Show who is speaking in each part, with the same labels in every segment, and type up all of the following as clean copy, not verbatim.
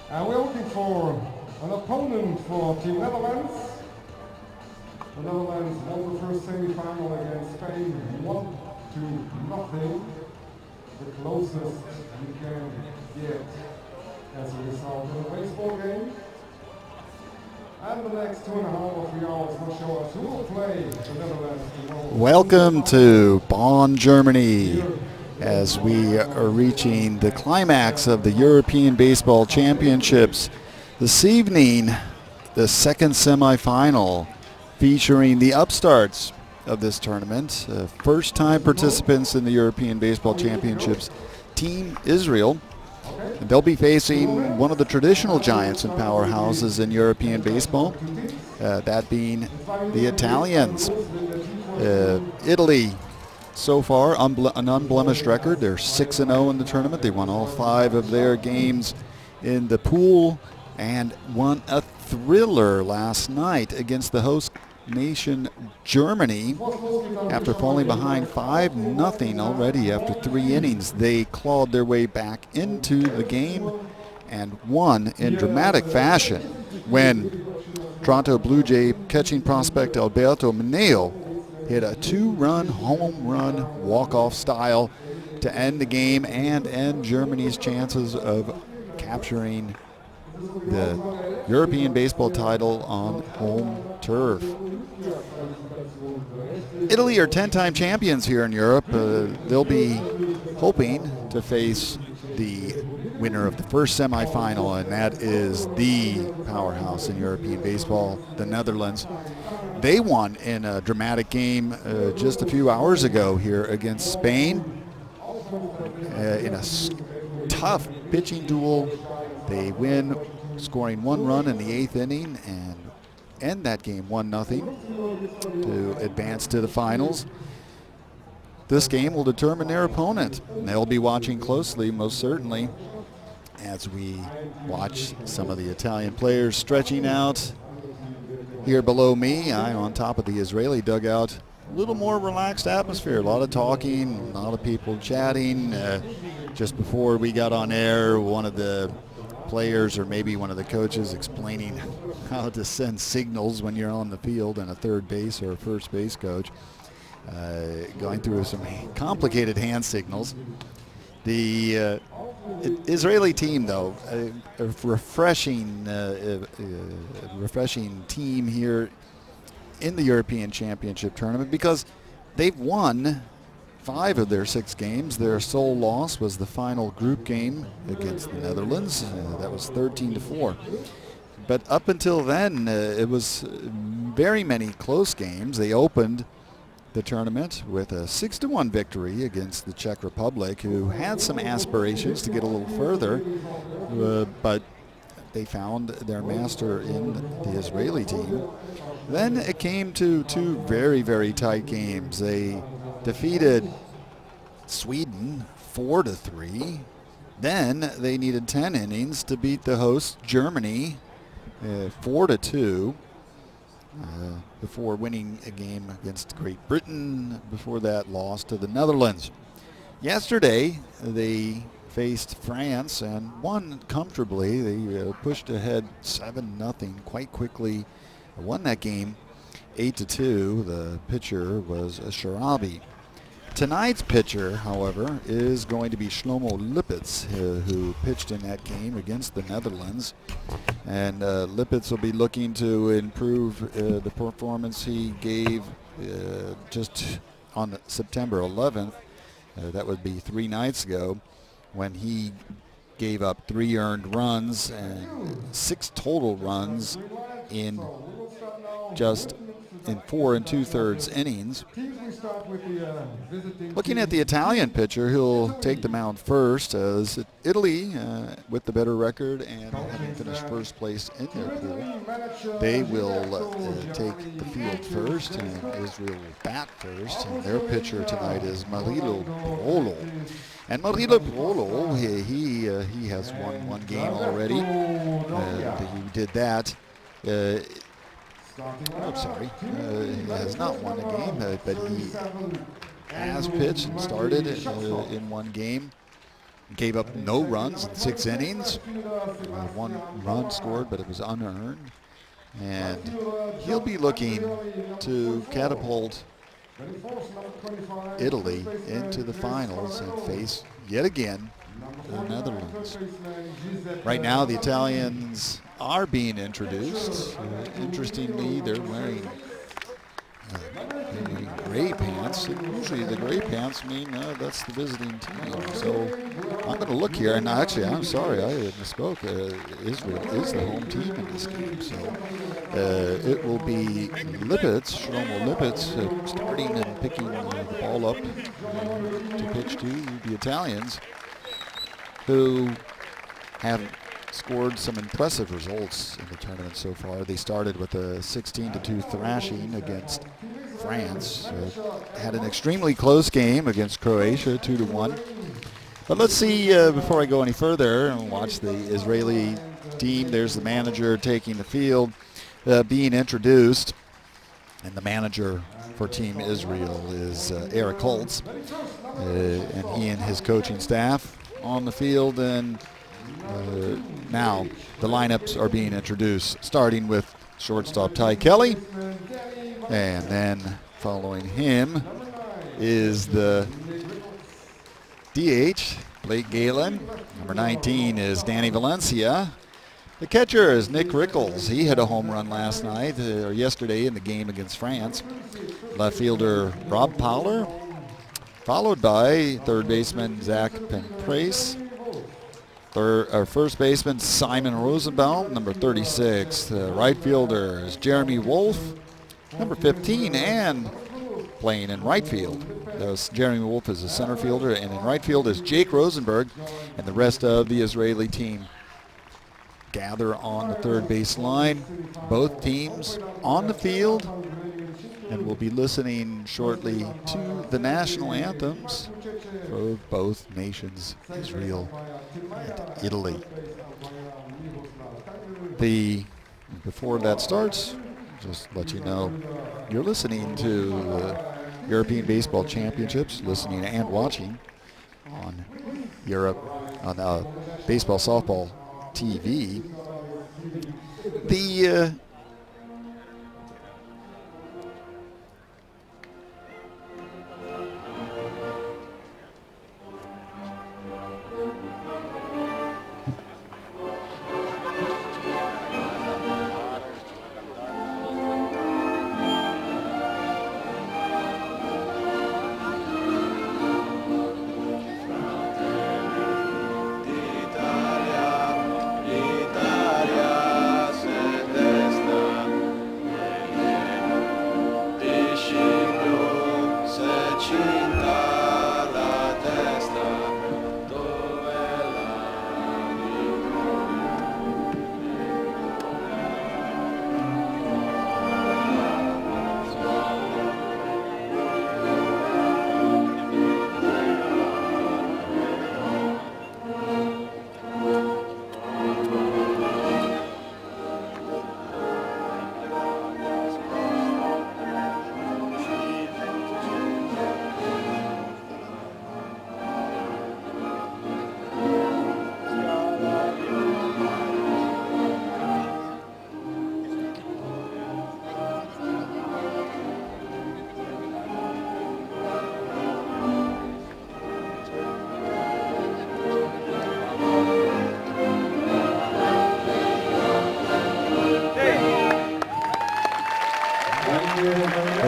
Speaker 1: And we're looking for an opponent for Team Netherlands. The Netherlands won the first semi-final against Spain 1-0. The closest you can get as a result in a baseball game. And the next 2.5 or 3 hours will show us who will play the Netherlands tomorrow. Welcome to Bonn, Germany, as we are reaching the climax of the European Baseball Championships. This evening, the second semifinal featuring the upstarts of this tournament, first-time participants in the European Baseball Championships, Team Israel. And they'll be facing one of the traditional giants and powerhouses in European baseball, that being the Italians. Italy, so far, an unblemished record. They're 6-0 in the tournament. They won all 5 of their games in the pool and won a thriller last night against the host nation Germany. After falling behind 5-0 already after 3 innings, they clawed their way back into the game and won in dramatic fashion when Toronto Blue Jay catching prospect Alberto Mineo hit a 2-run home run walk-off style to end the game and end Germany's chances of capturing the European baseball title on home turf. Italy are 10-time champions here in Europe. They'll be hoping to face the winner of the first semifinal, and that is the powerhouse in European baseball, the Netherlands. They won in a dramatic game just a few hours ago here against Spain in a tough pitching duel. They win, scoring 1 run in the 8th inning and end that game 1-0 to advance to the finals. This game will determine their opponent. And they'll be watching closely, most certainly, as we watch some of the Italian players stretching out. Here below me, I'm on top of the Israeli dugout. A little more relaxed atmosphere, a lot of talking, a lot of people chatting. Just before we got on air, one of the players or maybe one of the coaches explaining how to send signals when you're on the field, and a third base or a first base coach going through some complicated hand signals. The Israeli team, though, a refreshing team here in the European Championship tournament because they've won 5 of their 6 games. Their sole loss was the final group game against the Netherlands. That was 13-4. But up until then, it was very many close games. They opened the tournament with a 6-1 victory against the Czech Republic, who had some aspirations to get a little further, but they found their master in the Israeli team. Then it came to 2 very, very tight games. They defeated Sweden 4-3. Then they needed 10 innings to beat the host Germany 4-2 before winning a game against Great Britain. Before that, lost to the Netherlands. Yesterday they faced France and won comfortably. They pushed ahead 7-0 quite quickly. Won that game 8-2. The pitcher was Sharabi. Tonight's pitcher, however, is going to be Shlomo Lipitz, who pitched in that game against the Netherlands. And Lipitz will be looking to improve the performance he gave just on September 11th. That would be 3 nights ago, when he gave up 3 earned runs and 6 total runs in just in 4 2/3 innings. Looking at the Italian pitcher, who'll take the mound first, as Italy, with the better record and having finished first place in their pool, they will take the field first, and Israel will bat first. And their pitcher tonight is Marilo Barolo. And Marilo Barolo, he has won 1 game already. He did that. He has not won a game, but he has pitched and started in 1 game.
Speaker 2: gave up no runs in 6 innings. 1 run scored, but it was unearned. And he'll be looking to catapult Italy into the finals and face, yet again, the Netherlands. Right now, the Italians are being introduced. Interestingly, they're wearing gray pants, and usually the gray pants mean that's the visiting team. So I'm going to look here, and actually, I'm sorry, I misspoke. Israel is the home team in this game. So it will be Shlomo Lipitz, starting and picking the ball up to pitch to the Italians, who have scored some impressive results in the tournament so far. They started with a 16-2 thrashing against France. Had an extremely close game against Croatia, 2-1. But let's see, before I go any further, and watch the Israeli team. There's the manager taking the field, being introduced. And the manager for Team Israel is Eric Holtz. And he and his coaching staff on the field. And now the lineups are being introduced, starting with shortstop Ty Kelly. And then following him is the DH, Blake Galen. Number 19 is Danny Valencia. The catcher is Nick Rickles. He hit a home run last night, or yesterday in the game against France. Left fielder Rob Powler, followed by third baseman Zach Penprace. First baseman Simon Rosenbaum, number 36. Right fielder is Jeremy Wolf, number 15, and playing in right field. Jeremy Wolf is a center fielder, and in right field is Jake Rosenberg, and the rest of the Israeli team gather on the third base line. Both teams on the field, and we'll be listening shortly to the national anthems for both nations, Israel and Italy. Before that starts, just let you know, you're listening to the European Baseball Championships, listening and watching on Europe, on Baseball Softball TV.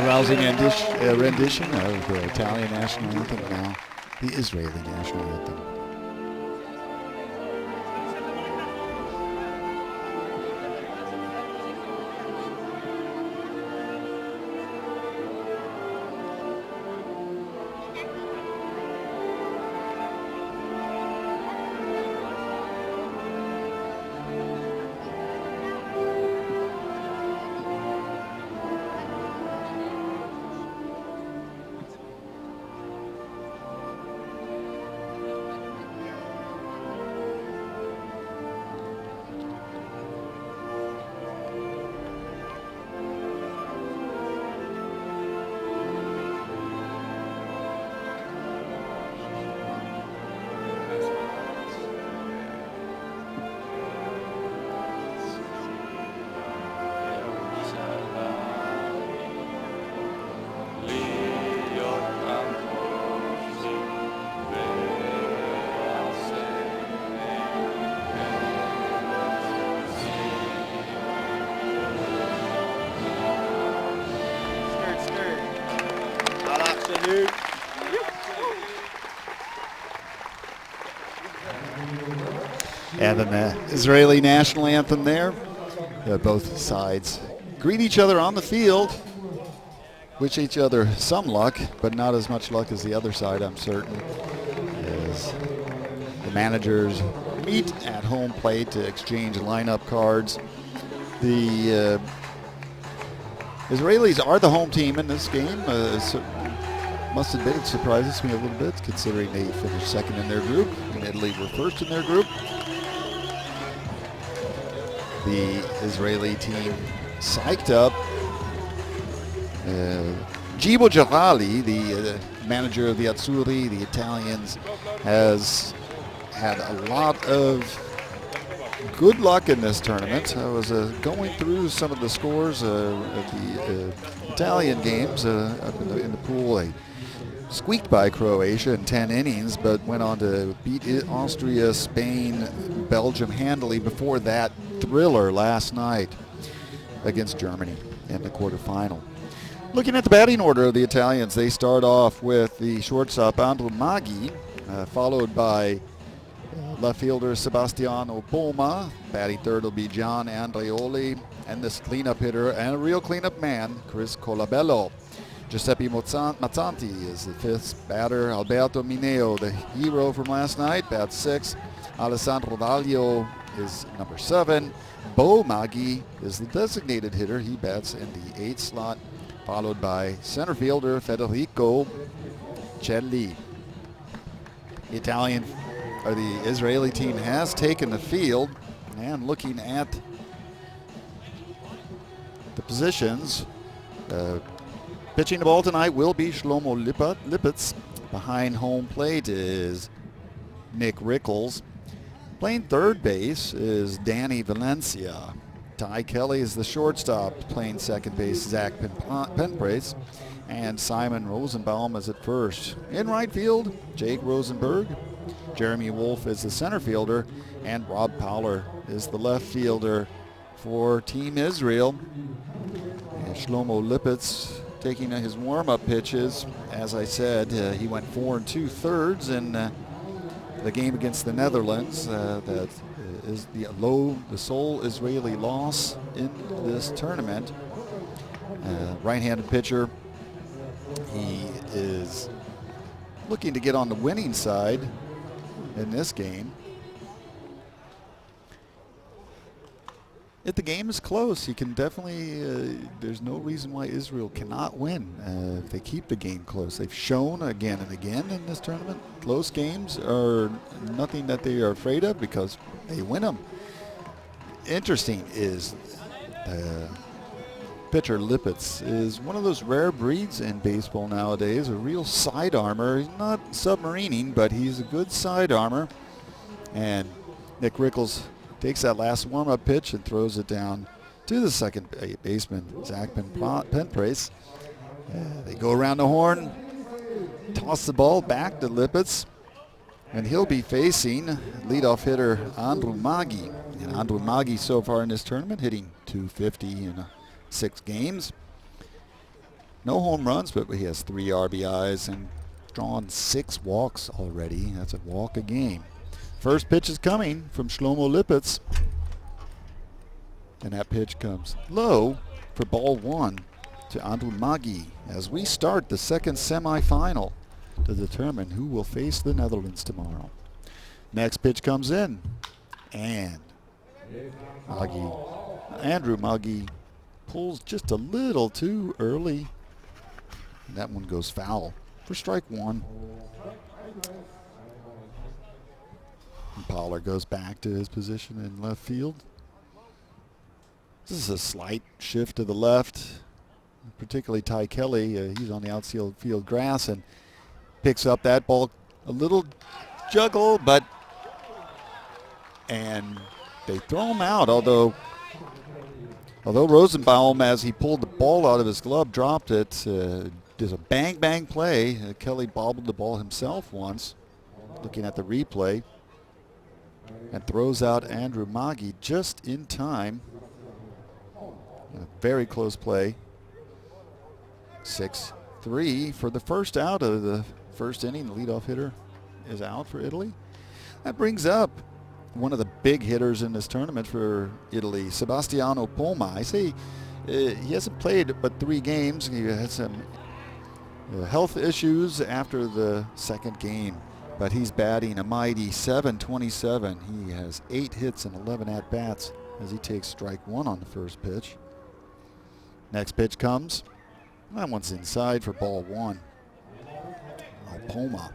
Speaker 2: Rousing rendition of the Italian national anthem, now the Israeli national anthem. And an Israeli national anthem there. Both sides greet each other on the field, wish each other some luck, but not as much luck as the other side, I'm certain, as the managers meet at home plate to exchange lineup cards. The Israelis are the home team in this game. Must admit it surprises me a little bit, considering they finished second in their group and Italy were first in their group. The Israeli team psyched up. Gibo Jalali, the manager of the Azzurri, the Italians, has had a lot of good luck in this tournament. I was going through some of the scores of the Italian games up in the pool. They squeaked by Croatia in 10 innings, but went on to beat Austria, Spain, Belgium handily before that thriller last night against Germany in the quarterfinal. Looking at the batting order of the Italians, they start off with the shortstop Andrew Maggi, followed by left fielder Sebastiano Boma. Batting third will be Gian Andreoli, and this cleanup hitter and a real cleanup man, Chris Colabello. Giuseppe Mazzanti is the fifth batter. Alberto Mineo, the hero from last night, bats sixth. Alessandro Valio is number 7. Bo Maggi is the designated hitter. He bats in the 8th slot, followed by center fielder Federico Celli. The Israeli team has taken the field, and looking at the positions, pitching the ball tonight will be Shlomo Lippitz. Behind home plate is Nick Rickles. Playing third base is Danny Valencia. Ty Kelly is the shortstop. Playing second base, Zach Penprace. And Simon Rosenbaum is at first. In right field, Jake Rosenberg. Jeremy Wolf is the center fielder. And Rob Powler is the left fielder for Team Israel. And Shlomo Lippitz taking his warm-up pitches. As I said, he went 4 2/3 in the game against the Netherlands. That is the sole Israeli loss in this tournament. Right-handed pitcher. He is looking to get on the winning side in this game. If the game is close, he can definitely, there's no reason why Israel cannot win if they keep the game close. They've shown again and again in this tournament, close games are nothing that they are afraid of because they win them. Interesting is pitcher Lippitz is one of those rare breeds in baseball nowadays, a real side armor. He's not submarining, but he's a good side armor. And Nick Rickles takes that last warm-up pitch and throws it down to the second baseman, Zach Penprace. They go around the horn, toss the ball back to Lippitz, and he'll be facing leadoff hitter Andrew Maggi. And Andrew Maggi so far in this tournament hitting .250 in 6 games. No home runs, but he has 3 RBIs and drawn 6 walks already. That's a walk a game. First pitch is coming from Shlomo Lippitz. And that pitch comes low for ball 1 to Andrew Maggi as we start the second semifinal to determine who will face the Netherlands tomorrow. Next pitch comes in. And Andrew Maggi pulls just a little too early. And that one goes foul for strike 1. And Pollard goes back to his position in left field. This is a slight shift to the left, particularly Ty Kelly. He's on the outfield grass and picks up that ball. A little juggle, and they throw him out, although Rosenbaum, as he pulled the ball out of his glove, dropped it. There's a bang play. Kelly bobbled the ball himself once, looking at the replay, and throws out Andrew Maggi just in time. A very close play. 6-3 for the first out of the first inning. The leadoff hitter is out for Italy. That brings up one of the big hitters in this tournament for Italy, Sebastiano Poma. I say he hasn't played but 3 games. He had some health issues after the second game, but he's batting a mighty .727. He has 8 hits and 11 at-bats as he takes strike 1 on the first pitch. Next pitch comes. That one's inside for ball 1. Poma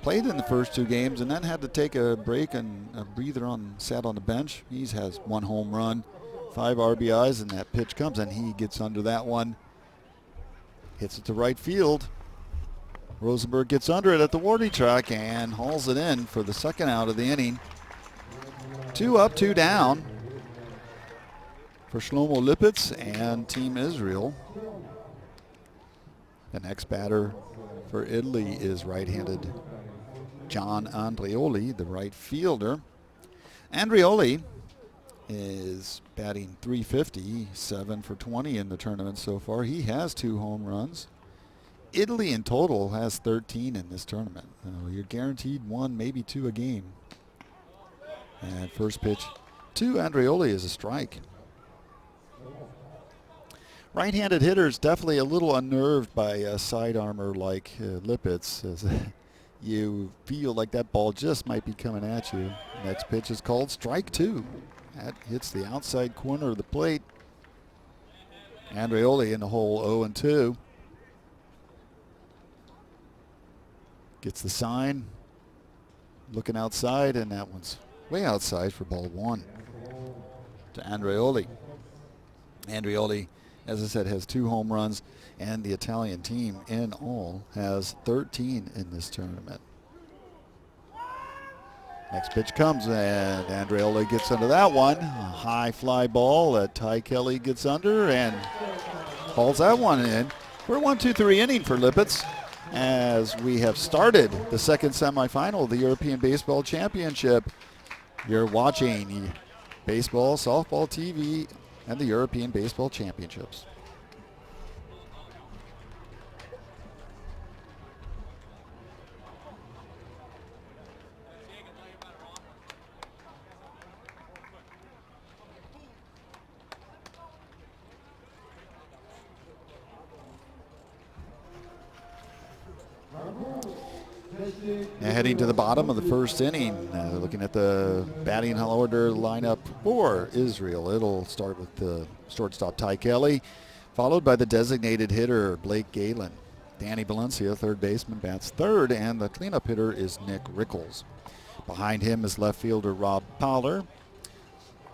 Speaker 2: played in the first 2 games and then had to take a break and a breather sat on the bench. He has 1 home run, 5 RBIs, and that pitch comes and he gets under that one. Hits it to right field. Rosenberg gets under it at the warning track and hauls it in for the second out of the inning. 2 up, 2 down for Shlomo Lipitz and Team Israel. The next batter for Italy is right-handed John Andreoli, the right fielder. Andreoli is batting .350, 7 for 20 in the tournament so far. He has 2 home runs. Italy in total has 13 in this tournament. You're guaranteed 1, maybe 2 a game. And first pitch to Andreoli is a strike. Right-handed hitters definitely a little unnerved by a side armor like Lipitz, as you feel like that ball just might be coming at you. Next pitch is called strike 2. That hits the outside corner of the plate. Andreoli in the hole, 0-2. Gets the sign, looking outside, and that one's way outside for ball 1 to Andreoli. Andreoli, as I said, has 2 home runs, and the Italian team in all has 13 in this tournament. Next pitch comes, and Andreoli gets under that one. A high fly ball that Ty Kelly gets under and hauls that one in. We're 1-2-3 inning for Lipitz as we have started the second semifinal of the European Baseball Championship. You're watching Baseball, Softball TV, and the European Baseball Championships. Now heading to the bottom of the first inning, looking at the batting order lineup for Israel. It'll start with the shortstop Ty Kelly, followed by the designated hitter Blake Galen. Danny Valencia, third baseman, bats third, and the cleanup hitter is Nick Rickles. Behind him is left fielder Rob Poller.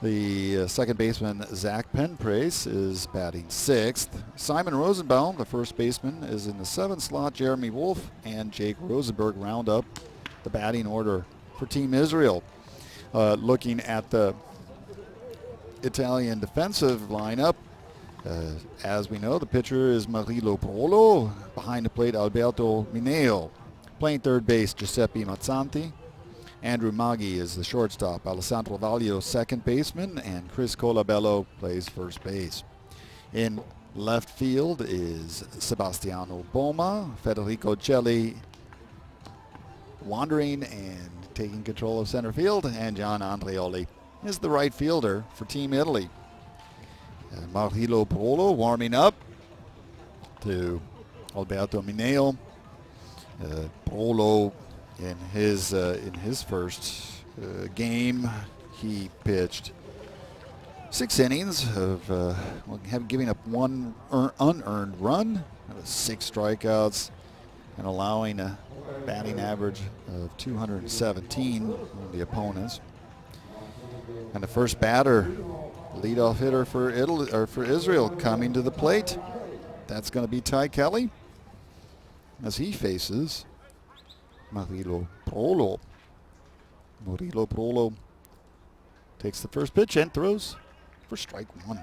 Speaker 2: The second baseman, Zach Penprace, is batting sixth. Simon Rosenbaum, the first baseman, is in the seventh slot. Jeremy Wolf and Jake Rosenberg round up the batting order for Team Israel. Looking at the Italian defensive lineup, as we know, the pitcher is Marilo Prolo. Behind the plate, Alberto Mineo. Playing third base, Giuseppe Mazzanti. Andrew Maggi is the shortstop. Alessandro Valio, second baseman, and Chris Colabello plays first base. In left field is Sebastiano Boma, Federico Celli wandering and taking control of center field, and John Andreoli is the right fielder for Team Italy. Marilo Prolo warming up to Alberto Mineo. Prolo in his first game, he pitched 6 innings of giving up 1 unearned run, 6 strikeouts, and allowing a batting average of 217 on the opponents. And the first batter, leadoff hitter for Israel, coming to the plate. That's going to be Ty Kelly as he faces Marilo Prolo. Marilo Prolo takes the first pitch and throws for strike 1.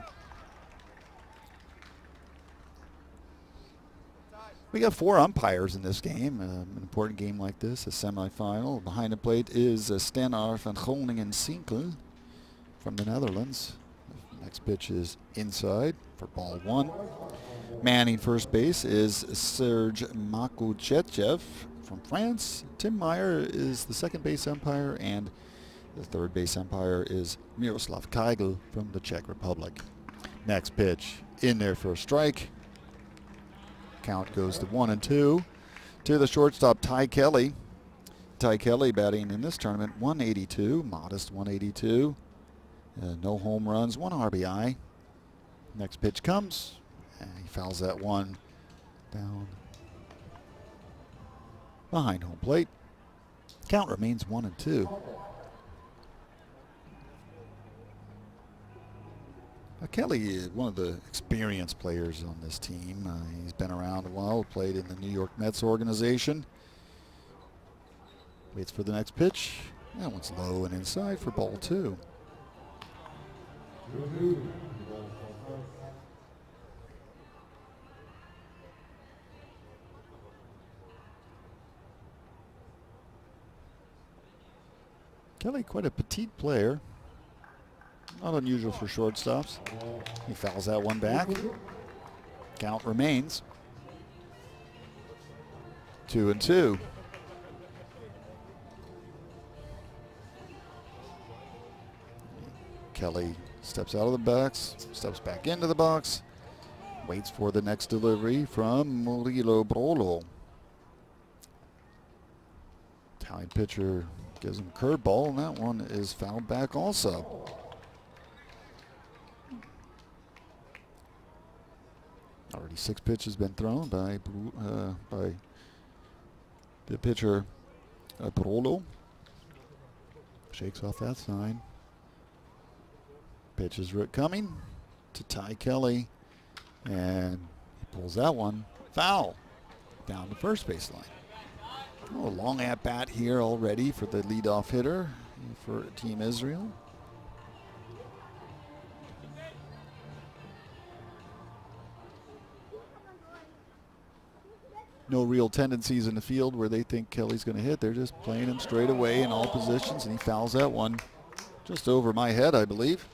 Speaker 2: We got 4 umpires in this game. An important game like this, a semifinal. Behind the plate is Stanaar van Groningen Sinkel from the Netherlands. Next pitch is inside for ball 1. Manning first base is Serge Makuchechev from France. Tim Meyer is the second base umpire, and The third base umpire is Miroslav Kygl from the Czech Republic. Next pitch in there for a strike. Count goes to 1-2 to the shortstop Ty Kelly. Ty Kelly batting in this tournament 182, modest 182. No home runs, 1 RBI. Next pitch comes, and he fouls that one down behind home plate. Count remains 1-2. Kelly is one of the experienced players on this team. He's been around a while, played in the New York Mets organization. Waits for the next pitch. That one's low and inside for ball 2. Kelly, quite a petite player. Not unusual for shortstops. He fouls that one back. Count remains 2-2. Kelly steps out of the box, steps back into the box, waits for the next delivery from Murilo Brolo. Italian pitcher gives him a curveball, and that one is fouled back also. Already 6 pitches been thrown by the pitcher Brolo. Shakes off that sign. Pitch is coming to Ty Kelly, and he pulls that one foul down the first baseline. Oh, a long at bat here already for the leadoff hitter for Team Israel. No real tendencies in the field where they think Kelly's going to hit. They're just playing him straight away in all positions, and he fouls that one just over my head, I believe,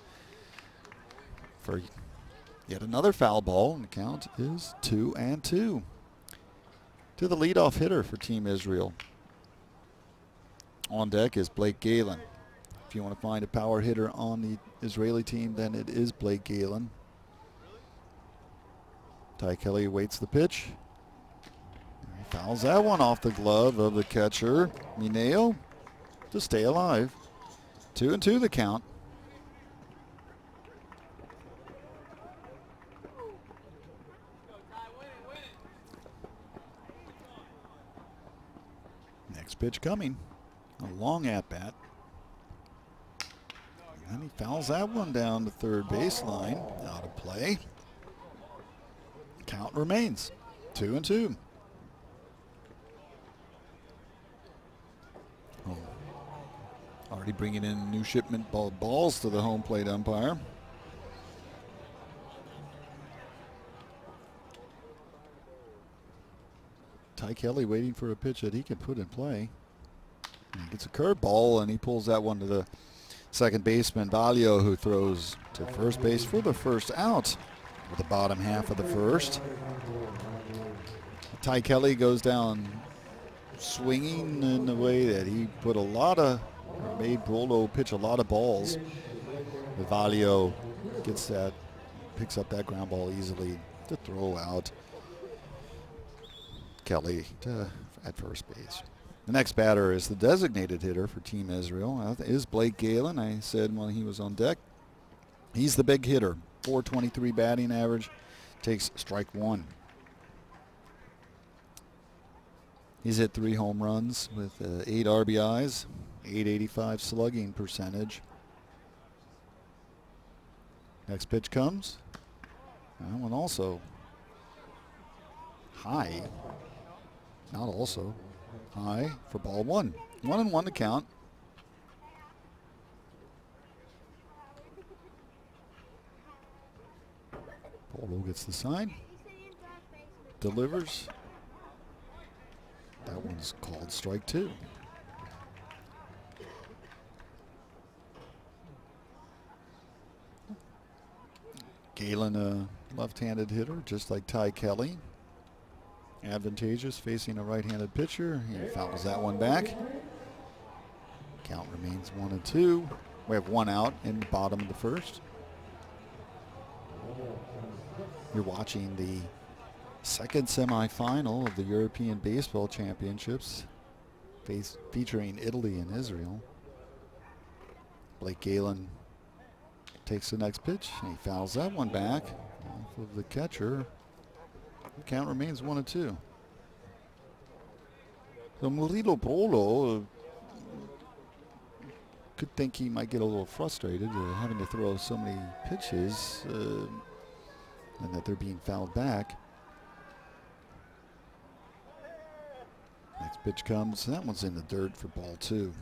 Speaker 2: for yet another foul ball, and the count is 2-2 to the leadoff hitter for Team Israel. On deck is Blake Galen. If you want to find a power hitter on the Israeli team, then it is Blake Galen. Ty Kelly waits the pitch. He fouls that one off the glove of the catcher, Mineo, to stay alive. 2-2 the count. Next pitch coming. A long at-bat. And he fouls that one down the third baseline. Out of play. Count remains 2-2. Oh. Already bringing in a new shipment of balls to the home plate umpire. Ty Kelly waiting for a pitch that he can put in play. And he gets a curveball, and he pulls that one to the second baseman, Valio, who throws to first base for the first out with the bottom half of the first. Ty Kelly goes down swinging in the way that he put a lot of, or made Brolo pitch a lot of balls. Valio gets that, picks up that ground ball easily to throw out Kelly at first base. The next batter is the designated hitter for Team Israel. Is Blake Galen. I said when he was on deck, he's the big hitter. .423 batting average, takes strike 1. He's hit 3 home runs with 8 RBIs, 885 slugging percentage. Next pitch comes. That one also high. Not also. High for ball 1. 1-1 to count. Polo gets the sign. Delivers. That one's called strike 2. Galen, a left-handed hitter, just like Ty Kelly. Advantageous facing a right-handed pitcher. He fouls that one back. Count remains 1-2. We have one out in the bottom of the first. You're watching the second semifinal of the European Baseball Championships featuring Italy and Israel. Blake Galen takes the next pitch, and he fouls that one back off of the catcher. The count remains 1-2. So Murilo Polo could think he might get a little frustrated having to throw so many pitches and that they're being fouled back. Next pitch comes. That one's in the dirt for ball 2.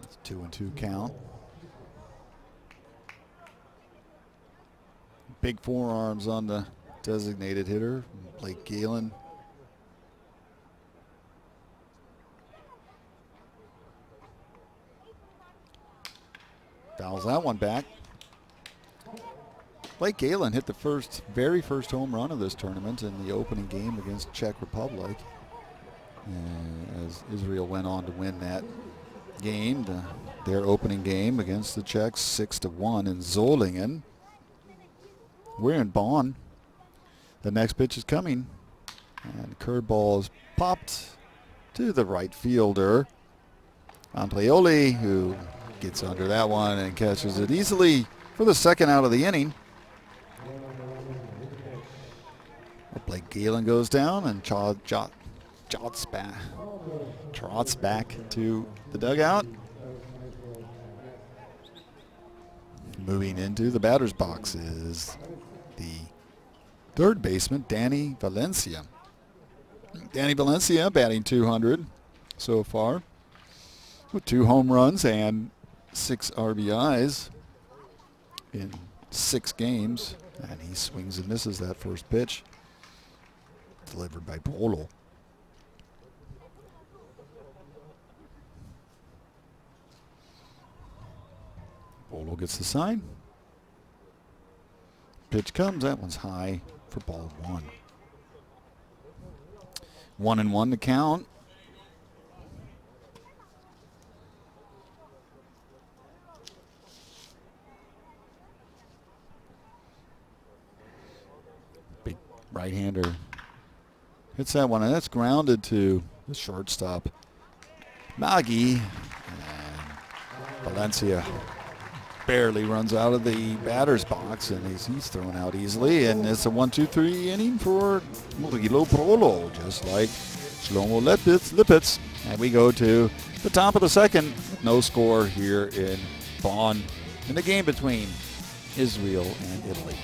Speaker 2: It's 2-2 count. Big forearms on the designated hitter, Blake Galen. Fouls that one back. Blake Galen hit the very first home run of this tournament in the opening game against Czech Republic. As Israel went on to win that game, their opening game against the Czechs 6-1 in Solingen. We're in Bonn. The next pitch is coming. And curveball is popped to the right fielder, Amplioli, who gets under that one and catches it easily for the second out of the inning. Blake Galen goes down and trots back to the dugout. Moving into the batter's box is the third baseman, Danny Valencia. Danny Valencia batting .200 so far with 2 home runs and 6 RBIs in 6 games. And he swings and misses that first pitch, delivered by Polo. Polo gets the sign. Pitch comes. That one's high for ball 1. 1-1 to count. Big right-hander hits that one, and that's grounded to the shortstop, Nagy. And Valencia barely runs out of the batter's box, and he's thrown out easily. And it's a 1-2-3 inning for Murilo Polo, just like Shlomo Lipitz. And we go to the top of the second with no score here in Bonn in the game between Israel and Italy.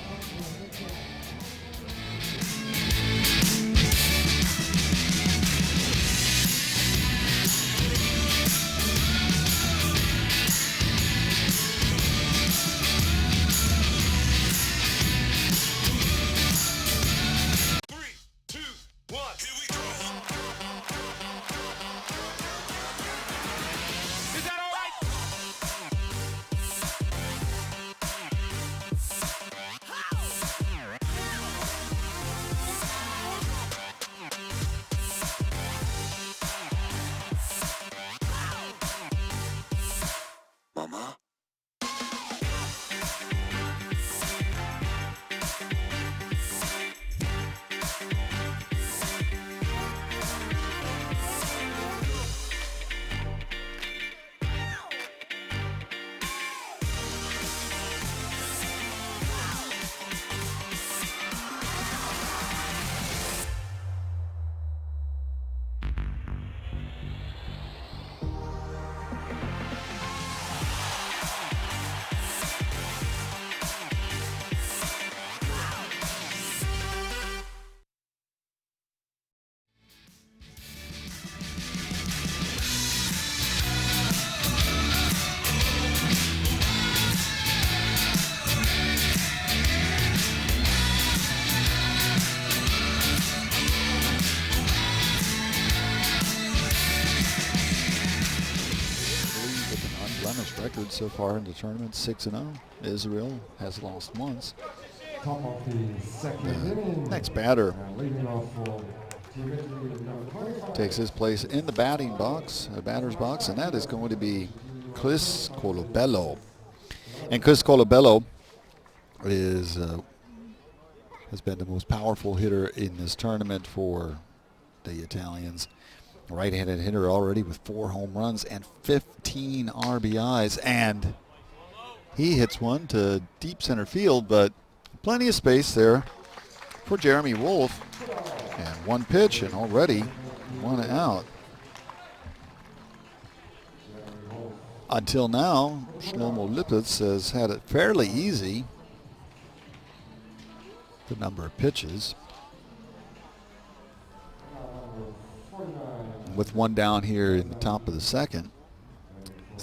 Speaker 2: Record so far in the tournament, 6-0. Israel has lost once.
Speaker 1: Top of the second inning.
Speaker 2: Next batter,
Speaker 1: Leading off for
Speaker 2: takes his place in the batting box, the batter's box, and that is going to be Chris Colabello. And Chris Colabello has been the most powerful hitter in this tournament for the Italians. Right-handed hitter already with 4 home runs and 15 RBIs. And he hits one to deep center field, but plenty of space there for Jeremy Wolf. And 1 pitch and already 1 out. Until now, Shlomo Lipitz has had it fairly easy. The number of pitches. With 1 down here in the top of the second,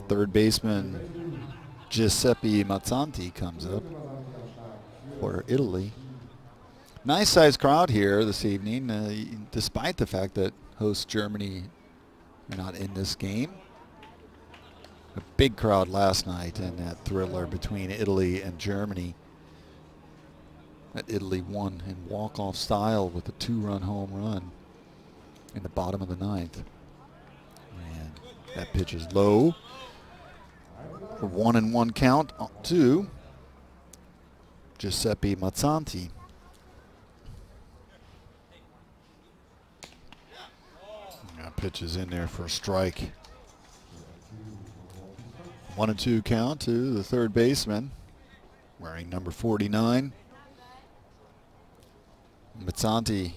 Speaker 2: third baseman Giuseppe Mazzanti comes up for Italy. Nice sized crowd here this evening, despite the fact that host Germany are not in this game. A big crowd last night in that thriller between Italy and Germany. That Italy won in walk-off style with a 2-run home run in the bottom of the 9th. And that pitch is low. For 1-1 count to Giuseppe Mazzanti. That pitch is in there for a strike. 1-2 count to the third baseman, wearing number 49. Mazzanti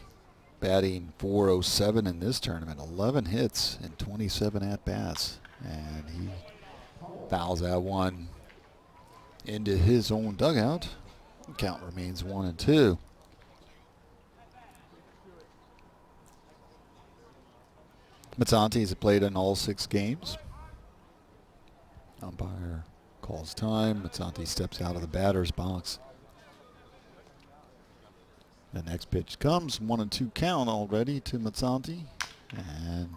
Speaker 2: batting .407 in this tournament, 11 hits and 27 at-bats. And he fouls that one into his own dugout. The count remains 1-2. Mazzanti has played in all 6 games. Umpire calls time. Mazzanti steps out of the batter's box. The next pitch comes, 1-2 count already to Mazzanti. And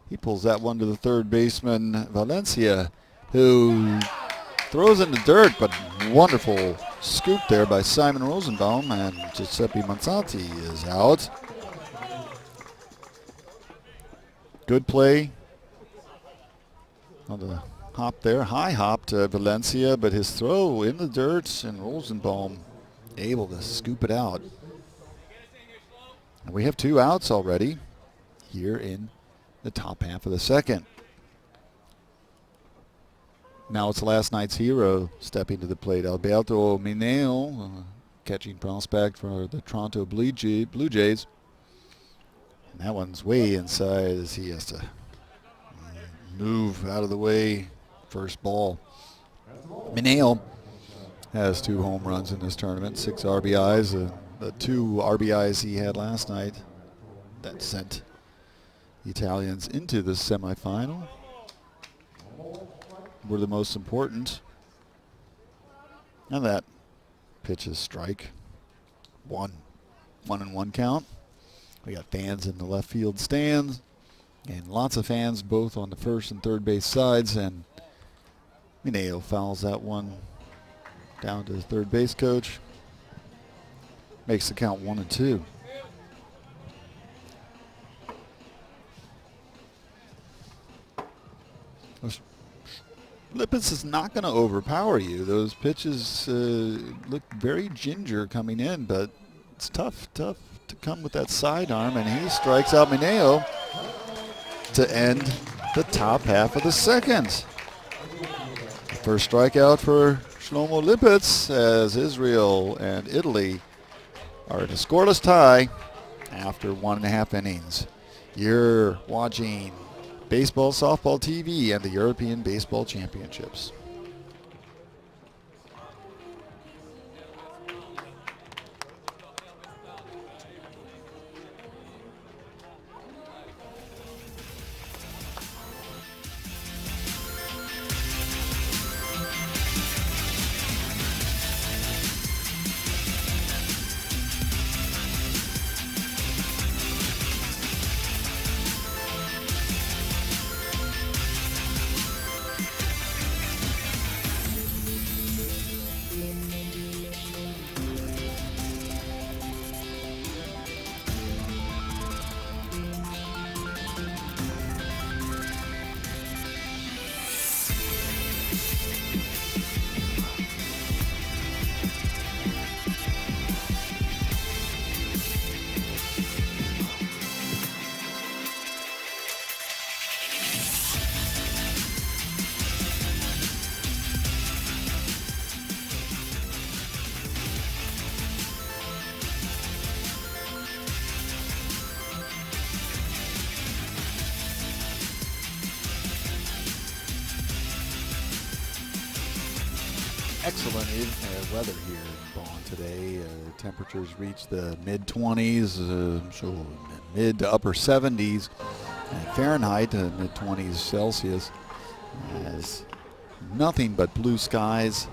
Speaker 2: he pulls that one to the third baseman, Valencia, who throws in the dirt, but wonderful scoop there by Simon Rosenbaum, and Giuseppe Mazzanti is out. Good play on the hop there, high hop to Valencia, but his throw in the dirt, and Rosenbaum able to scoop it out. And we have 2 outs already here in the top half of the second. Now it's last night's hero stepping to the plate, Alberto Mineo, catching prospect for the Toronto Blue Jays. And that one's way inside as he has to move out of the way. First ball. Mineo has 2 home runs in this tournament, 6 RBIs. The 2 RBIs he had last night that sent the Italians into the semifinal were the most important. And that pitch is strike. 1-1 count. We got fans in the left field stands and lots of fans both on the first and third base sides, and Mineo fouls that one down to the third base coach. Makes the count 1-2. Lipitz is not going to overpower you. Those pitches look very ginger coming in, but it's tough to come with that sidearm, and he strikes out Mineo to end the top half of the second. The first strikeout for Shlomo Lipitz as Israel and Italy are in a scoreless tie after 1.5 innings. You're watching Baseball Softball TV and the European Baseball Championships. excellent weather here in Bonn today. Temperatures reach the mid-20s, so mid to upper 70s Fahrenheit, mid-20s Celsius. It's nothing but blue skies,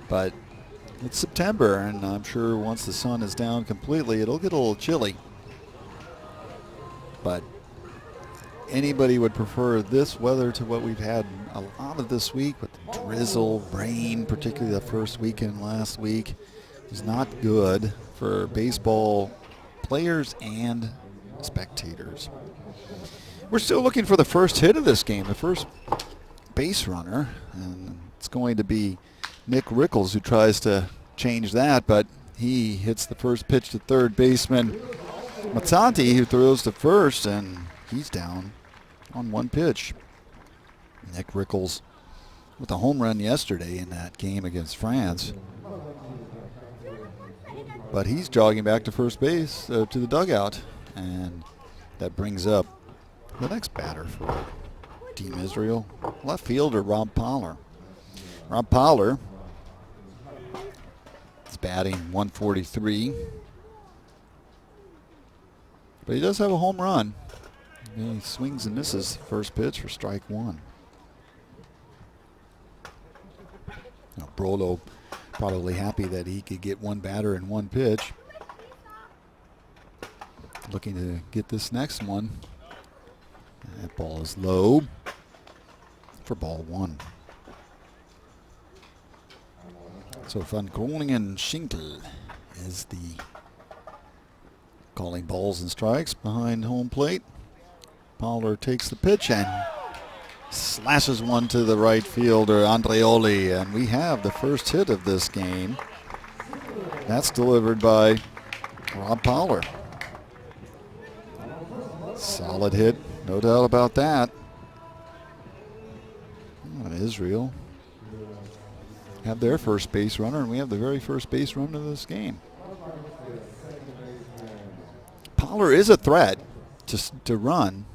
Speaker 2: but it's September, and I'm sure once the sun is down completely, it'll get a little chilly. But anybody would prefer this weather to what we've had a lot of this week with the drizzle, rain, particularly the first weekend last week. It was not good for baseball players and spectators. We're still looking for the first hit of this game, the first base runner, and it's going to be Nick Rickles who tries to change that, but he hits the first pitch to third baseman Mazzanti, who throws to first, and he's down on one pitch. Nick Rickles with a home run yesterday in that game against France. But he's jogging back to first base, to the dugout, and that brings up the next batter for Team Israel, left fielder Rob Poller. Rob Poller is batting 143, but he does have a home run. He swings and misses first pitch for strike one. Now, Brolo probably happy that he could get one batter in one pitch. Looking to get this next one. That ball is low for ball one. So Van Groningen Schinkel is the calling balls and strikes behind home plate. Poller takes the pitch and slashes one to the right fielder, Andreoli, and we have the first hit of this game. That's delivered by Rob Poller. Solid hit, no doubt about that. Israel have their first base runner, and we have the very first base runner of this game. Poller is a threat to run.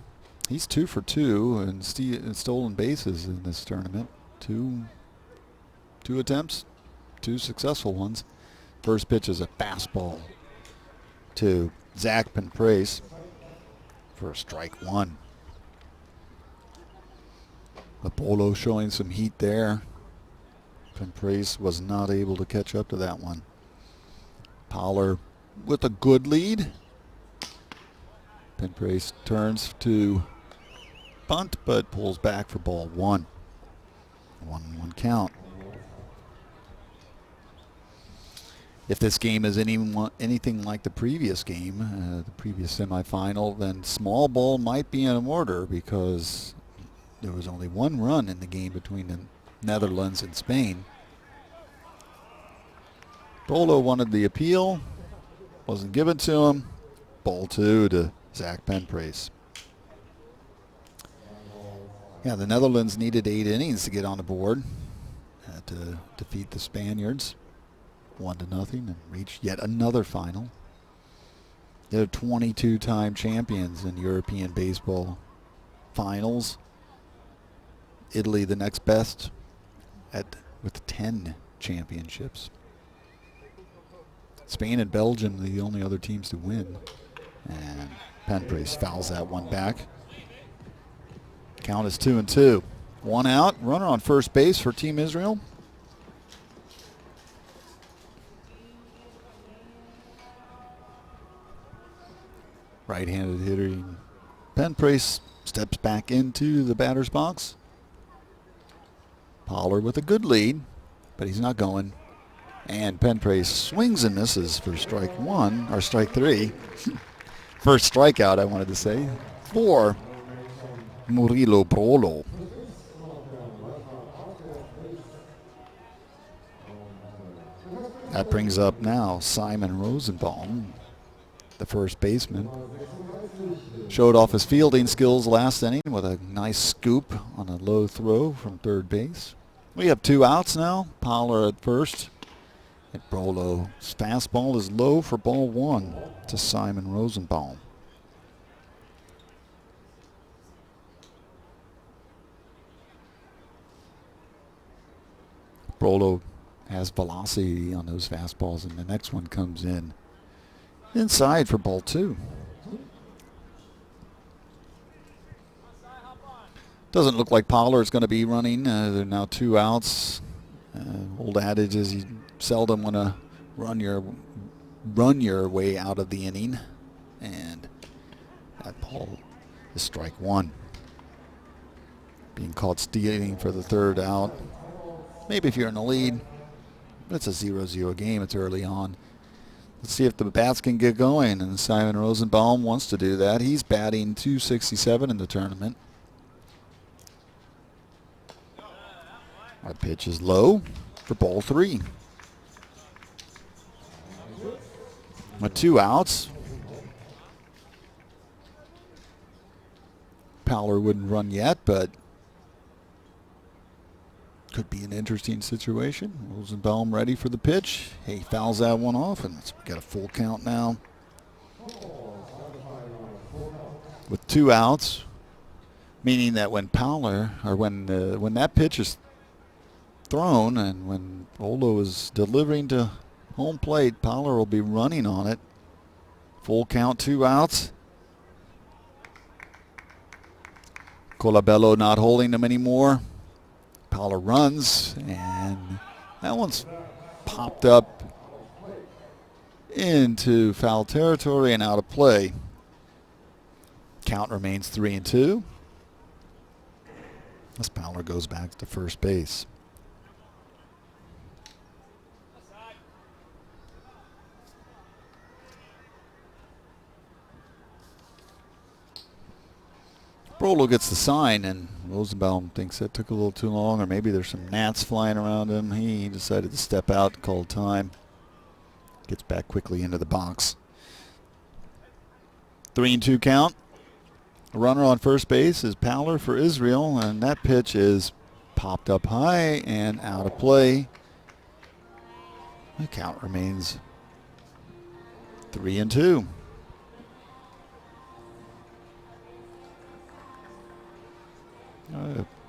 Speaker 2: He's 2 for 2 in stolen bases in this tournament. Two attempts, 2 successful ones. First pitch is a fastball to Zach Penprace for strike one. Apollo showing some heat there. Penprace was not able to catch up to that one. Poller with a good lead. Penprace turns to bunt, but pulls back for ball one. 1-1 count. If this game is anything like the previous game, the previous semifinal, then small ball might be in order because there was only one run in the game between the Netherlands and Spain. Bolo wanted the appeal, wasn't given to him. Ball two to Zach Penprace. Yeah, the Netherlands needed 8 innings to get on the board to defeat the Spaniards 1-0 and reach yet another final. They're 22-time champions in European baseball finals. Italy the next best with 10 championships. Spain and Belgium the only other teams to win. And Penprace fouls that one back. Count is 2-2. One out. Runner on first base for Team Israel. Right-handed hitter Penprace steps back into the batter's box. Poller with a good lead, but he's not going. And Penprace swings and misses for strike one, or strike three. First strikeout, I wanted to say, for Murilo Brolo. That brings up now Simon Rosenbaum, the first baseman. Showed off his fielding skills last inning with a nice scoop on a low throw from third base. We have 2 outs now. Poller at first. And Brolo's fastball is low for ball one to Simon Rosenbaum. Brolo has velocity on those fastballs, and the next one comes in inside for ball 2. Doesn't look like Pollard's going to be running. There are now 2 outs. Old adage is you seldom want to run your way out of the inning, and that ball is strike 1. Being caught stealing for the 3rd out. Maybe if you're in the lead. It's a 0-0 game. It's early on. Let's see if the bats can get going, and Simon Rosenbaum wants to do that. He's batting .267 in the tournament. Our pitch is low for ball 3. With 2 outs. Powler wouldn't run yet, but could be an interesting situation. Rosenbaum ready for the pitch. He fouls that one off, and it's got a full count now. With 2 outs, meaning that when Powler, or when that pitch is thrown and when Olo is delivering to home plate, Powler will be running on it. Full count, 2 outs. Colabello not holding him anymore. Powler runs, and that one's popped up into foul territory and out of play. Count remains 3-2 as Powler goes back to first base. Brolo gets the sign, and Rosenbaum thinks that took a little too long, or maybe there's some gnats flying around him. He decided to step out, call time. Gets back quickly into the box. 3-2 count. A runner on first base is Powler for Israel, and that pitch is popped up high and out of play. The count remains 3-2.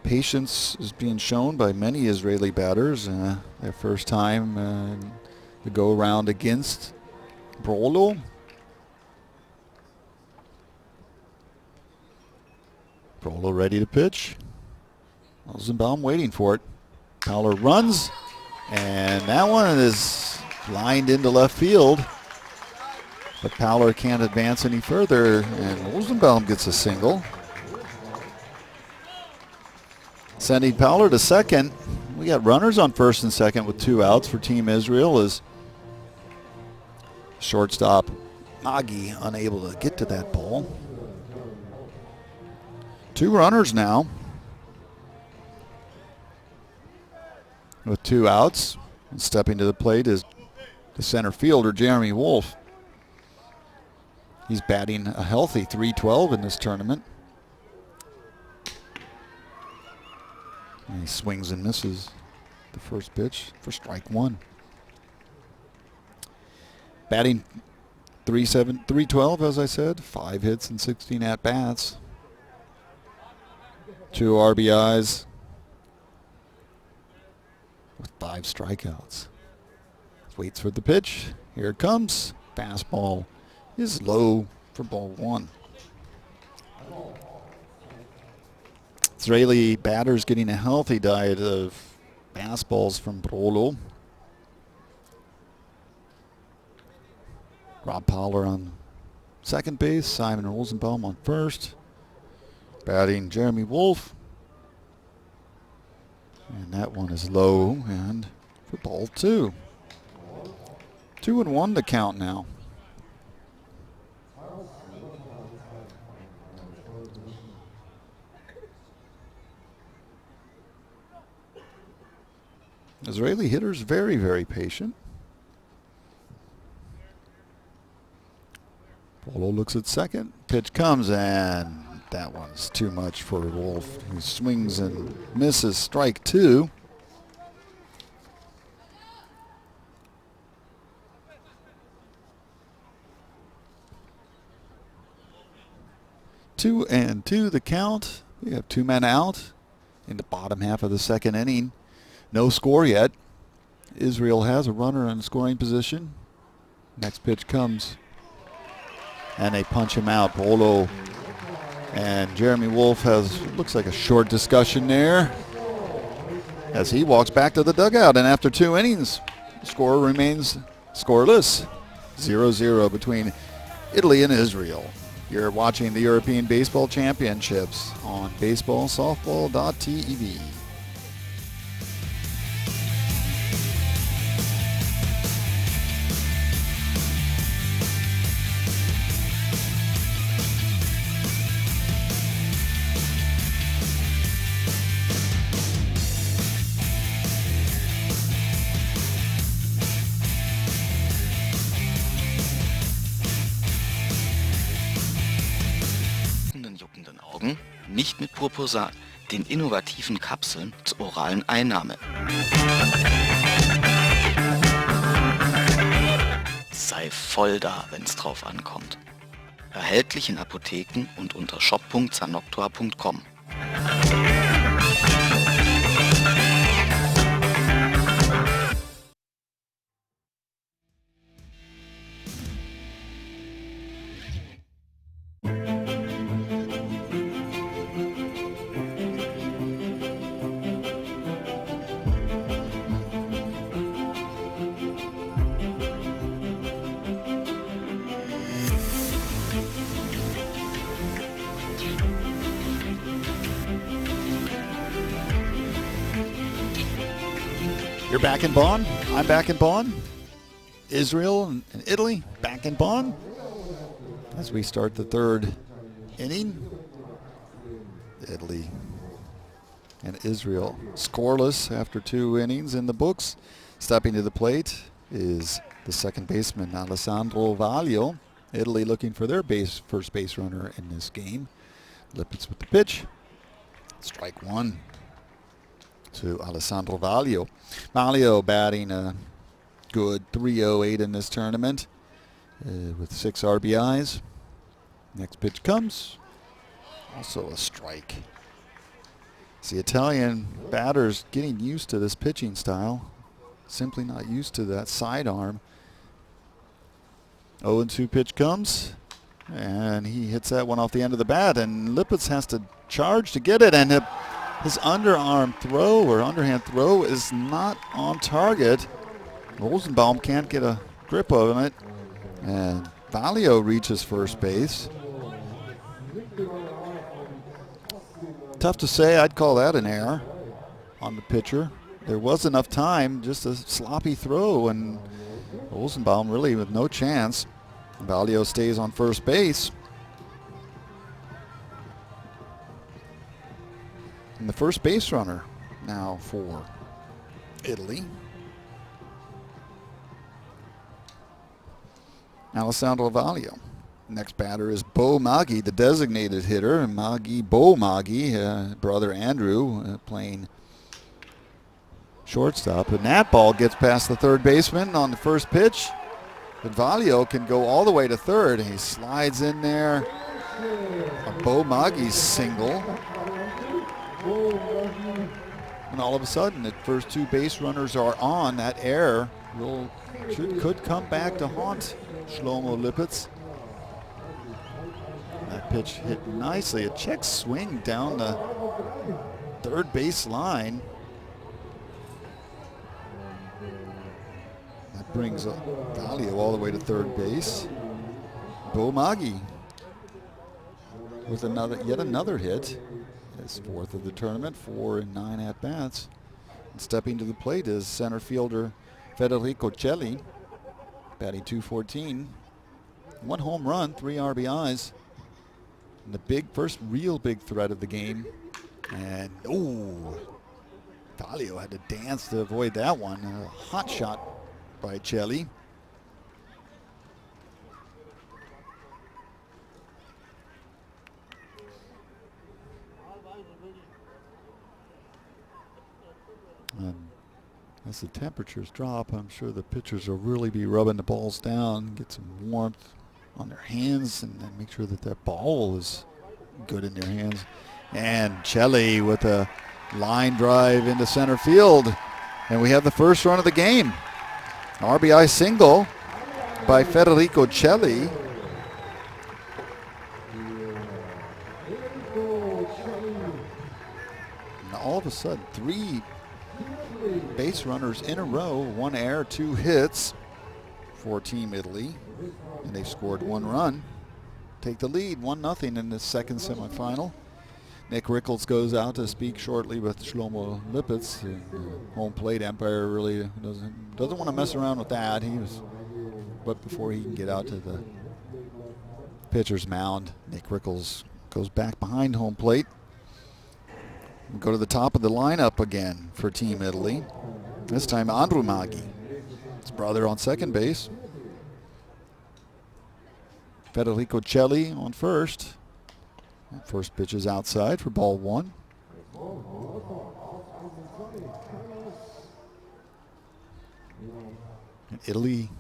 Speaker 2: Patience is being shown by many Israeli batters. Their first time to go around against Brolo. Brolo ready to pitch. Rosenbaum waiting for it. Powler runs, and that one is lined into left field. But Powler can't advance any further, and Rosenbaum gets a single. Sending Powler to second. We got runners on first and second with 2 outs for Team Israel as shortstop Nagy unable to get to that ball. 2 runners now with 2 outs. And stepping to the plate is the center fielder, Jeremy Wolf. He's batting a healthy .312 in this tournament. And he swings and misses the first pitch for strike 1. Batting .312, as I said. 5 hits and 16 at-bats. 2 RBIs with 5 strikeouts. Waits for the pitch. Here it comes. Fastball is low for ball 1. Israeli batters getting a healthy diet of fastballs from Brolo. Rob Powler on second base. Simon Rosenbaum on first. Batting Jeremy Wolf. And that one is low and for ball 2. 2-1 to count now. Israeli hitters very, very patient. Polo looks at second. Pitch comes, and that one's too much for Wolf, who swings and misses. Strike 2. Two and two the count. We have 2 men out in the bottom half of the second inning. No score yet. Israel has a runner in scoring position. Next pitch comes, and they punch him out. Bolo and Jeremy Wolf has, looks like a short discussion there as he walks back to the dugout. And after 2 innings, the score remains scoreless, 0-0 between Italy and Israel. You're watching the European Baseball Championships on baseballsoftball.tv.
Speaker 3: Nicht mit Purpursan, den innovativen Kapseln zur oralen Einnahme. Sei voll da, wenn's drauf ankommt. Erhältlich in Apotheken und unter shop.sanoctua.com.
Speaker 2: You're back in Bonn. I'm back in Bonn. Israel and Italy back in Bonn as we start the 3rd inning. Italy and Israel scoreless after 2 innings in the books. Stepping to the plate is the second baseman, Alessandro Valio. Italy looking for their first base runner in this game. Lippitz with the pitch. Strike 1 to Alessandro Valio. Valio batting a good .308 in this tournament with 6 RBIs. Next pitch comes. Also a strike. It's the Italian batters getting used to this pitching style. Simply not used to that sidearm. 0-2 pitch comes. And he hits that one off the end of the bat. And Lippitz has to charge to get it. And his underarm throw or underhand throw is not on target. Rosenbaum can't get a grip of it. And Valio reaches first base. Tough to say. I'd call that an error on the pitcher. There was enough time, just a sloppy throw, and Rosenbaum really with no chance. Valio stays on first base. And the first base runner now for Italy, Alessandro Valio. Next batter is Bo Maggi, the designated hitter. And Bo Maggi, brother Andrew, playing shortstop. And that ball gets past the third baseman on the first pitch. But Valio can go all the way to third. He slides in there. A Bo Maggi single. And all of a sudden, the first 2 base runners are on. That error could come back to haunt Shlomo Lippitz. That pitch hit nicely. A check swing down the third base line. That brings Valio all the way to third base. Bo Maggi with yet another hit. His 4th of the tournament, 4 in 9 at-bats. And stepping to the plate is center fielder Federico Celli, batting .214. 1 home run, 3 RBIs. And the first real big threat of the game. And, Valio had to dance to avoid that one. A hot shot by Celli. As the temperatures drop, I'm sure the pitchers will really be rubbing the balls down, get some warmth on their hands, and then make sure that ball is good in their hands. And Celli with a line drive into center field. And we have the first run of the game. RBI single by Federico Celli. And all of a sudden, 3 base runners in a row, 1 error, 2 hits for Team Italy. And they've scored 1 run. Take the lead, 1-0 in the second semifinal. Nick Rickles goes out to speak shortly with Shlomo Lipitz. The home plate umpire really doesn't want to mess around with that. But before he can get out to the pitcher's mound, Nick Rickles goes back behind home plate. We go to the top of the lineup again for Team Italy. This time Andrew Maggi, his brother on second base. Federico Celli on first. First pitch is outside for ball 1. And Italy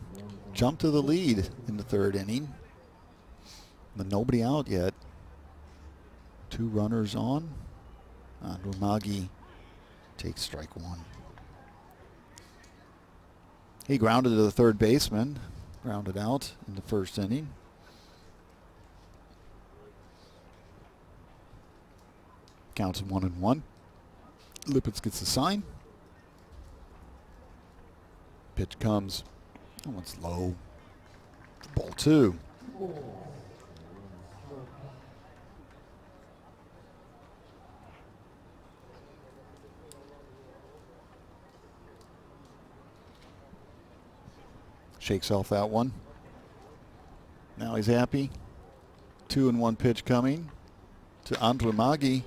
Speaker 2: jumped to the lead in the 3rd inning. But nobody out yet. 2 runners on. Andrew Maggi takes strike 1. He grounded to the third baseman. Grounded out in the 1st inning. Counts 1-1. Lipitz gets the sign. Pitch comes. That one's low. Ball 2. Shakes off that one. Now he's happy. 2-1 pitch coming to Andrew Maggi.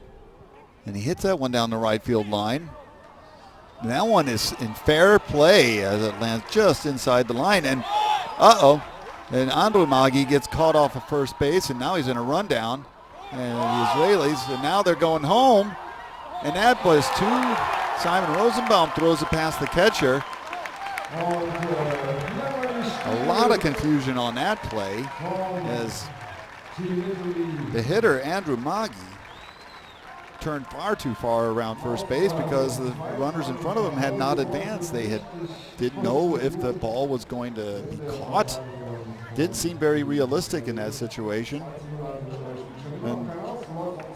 Speaker 2: And he hits that one down the right field line. And that one is in fair play as it lands just inside the line. And and Andrew Maggi gets caught off of first base, and now he's in a rundown. And the Israelis, and now they're going home. And that was 2. Simon Rosenbaum throws it past the catcher. A lot of confusion on that play as the hitter, Andrew Maggi, turned far too far around first base because the runners in front of him had not advanced. They didn't know if the ball was going to be caught. Didn't seem very realistic in that situation. And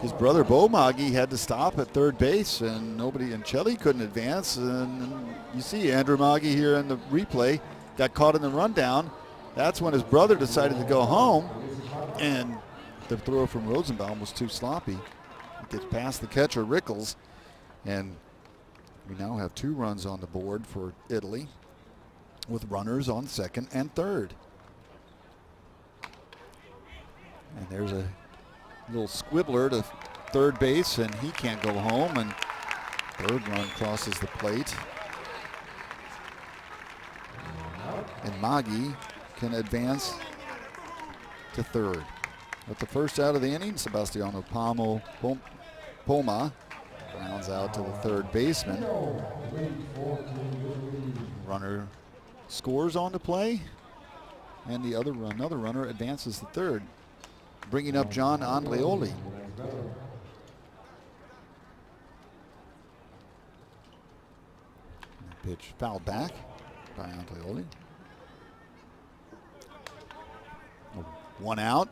Speaker 2: his brother Bo Maggi had to stop at third base, and Celli couldn't advance. And you see Andrew Maggi here in the replay got caught in the rundown. That's when his brother decided to go home, and the throw from Rosenbaum was too sloppy. Gets past the catcher, Rickles, and we now have 2 runs on the board for Italy with runners on second and third. And there's a little squibbler to third base, and he can't go home, and third run crosses the plate. And Maggi can advance to third. With the first out of the inning, Sebastiano Poma grounds out to the third baseman. Runner scores on the play, and another runner advances to third, bringing up John Andreoli. Pitch fouled back by Andreoli. 1 out.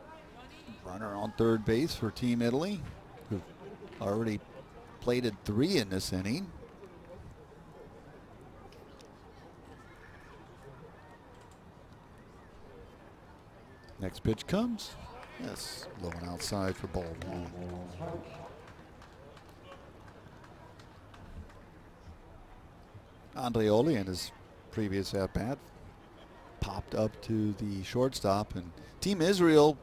Speaker 2: Runner on third base for Team Italy, who've already plated 3 in this inning. Next pitch comes. Yes, low and outside for ball 1. Andreoli in his previous at-bat popped up to the shortstop, and Team Israel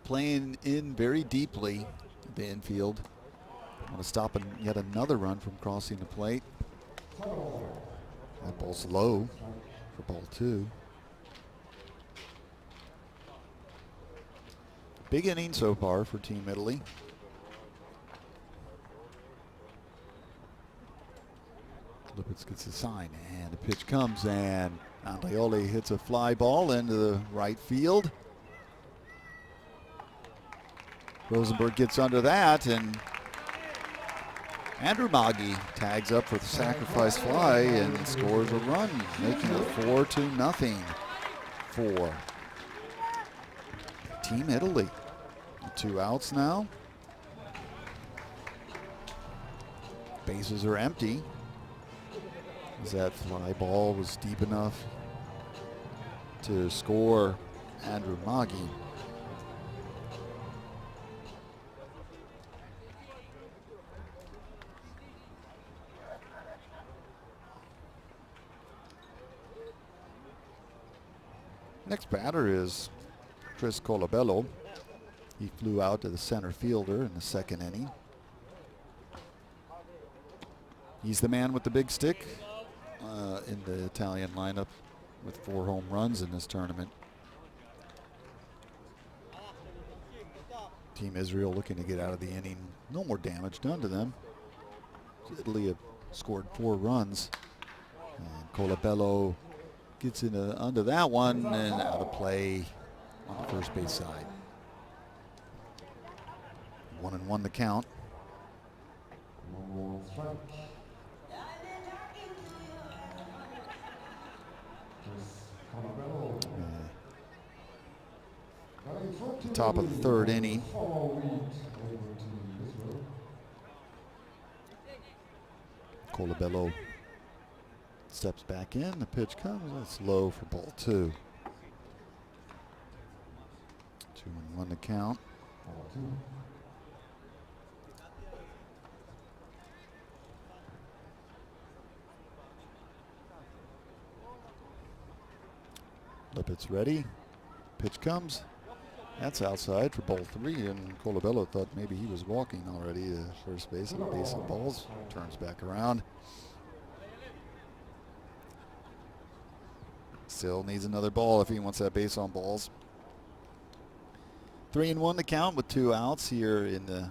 Speaker 2: playing in very deeply the infield. Want to stop yet another run from crossing the plate. That ball's low for ball 2. Big inning so far for Team Italy. Lipitz gets a sign, and the pitch comes, and Andreoli hits a fly ball into the right field. Rosenberg gets under that, and Andrew Maggi tags up for the sacrifice fly and scores a run, making it 4-0 for Team Italy. 2 outs now. Bases are empty, as that fly ball was deep enough to score Andrew Maggi. Next batter is Chris Colabello. He flew out to the center fielder in the second inning. He's the man with the big stick in the Italian lineup with 4 home runs in this tournament. Team Israel looking to get out of the inning. No more damage done to them. Italy have scored 4 runs. And Colabello gets under that one and out of play on the first base side. 1-1 the count. The top of the third inning. Colabello steps back in. The pitch comes. It's low for ball 2. 2-1 the count. Lippett's ready. Pitch comes. That's outside for ball 3, and Colabello thought maybe he was walking already to first base at the base of the balls. Turns back around. Still needs another ball if he wants that base on balls. 3-1 the count with 2 outs here in the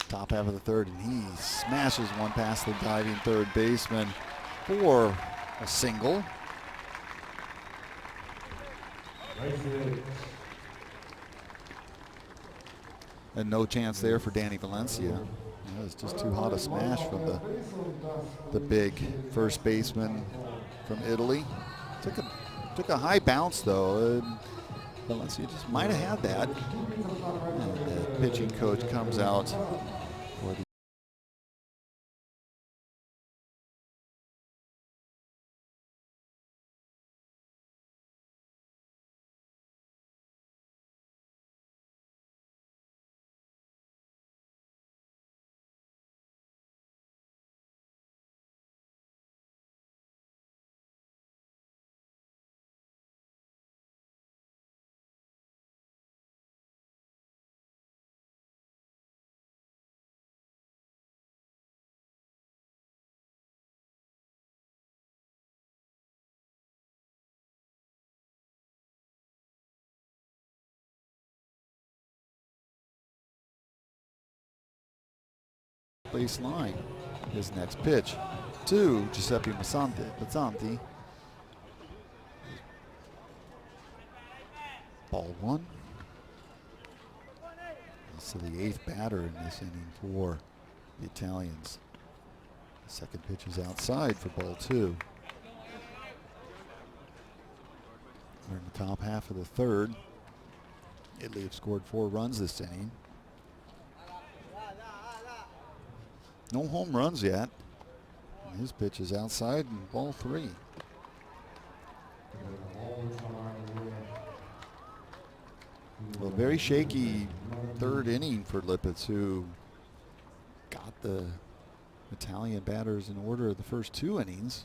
Speaker 2: top half of the third, and he smashes one past the diving third baseman for a single. And no chance there for Danny Valencia. It's just too hot a smash from the big first baseman from Italy. Took a high bounce though. Valencia just might have had that. And the pitching coach comes out for the baseline. His next pitch to Giuseppe Mazzanti. Ball 1. So the 8th batter in this inning for the Italians. The second pitch is outside for ball 2. We're in the top half of the third. Italy have scored 4 runs this inning. No home runs yet. And his pitch is outside and ball 3. Well, very shaky third inning for Lippitz, who got the Italian batters in order of the first 2 innings.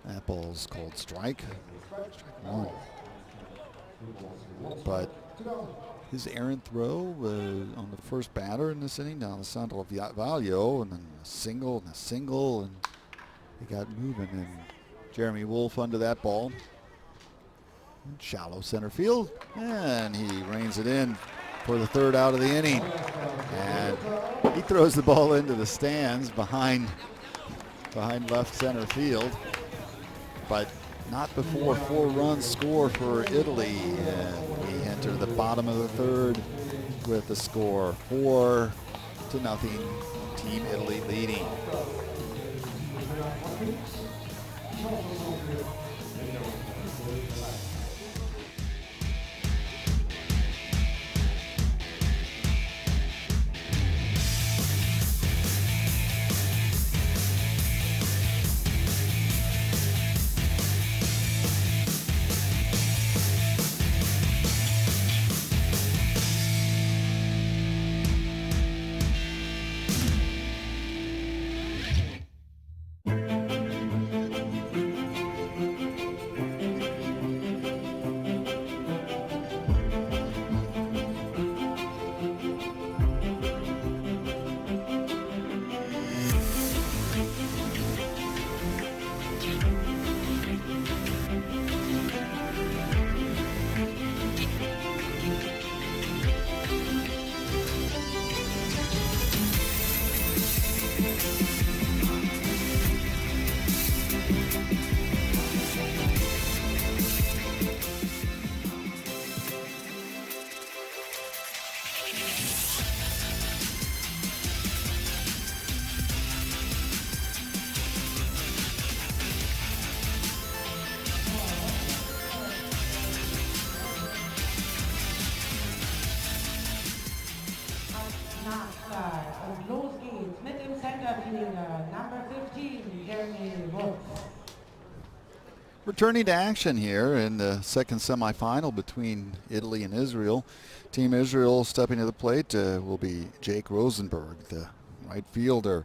Speaker 2: That ball's called strike. Strike 1. But his errant throw on the first batter in this inning, Alessandro Valio, and then a single, and he got moving. And Jeremy Wolf under that ball. Shallow center field, and he reins it in for the 3rd out of the inning. And he throws the ball into the stands behind left center field, but not before 4 runs score for Italy. And we enter the bottom of the 3rd with the score 4-0 1-0. Team Italy leading.
Speaker 4: Und los geht's mit dem Centerfielder, Number 15, Jeremy Woods.
Speaker 2: Returning to action here in the second semifinal between Italy and Israel. Team Israel stepping to the plate will be Jake Rosenberg, the right fielder.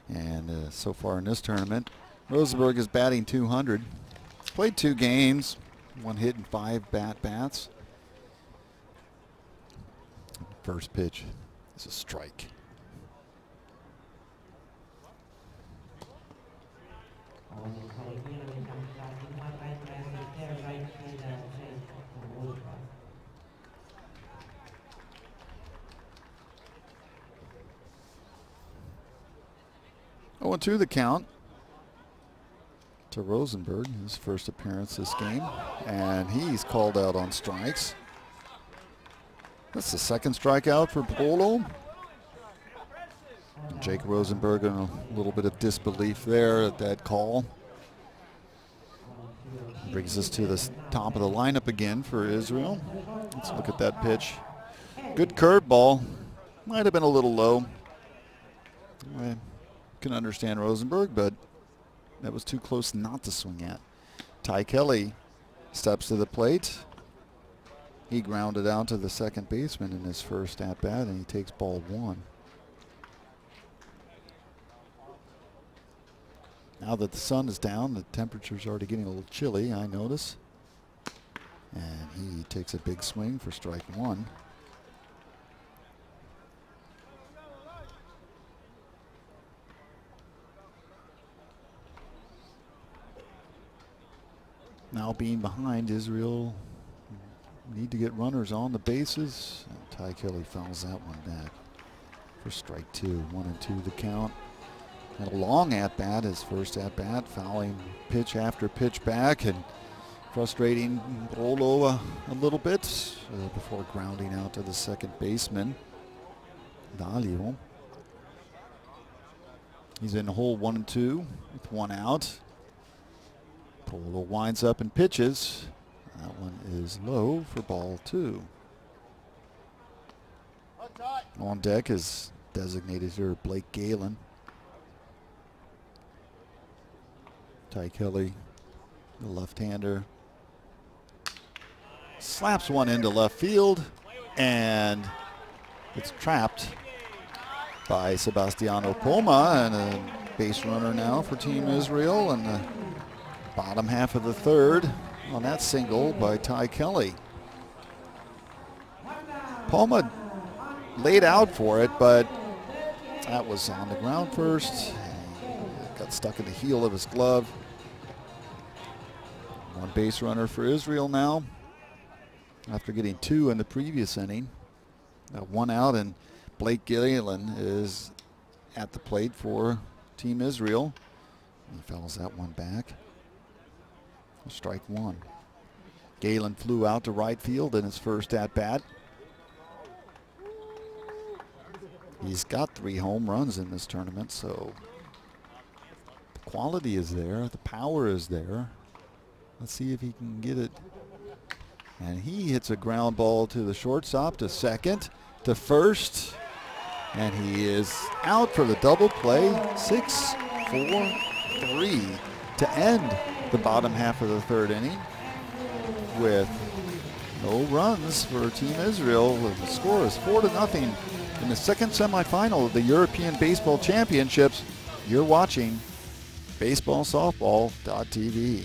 Speaker 2: And so far in this tournament, Rosenberg is batting .200. Played 2 games, 1 hit and 5 bats. First pitch is a strike. Oh, 2 the count to Rosenberg, his first appearance this game, and he's called out on strikes. That's the second strikeout for Polo. Jake Rosenberg in a little bit of disbelief there at that call. Brings us to the top of the lineup again for Israel. Let's look at that pitch. Good curveball. Might have been a little low. I can understand Rosenberg, but that was too close not to swing at. Ty Kelly steps to the plate. He grounded out to the second baseman in his first at-bat, and he takes ball 1. Now that the sun is down, the temperature's already getting a little chilly, I notice. And he takes a big swing for strike 1. Now being behind, Israel need to get runners on the bases. And Ty Kelly fouls that one back for strike 2. 1-2 the count. And a long at-bat, his first at-bat, fouling pitch after pitch back and frustrating Polo a little bit before grounding out to the second baseman, Valio. He's in hole 1-2 with 1 out. Polo winds up and pitches. That one is low for ball 2. On deck is designated here Blake Galen. Ty Kelly, the left-hander, slaps one into left field, and it's trapped by Sebastiano Poma, and a base runner now for Team Israel in the bottom half of the third on that single by Ty Kelly. Poma laid out for it, but that was on the ground first. Got stuck in the heel of his glove. One base runner for Israel now after getting 2 in the previous inning. 1 out, and Blake Galen is at the plate for Team Israel. He fouls that one back. Strike 1. Galen flew out to right field in his first at-bat. He's got 3 home runs in this tournament, so the quality is there, the power is there. Let's see if he can get it. And he hits a ground ball to the shortstop, to second, to first, and he is out for the double play. 6-4-3 to end the bottom half of the 3rd inning with no runs for Team Israel. The score is 4-0 in the 2nd semifinal of the European Baseball Championships. You're watching baseballsoftball.tv.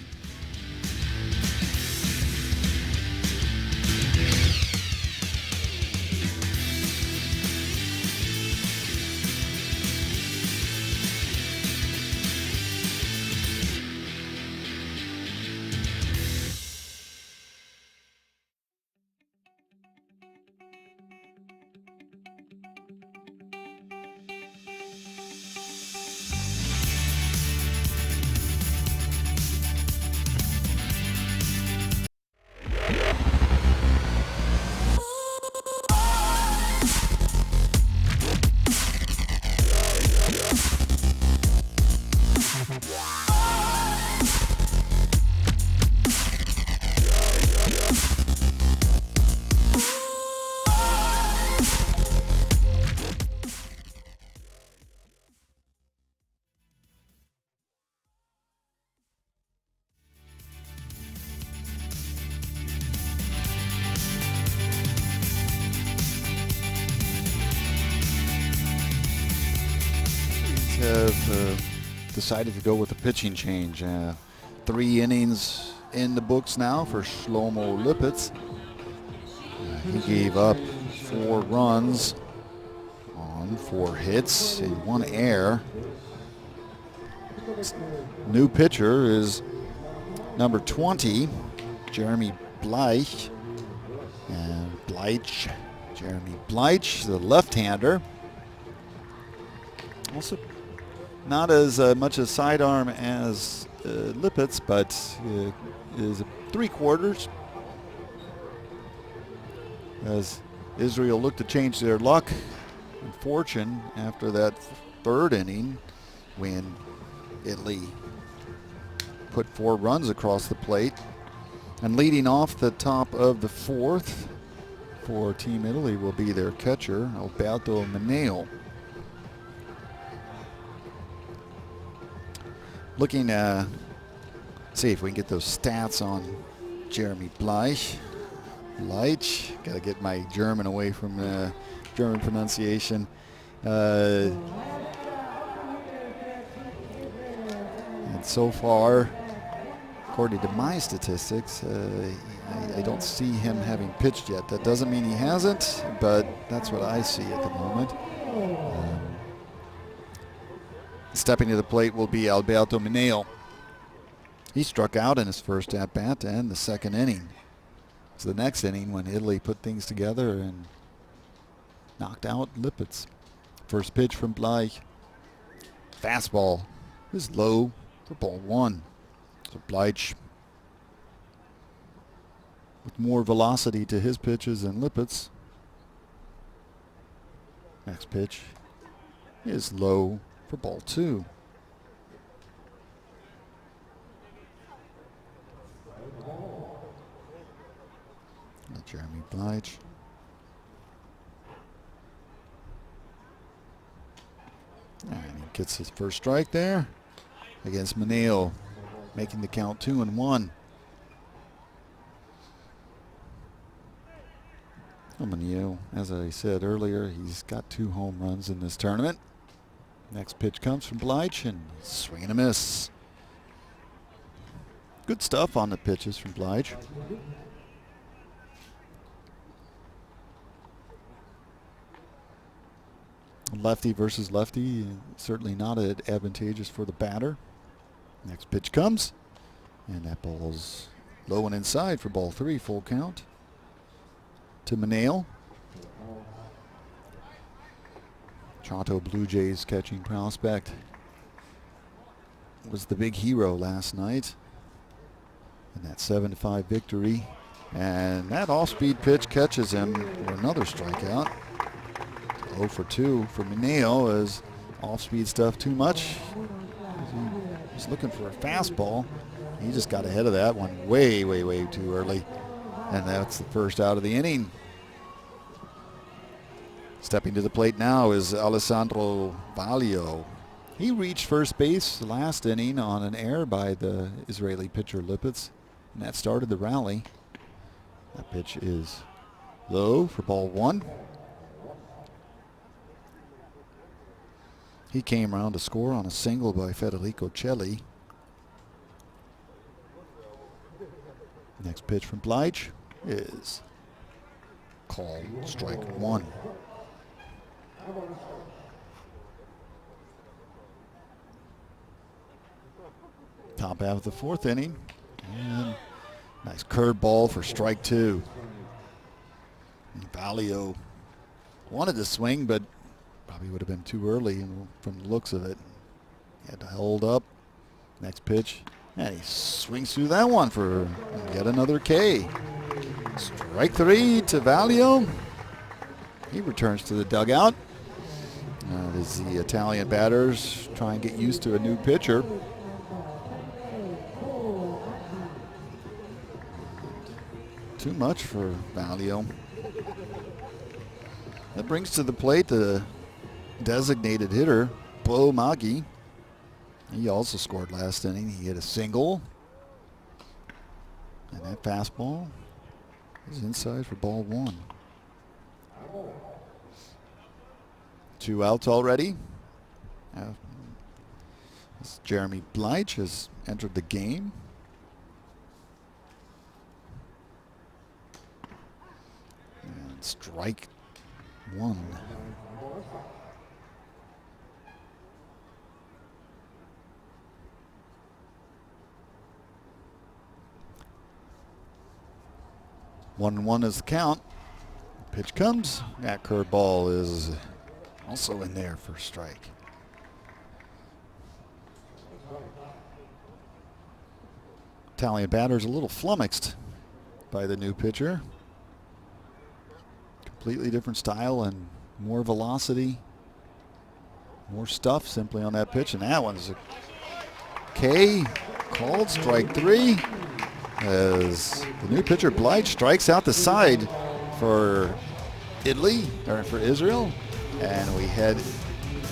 Speaker 2: Have decided to go with a pitching change. 3 innings in the books now for Shlomo Lipitz. He gave up 4 runs on 4 hits and 1 error. New pitcher is number 20, Jeremy Bleich. And Jeremy Bleich, the left-hander. Also not as much a sidearm as Lipitz, but is 3/4. As Israel looked to change their luck and fortune after that 3rd inning when Italy put 4 runs across the plate. And leading off the top of the 4th for Team Italy will be their catcher, Alberto Mineo. Looking to see if we can get those stats on Jeremy Bleich. Got to get my German away from German pronunciation. And so far, according to my statistics, I don't see him having pitched yet. That doesn't mean he hasn't, but that's what I see at the moment. Stepping to the plate will be Alberto Mineo. He struck out in his first at-bat and the 2nd inning. So the next inning when Italy put things together and knocked out Lipitz. First pitch from Bleich. Fastball is low for ball 1. So Bleich with more velocity to his pitches than Lipitz. Next pitch is low for ball 2. Jeremy Bleich. And he gets his first strike there against Mineo, making the count 2-1. Mineo, as I said earlier, he's got 2 home runs in this tournament. Next pitch comes from Bleich, and swing and a miss. Good stuff on the pitches from Bleich. Lefty versus lefty, certainly not advantageous for the batter. Next pitch comes, and that ball's low and inside for ball 3, full count to Mineo. Toronto Blue Jays catching prospect was the big hero last night in that 7-5 victory, and that off-speed pitch catches him for another strikeout. 0 for 2 for Mineo as off-speed stuff too much. He's looking for a fastball. He just got ahead of that one way, way, way too early. And that's the first out of the inning. Stepping to the plate now is Alessandro Valio. He reached first base last inning on an error by the Israeli pitcher Lipitz, and that started the rally. That pitch is low for ball 1. He came around to score on a single by Federico Celli. Next pitch from Bleich is called strike 1. Top half of the 4th inning. And nice curveball for strike 2. And Valio wanted to swing, but probably would have been too early from the looks of it. He had to hold up. Next pitch. And he swings through that one for yet another K. Strike 3 to Valio. He returns to the dugout. As the Italian batters try and get used to a new pitcher. Too much for Valio. That brings to the plate the designated hitter, Bo Magi. He also scored last inning. He hit a single. And that fastball is inside for ball 1. 2 outs already. Jeremy Bleich has entered the game. And strike 1. One is the count. Pitch comes. That curveball is also in there for strike. Italian batter's a little flummoxed by the new pitcher. Completely different style and more velocity. More stuff simply on that pitch. And that one's a K. Called strike 3. As the new pitcher Bleich strikes out the side for Italy, or for Israel. And we head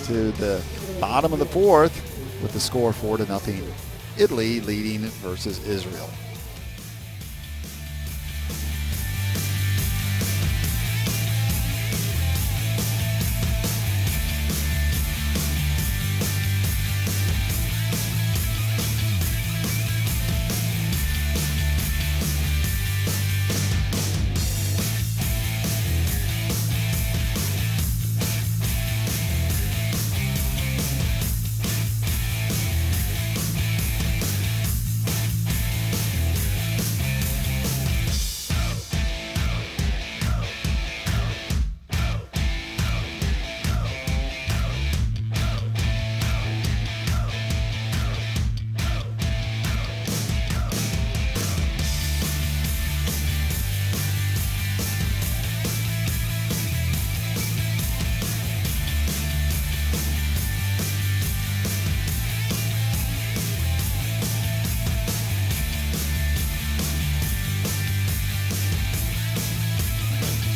Speaker 2: to the bottom of the 4th with the score 4-0. Italy leading versus Israel.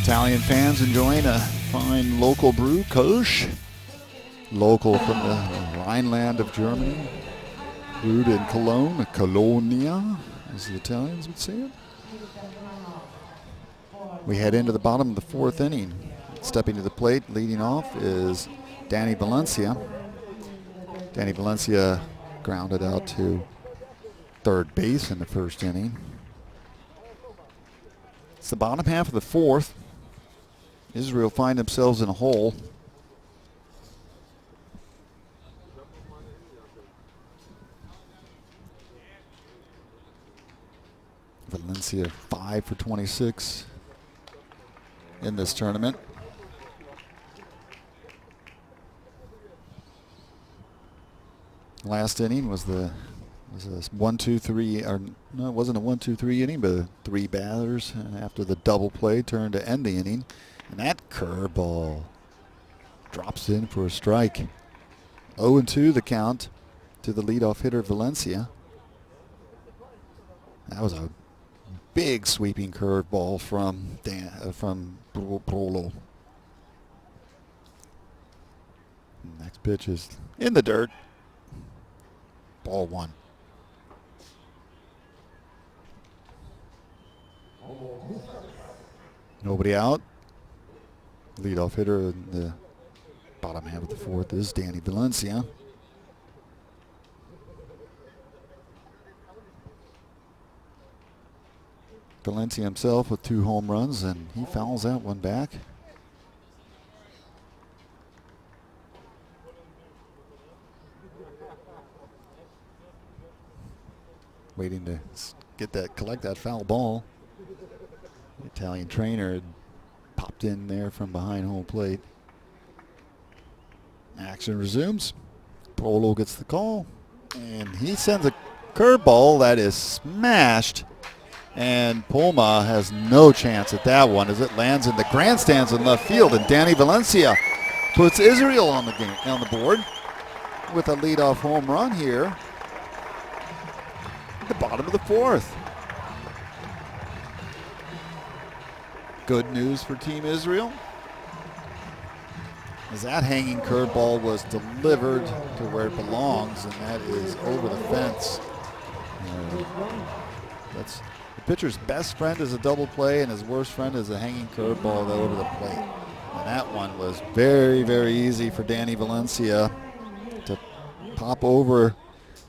Speaker 2: Italian fans enjoying a fine local brew, Kosch. Local from the Rhineland of Germany. Brewed in Cologne, Colonia, as the Italians would say it. We head into the bottom of the 4th inning. Stepping to the plate, leading off is Danny Valencia. Danny Valencia grounded out to 3rd base in the 1st inning. It's the bottom half of the 4th. Israel find themselves in a hole. Valencia 5 for 26 in this tournament. Last inning was a 1-2-3, or no, it wasn't a 1-2-3 inning, but 3 batters after the double play turned to end the inning. And that curveball drops in for a strike. 0-2 the count to the leadoff hitter Valencia. That was a big sweeping curveball from Prolo. Next pitch is in the dirt. Ball 1. Nobody out. Leadoff hitter in the bottom half of the 4th is Danny Valencia. Valencia himself with 2 home runs, and he fouls that one back. Waiting to collect that foul ball. The Italian trainer had popped in there from behind home plate. Action resumes. Polo gets the call, and he sends a curveball that is smashed, and Poma has no chance at that one as it lands in the grandstands in left field, and Danny Valencia puts Israel on the board with a leadoff home run here at the bottom of the 4th. Good news for Team Israel, as that hanging curveball was delivered to where it belongs, and that is over the fence. That's the pitcher's best friend is a double play, and his worst friend is a hanging curveball over the plate. And that one was very, very easy for Danny Valencia to pop over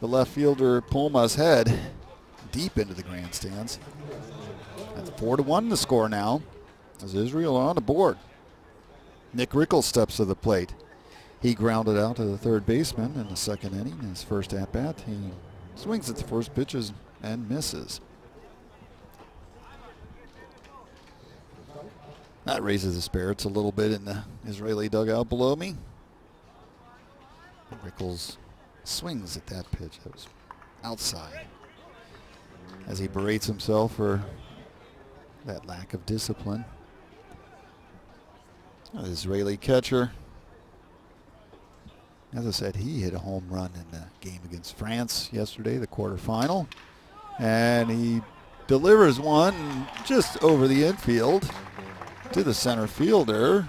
Speaker 2: the left fielder Puma's head deep into the grandstands. That's 4-1 the score now, as Israel are on the board. Nick Rickles steps to the plate. He grounded out to the third baseman in the second inning. His first at-bat, he swings at the first pitches and misses. That raises the spirits a little bit in the Israeli dugout below me. Rickles swings at that pitch. That was outside, as he berates himself for that lack of discipline. The Israeli catcher, as I said, he hit a home run in the game against France yesterday, the quarterfinal. And he delivers one just over the infield to the center fielder,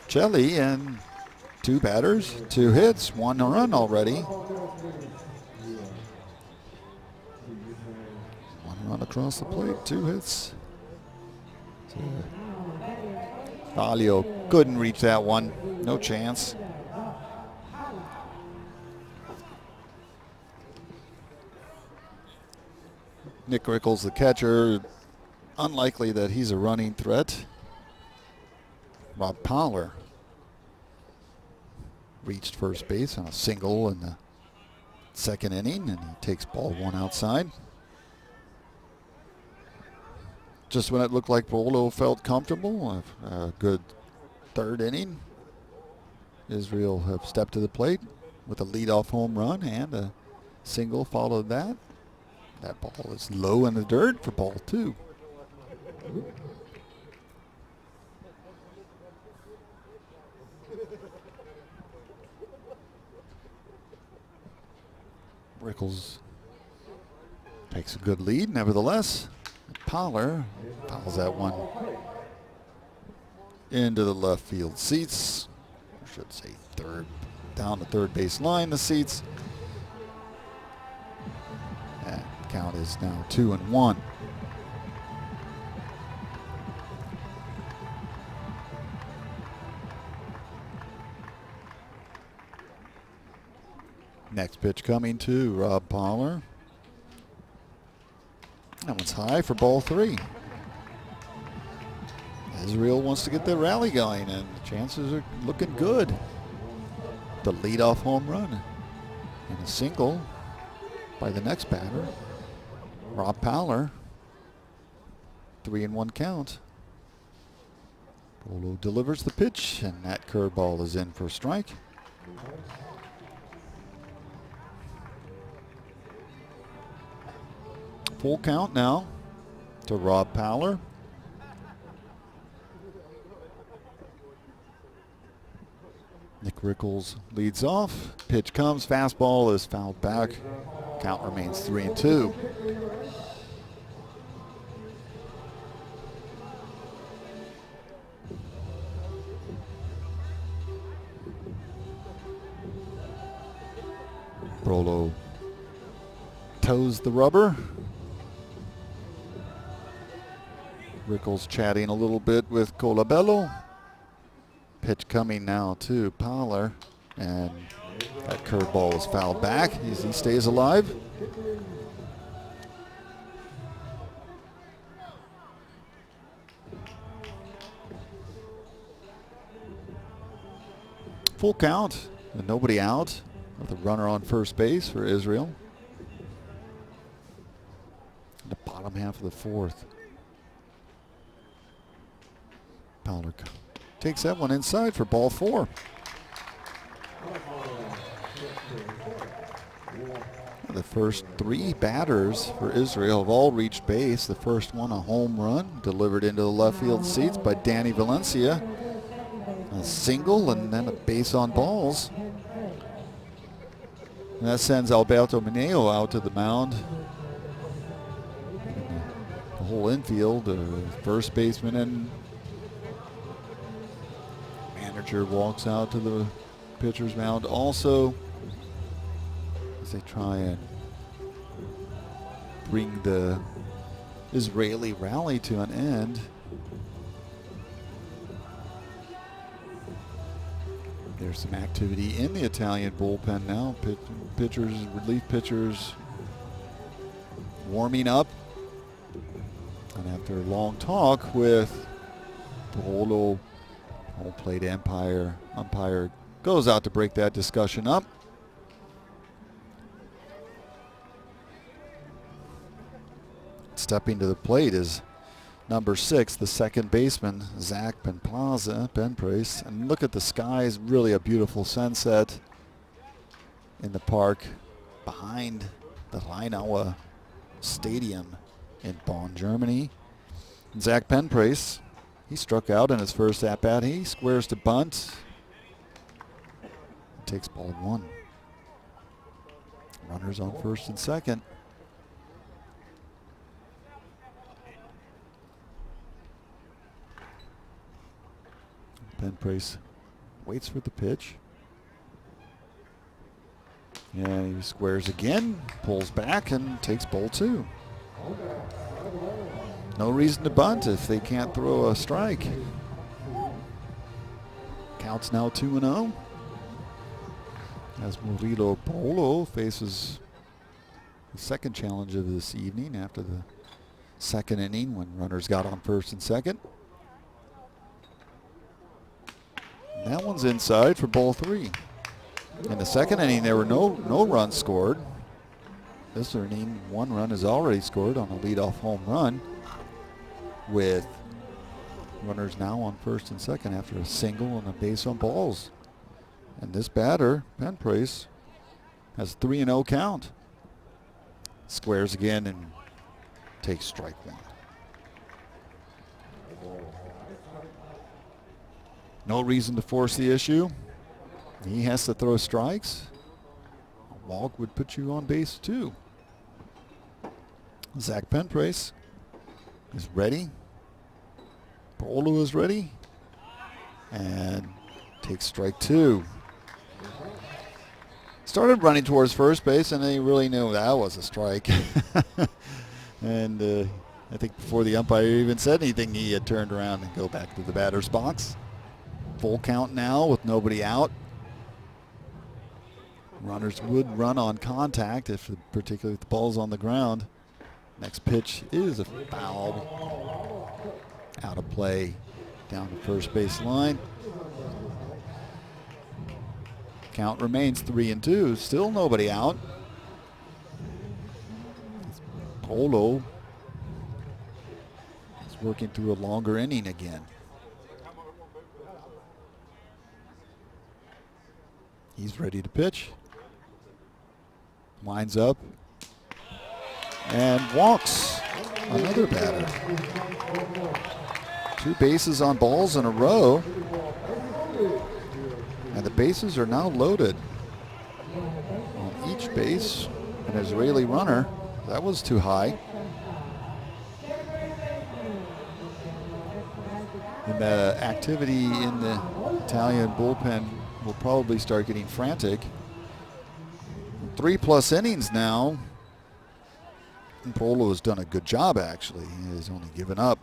Speaker 2: Chelly, and 2 batters, 2 hits, 1 run already. 1 run across the plate, 2 hits. Valio couldn't reach that one. No chance. Nick Rickles, the catcher, unlikely that he's a running threat. Rob Powler reached first base on a single in the second inning, and he takes ball 1 outside. Just when it looked like Polo felt comfortable, a good third inning, Israel have stepped to the plate with a leadoff home run, and a single followed that. That ball is low in the dirt for ball 2. Rickles takes a good lead, nevertheless. Powler fouls that one into the left field seats. I should say down the third base line, the seats. And count is now 2-1. Next pitch coming to Rob Powler. That one's high for ball 3. Israel wants to get the rally going, and the chances are looking good. The leadoff home run and a single by the next batter, Rob Powler. 3-1 count. Polo delivers the pitch, and that curveball is in for a strike. Full count now to Rob Powler. Nick Rickles leads off. Pitch comes. Fastball is fouled back. Count remains 3-2. Brolo toes the rubber. Rickles chatting a little bit with Colabello. Pitch coming now to Poller, and that curveball is fouled back as he stays alive. Full count, and nobody out, with a runner on first base for Israel. In the bottom half of the fourth. Poller takes that one inside for ball 4. The first 3 batters for Israel have all reached base. The first one, a home run delivered into the left field seats by Danny Valencia. A single and then a base on balls. And that sends Alberto Mineo out to the mound. The whole infield, first baseman and manager walks out to the pitcher's mound also as they try and bring the Israeli rally to an end. There's some activity in the Italian bullpen now. Pitchers, relief pitchers warming up. And after a long talk with Paolo, home plate umpire goes out to break that discussion up. Stepping to the plate is number 6, the second baseman, Zach Penprice. And look at the skies, really a beautiful sunset in the park behind the Rheinaue Stadium in Bonn, Germany. And Zach Penprice, he struck out in his first at-bat. He squares to bunt. Takes ball 1. Runners on first and second. Penprice waits for the pitch. Yeah, he squares again, pulls back, and takes ball 2. No reason to bunt if they can't throw a strike. Counts now 2-0. As Murilo Polo faces the second challenge of this evening after the second inning when runners got on first and second. And that one's inside for ball 3. In the second inning, there were no runs scored. This inning, 1 run is already scored on a leadoff home run, with runners now on first and second after a single and a base on balls. And this batter, Penprice, has a 3-0 count. Squares again and takes strike 1. No reason to force the issue. He has to throw strikes. A walk would put you on base 2. Zach Penprice is ready. Paolo is ready. And takes strike 2. Started running towards first base, and they really knew that was a strike. And I think before the umpire even said anything, he had turned around and go back to the batter's box. Full count now with nobody out. Runners would run on contact, particularly if the ball's on the ground. Next pitch is a foul. Out of play down the first base line. Count remains 3-2. Still nobody out. Polo is working through a longer inning again. He's ready to pitch. Lines up and walks another batter. 2 bases on balls in a row. And the bases are now loaded. On each base, an Israeli runner. That was too high. And the activity in the Italian bullpen will probably start getting frantic. 3+ innings now. And Polo has done a good job, actually. He has only given up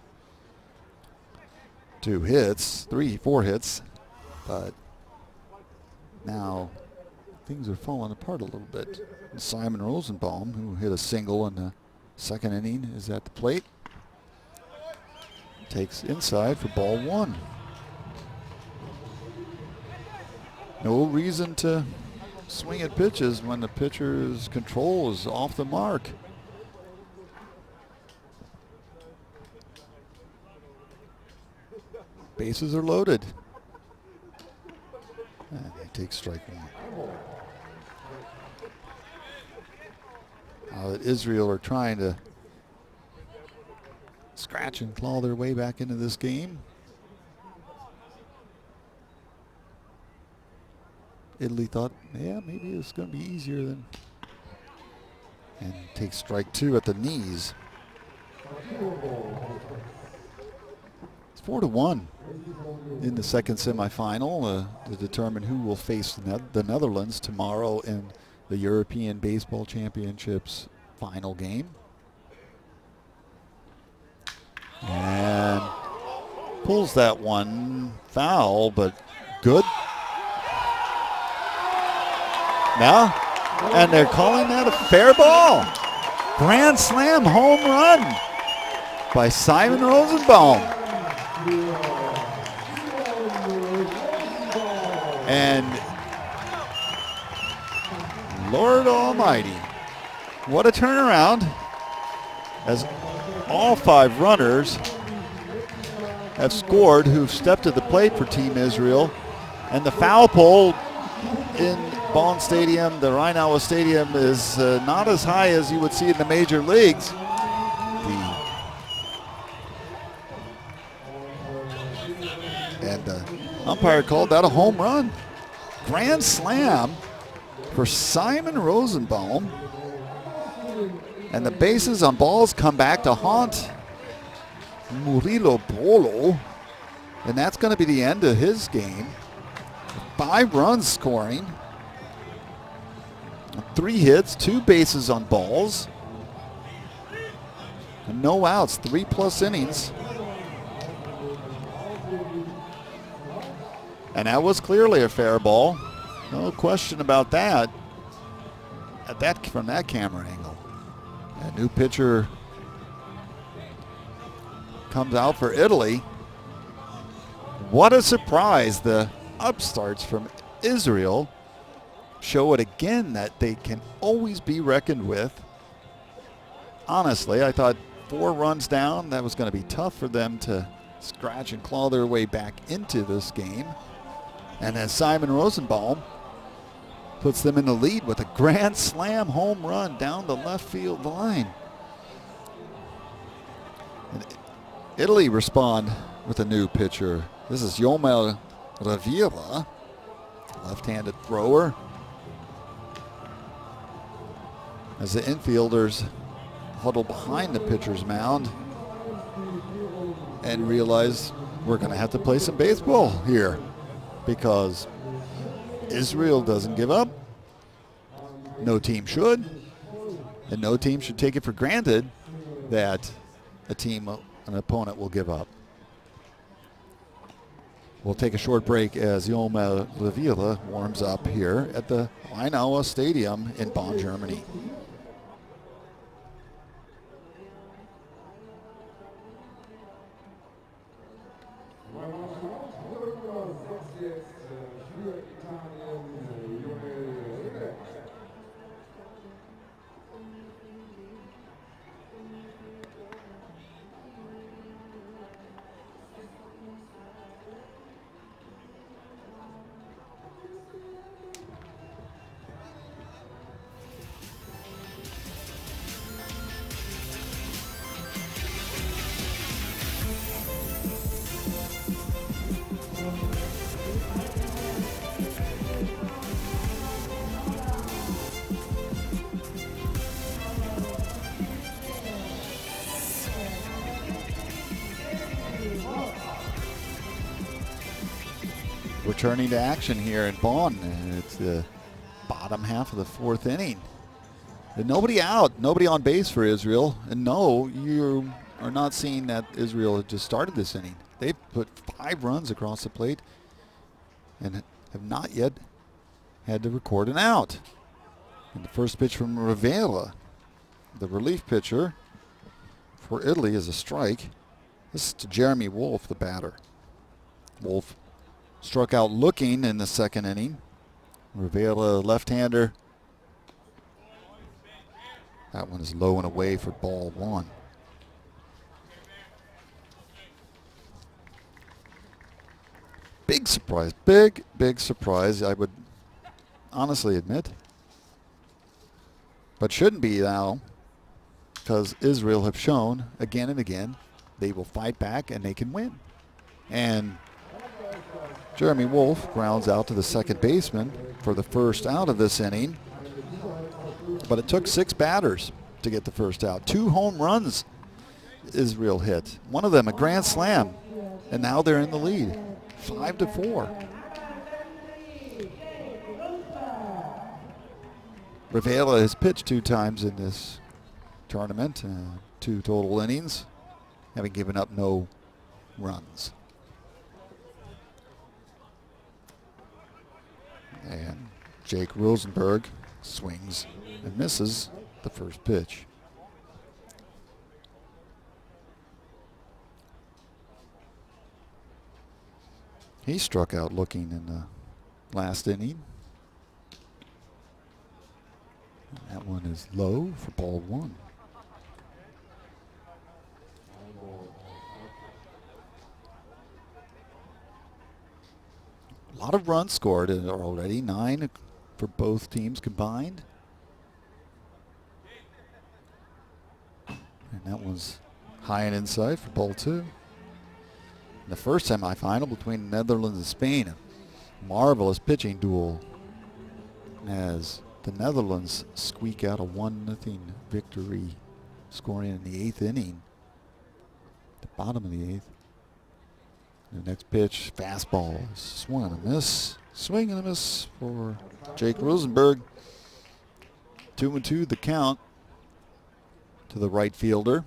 Speaker 2: 4 hits. But now things are falling apart a little bit. Simon Rosenbaum, who hit a single in the second inning, is at the plate. Takes inside for ball 1. No reason to swing at pitches when the pitcher's control is off the mark. Bases are loaded. And he takes strike 1. Now that Israel are trying to scratch and claw their way back into this game. Italy thought, yeah, maybe it's going to be easier than. And takes strike 2 at the knees. It's 4-1 in the second semifinal to determine who will face the Netherlands tomorrow in the European Baseball Championships final game. And pulls that one foul, but good. Now, and they're calling that a fair ball. Grand slam home run by Simon Rosenbaum. And Lord Almighty, what a turnaround, as all 5 runners have scored who've stepped to the plate for Team Israel. And the foul pole in Bonn Stadium, the Rhein-Aue Stadium, is not as high as you would see in the major leagues. And the umpire called that a home run. Grand slam for Simon Rosenbaum. And the bases on balls come back to haunt Murilo Polo. And that's going to be the end of his game. 5 runs scoring. 3 hits, 2 bases on balls. And no outs, 3+ innings. And that was clearly a fair ball. No question about that. From that camera angle. A new pitcher comes out for Italy. What a surprise. The upstarts from Israel show it again that they can always be reckoned with. Honestly, I thought 4 runs down, that was going to be tough for them to scratch and claw their way back into this game. And then Simon Rosenbaum puts them in the lead with a grand slam home run down the left field line. And Italy respond with a new pitcher. This is Yomel Rivera, left-handed thrower. As the infielders huddle behind the pitcher's mound and realize we're going to have to play some baseball here because Israel doesn't give up. No team should. And no team should take it for granted that an opponent will give up. We'll take a short break as Yomel Rivera warms up here at the Rhein-Aue Stadium in Bonn, Germany. returning to action here in Bonn. And it's the bottom half of the fourth inning. And nobody out, nobody on base for Israel. And no, you are not seeing that Israel had just started this inning. They've put 5 runs across the plate and have not yet had to record an out. And the first pitch from Rivera, the relief pitcher for Italy, is a strike. This is to Jeremy Wolf, the batter. Wolf struck out looking in the second inning. Rivera, left-hander. That one is low and away for ball 1. Big surprise, big surprise, I would honestly admit. But shouldn't be now, because Israel have shown again and again they will fight back and they can win. And Jeremy Wolf grounds out to the second baseman for the first out of this inning. But it took 6 batters to get the first out. 2 home runs Israel hit. One of them a grand slam. And now they're in the lead. 5-4. Rivera has pitched 2 times in this tournament. 2 total innings, having given up no runs. And Jake Rosenberg swings and misses the first pitch. He struck out looking in the last inning. And that one is low for ball 1. A lot of runs scored already, 9 for both teams combined. And that was high and inside for ball 2. The first semifinal between the Netherlands and Spain, a marvelous pitching duel as the Netherlands squeak out a 1-0 victory, scoring in the 8th inning, the bottom of the 8th. The next pitch, fastball, swing and a miss. Swing and a miss for Jake Rosenberg. 2-2 the count to the right fielder.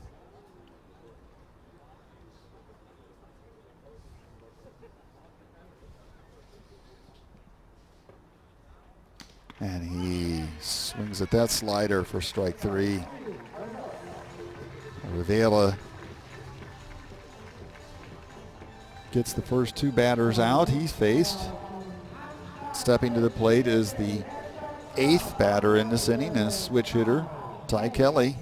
Speaker 2: And he swings at that slider for strike 3. Rivera gets the first 2 batters out he's faced. Stepping to the plate is the 8th batter in this inning, and switch hitter Ty Kelly.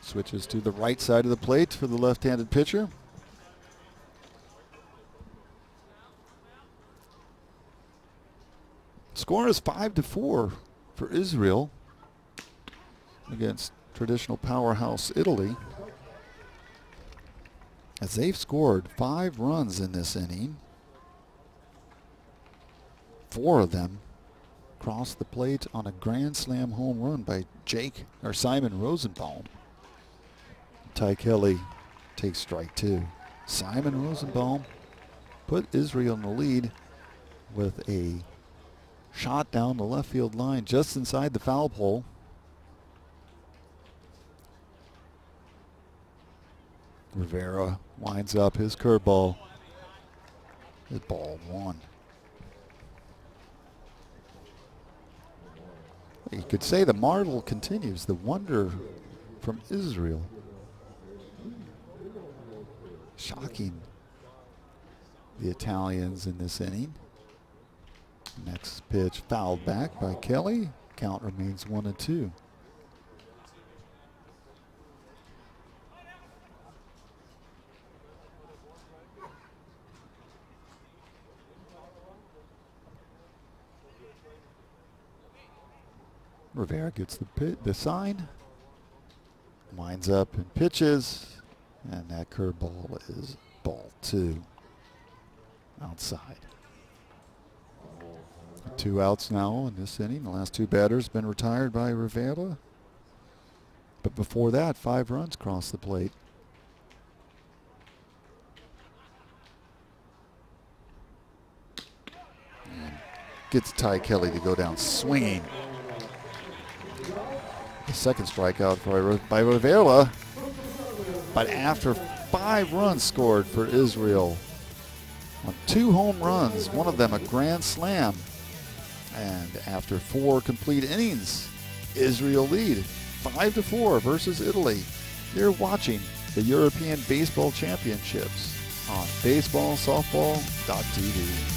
Speaker 2: Switches to the right side of the plate for the left-handed pitcher. Score is 5-4 for Israel against traditional powerhouse Italy, as they've scored 5 runs in this inning. 4 of them crossed the plate on a grand slam home run by Simon Rosenbaum. Ty Kelly takes strike 2. Simon Rosenbaum put Israel in the lead with a shot down the left field line just inside the foul pole. Rivera winds up his curveball at ball 1. You could say the marvel continues, the wonder from Israel. Shocking the Italians in this inning. Next pitch fouled back by Kelly. Count remains 1-2. Rivera gets the sign, winds up and pitches, and that curveball is ball 2 outside. 2 outs now in this inning. The last 2 batters been retired by Rivera. But before that, 5 runs crossed the plate. Gets Ty Kelly to go down swinging. The second strikeout by Rivera. But after 5 runs scored for Israel on 2 home runs, one of them a grand slam. And after 4 complete innings, Israel lead 5-4 versus Italy. You're watching the European Baseball Championships on baseballsoftball.tv.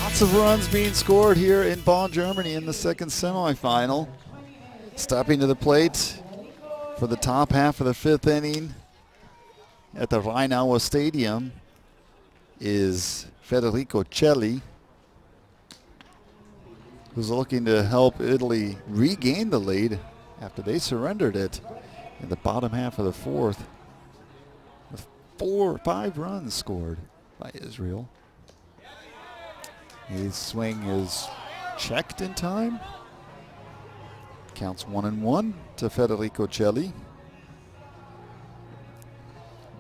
Speaker 2: Lots of runs being scored here in Bonn, Germany in the second semifinal. Stepping to the plate for the top half of the 5th inning at the Rhein-Aue Stadium is Federico Celli, who's looking to help Italy regain the lead after they surrendered it in the bottom half of the 4th. With 5 runs scored by Israel. His swing is checked in time. Counts 1-1 to Federico Celli.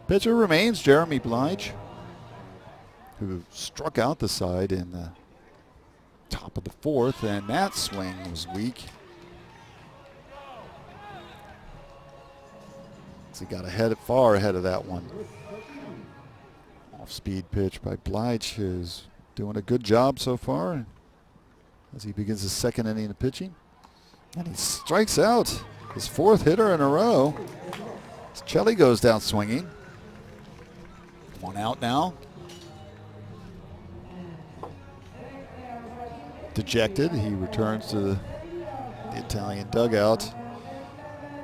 Speaker 2: Pitcher remains Jeremy Blige, who struck out the side in the top of the 4th, and that swing was weak. So he got far ahead of that one. Off-speed pitch by Blige, who's doing a good job so far as he begins his 2nd inning of pitching. And he strikes out his 4th hitter in a row. Celli goes down swinging. 1 out now. Dejected, he returns to the Italian dugout.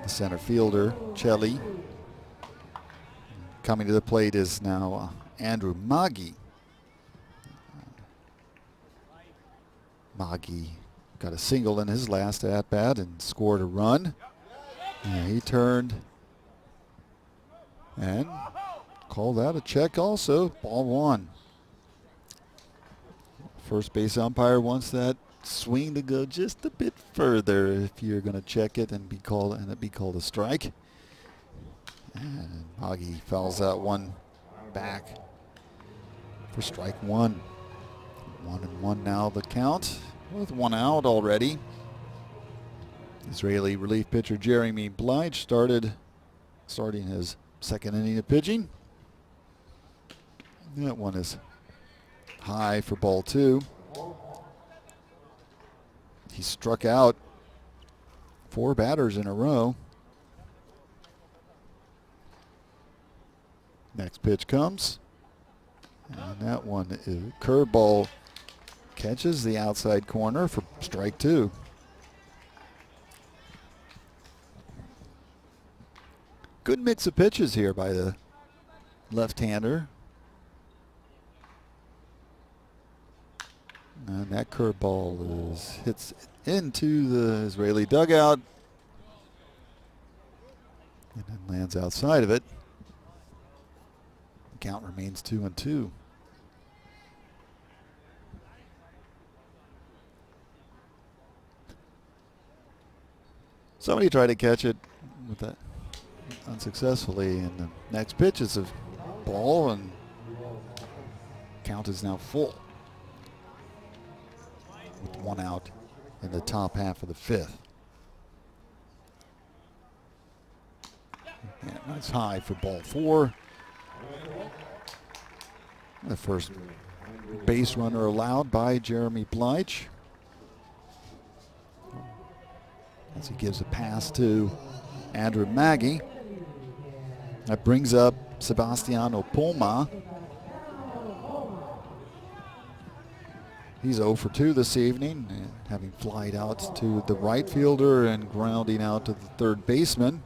Speaker 2: The center fielder, Celli. Coming to the plate is now Andrew Maggi. Maggi got a single in his last at-bat and scored a run. And he turned and called that a check also. Ball 1. First base umpire wants that swing to go just a bit further if you're going to check it and it be called a strike. And Maggi fouls that one back for strike 1. 1-1 now the count with 1 out already. Israeli relief pitcher Jeremy Blige starting his 2nd inning of pitching. That one is high for ball 2. He struck out 4 batters in a row. Next pitch comes. And that one is a curveball. Catches the outside corner for strike 2. Good mix of pitches here by the left-hander. And that curveball hits into the Israeli dugout and then lands outside of it. The count remains 2-2. Somebody tried to catch it with that unsuccessfully, and the next pitch is a ball, and count is now full. with 1 out in the top half of the 5th. And that's high for ball 4. The first base runner allowed by Jeremy Bleich. As he gives a pass to Andrew Maggi. That brings up Sebastiano Poma. He's 0 for 2 this evening, having flied out to the right fielder and grounding out to the third baseman.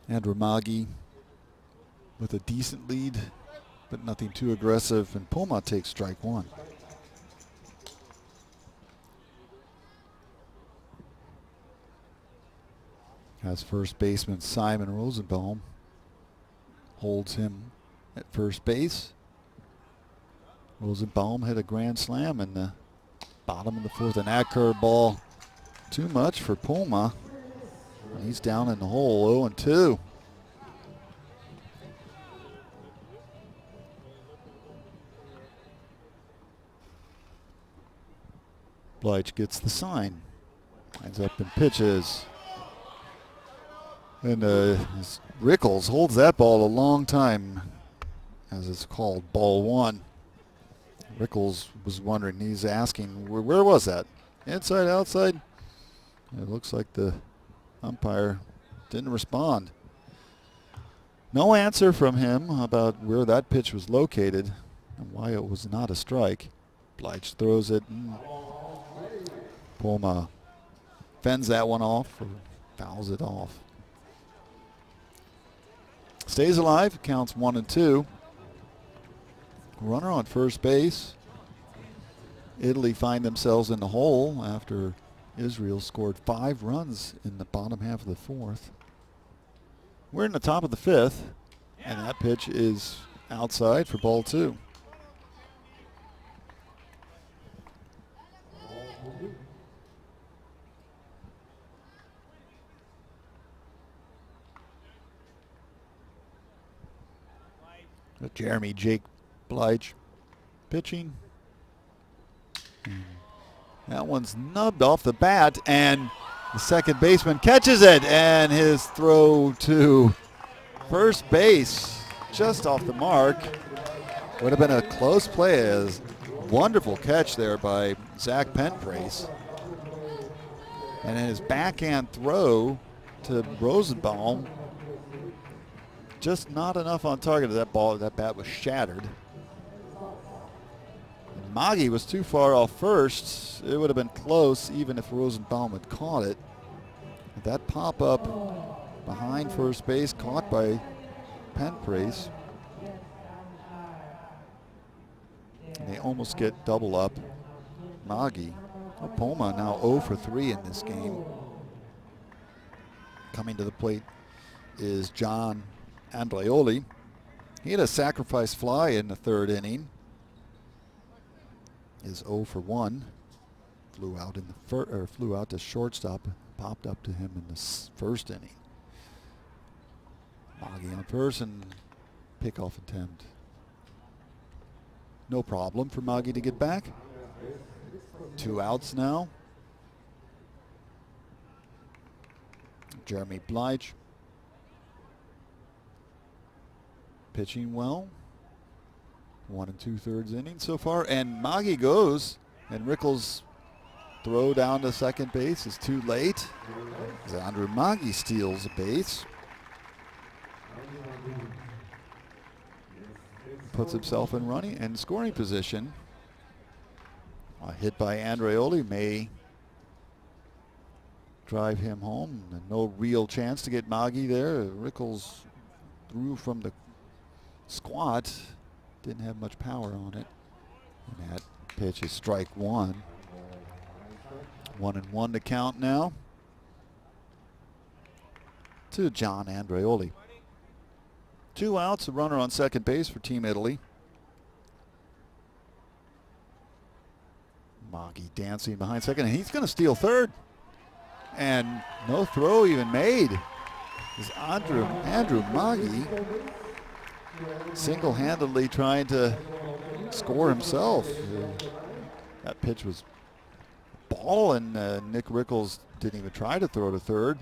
Speaker 2: Andrew Maggi with a decent lead, but nothing too aggressive, and Poma takes strike 1. As first baseman Simon Rosenbaum holds him at first base. Rosenbaum hit a grand slam in the bottom of the 4th, and that curveball too much for Poma. He's down in the hole, 0-2. Bleich gets the sign. Lines up and pitches. And Rickles holds that ball a long time, as it's called ball 1. Rickles was wondering, he's asking, where was that? Inside, outside? It looks like the umpire didn't respond. No answer from him about where that pitch was located and why it was not a strike. Bleich throws it. Poma fends that one off or fouls it off. Stays alive, counts 1-2. Runner on first base. Italy find themselves in the hole after Israel scored 5 runs in the bottom half of the 4th. We're in the top of the 5th, and that pitch is outside for ball 2. Jeremy Jake Bleich pitching. That one's nubbed off the bat, and the second baseman catches it, and his throw to first base just off the mark. Would have been a close play. As wonderful catch there by Zach Penprace. And then his backhand throw to Rosenbaum, just not enough on target. That bat was shattered. And Maggi was too far off first. It would have been close even if Rosenbaum had caught it. That pop-up behind first base, caught by Penprace. And they almost get double up. Maggi. Poma now 0 for 3 in this game. Coming to the plate is John Andreoli. He had a sacrifice fly in the 3rd inning. Is 0 for 1. Flew out to shortstop. Popped up to him in the 1st inning. Maggi on first, and pickoff attempt. No problem for Maggi to get back. 2 outs now. Jeremy Bleich pitching well. 1 2/3 innings so far, and Maggi goes, and Rickles' throw down to second base is too late. As Andrew Maggi steals a base. Puts himself in running and scoring position. A hit by Andreoli may drive him home. And no real chance to get Maggi there. Rickles threw from the squat. Didn't have much power on it. And that pitch is strike 1. 1-1 to count now to John Andreoli. 2 outs, a runner on second base for Team Italy. Maggi dancing behind second, and he's going to steal third. And no throw even made. Is Andrew Maggi single-handedly trying to score himself. That pitch was ball, and Nick Rickles didn't even try to throw to third.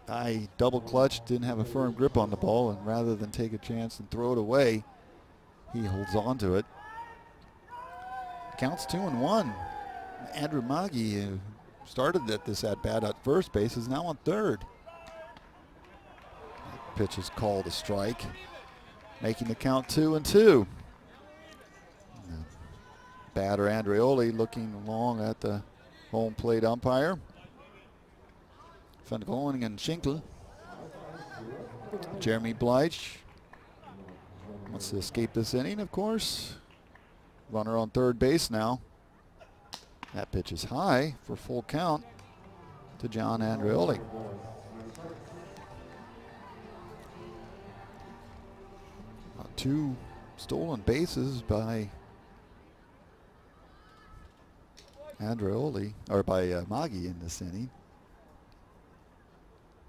Speaker 2: I double clutched, didn't have a firm grip on the ball, and rather than take a chance and throw it away, he holds on to it. Counts 2-1. Andrew Maggi, who started this at-bat at first base, is now on third. That pitch is called a strike, making the count 2-2. Batter Andreoli looking long at the home plate umpire. Van Groningen and Schinkel. Jeremy Bleich wants to escape this inning, of course. Runner on third base now. That pitch is high for full count to John Andreoli. Two stolen bases by Andreoli, or by Maggi in this inning.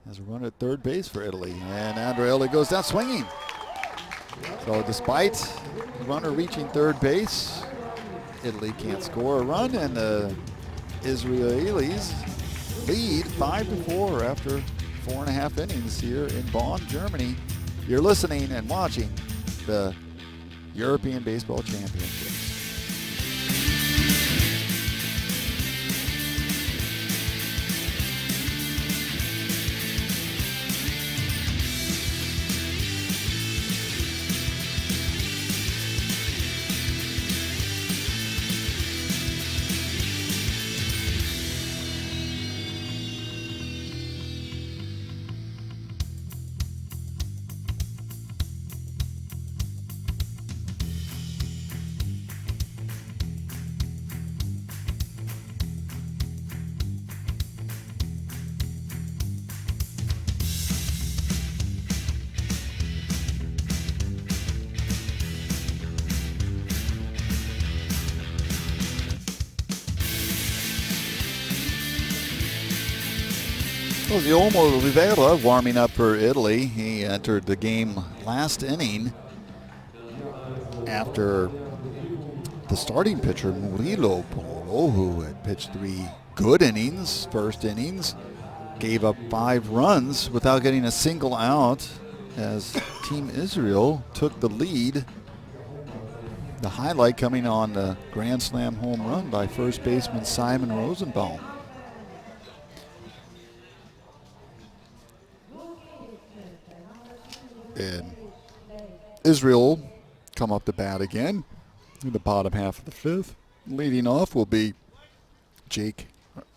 Speaker 2: Has a run at third base for Italy, and Andreoli goes down swinging. So despite the runner reaching third base, Italy can't score a run, and the Israelis lead 5-4 after 4.5 innings here in Bonn, Germany. You're listening and watching the European Baseball Championships. Well, Yomo Rivera warming up for Italy. He entered the game last inning after the starting pitcher, Murilo Polo, who had pitched 3 good innings, first innings, gave up 5 runs without getting a single out as Team Israel took the lead. The highlight coming on the Grand Slam home run by first baseman Simon Rosenbaum. And Israel come up to bat again in the bottom half of the 5th. Leading off will be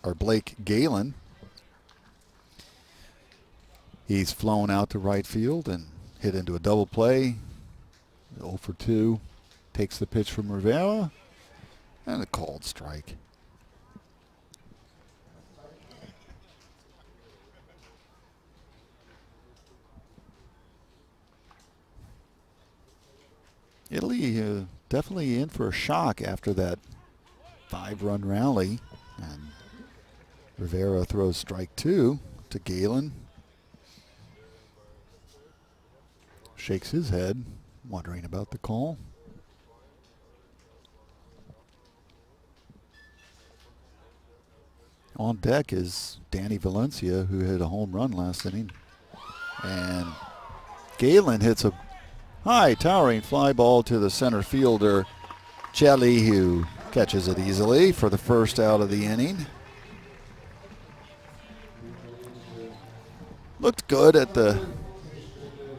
Speaker 2: Blake Galen. He's flown out to right field and hit into a double play. 0 for 2. Takes the pitch from Rivera and a called strike. Italy definitely in for a shock after that 5-run rally. And Rivera throws strike 2 to Galen. Shakes his head, wondering about the call. On deck is Danny Valencia, who hit a home run last inning. And Galen hits a high, towering fly ball to the center fielder, Chelly, who catches it easily for the first out of the inning. Looked good at the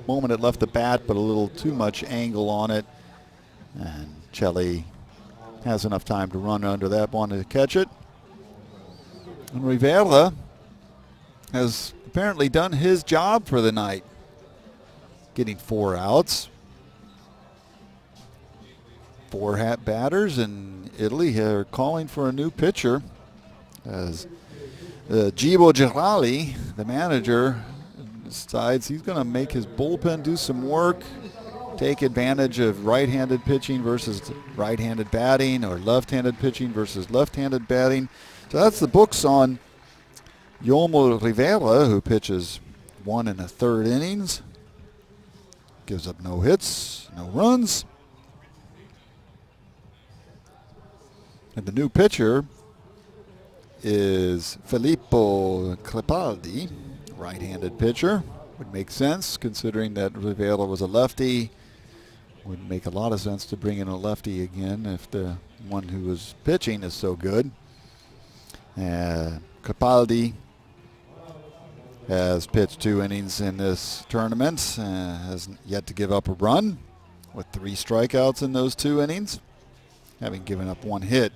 Speaker 2: moment it left the bat, but a little too much angle on it. And Chelly has enough time to run under that one to catch it. And Rivera has apparently done his job for the night, getting 4 outs. 4 hat batters, and Italy are calling for a new pitcher as Gibo Girali, the manager, decides he's going to make his bullpen do some work, take advantage of right-handed pitching versus right-handed batting, or left-handed pitching versus left-handed batting. So that's the books on Yomo Rivera, who pitches 1 1/3 innings. Gives up no hits, no runs. And the new pitcher is Filippo Crepaldi, right-handed pitcher. Would make sense considering that Rivera was a lefty. Would make a lot of sense to bring in a lefty again if the one who was pitching is so good. Crepaldi has pitched 2 innings in this tournament, has yet to give up a run with 3 strikeouts in those 2 innings, having given up 1 hit.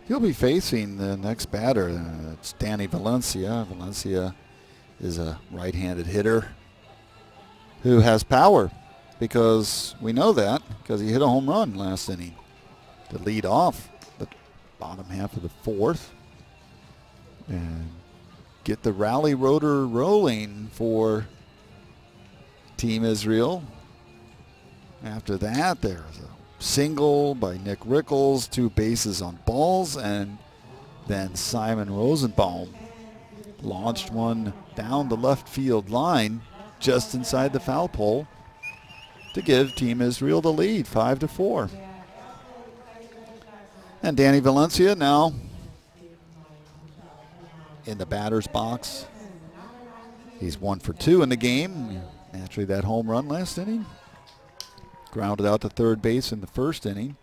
Speaker 2: He'll be facing the next batter. It's Danny Valencia. Valencia is a right-handed hitter who has power, because we know that because he hit a home run last inning to lead off the bottom half of the 4th and get the rally rotor rolling for Team Israel. After that, there's a single by Nick Rickles, 2 bases on balls, and then Simon Rosenbaum launched one down the left field line just inside the foul pole to give Team Israel the lead, 5-4. And Danny Valencia now in the batter's box. He's 1 for 2 in the game. Naturally, that home run last inning. Grounded out to third base in the 1st inning.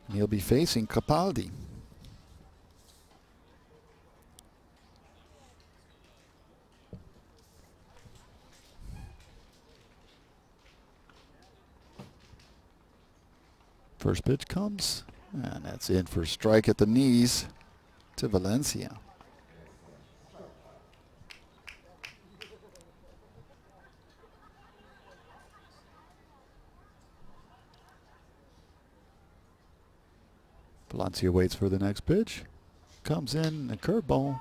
Speaker 2: And he'll be facing Capaldi. First pitch comes, and that's in for a strike at the knees to Valencia. Valencia waits for the next pitch. Comes in, a curveball.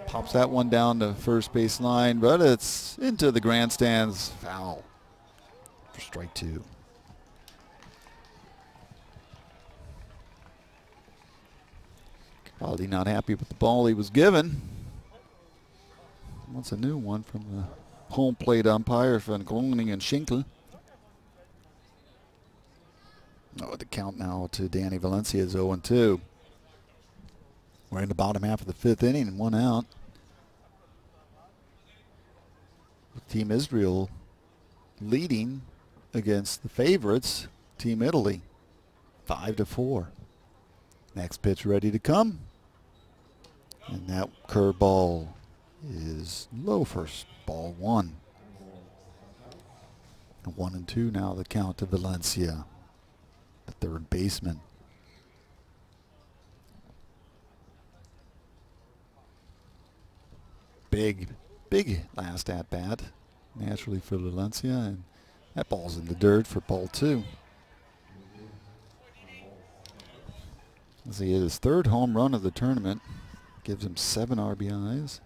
Speaker 2: Pops that one down the first base line, but it's into the grandstands. Foul for strike 2. Capaldi not happy with the ball he was given. Wants a new one from the home plate umpire Van Groening and Schinkel. Oh, the count now to Danny Valencia is 0-2. We're in the bottom half of the 5th inning and 1 out. Team Israel leading against the favorites, Team Italy, 5-4. Next pitch ready to come. And that curveball is low for ball 1. 1-2 now the count to Valencia, the third baseman. Big last at bat, naturally for Valencia, and that ball's in the dirt for ball 2. As he hit his 3rd home run of the tournament, gives him 7 RBIs.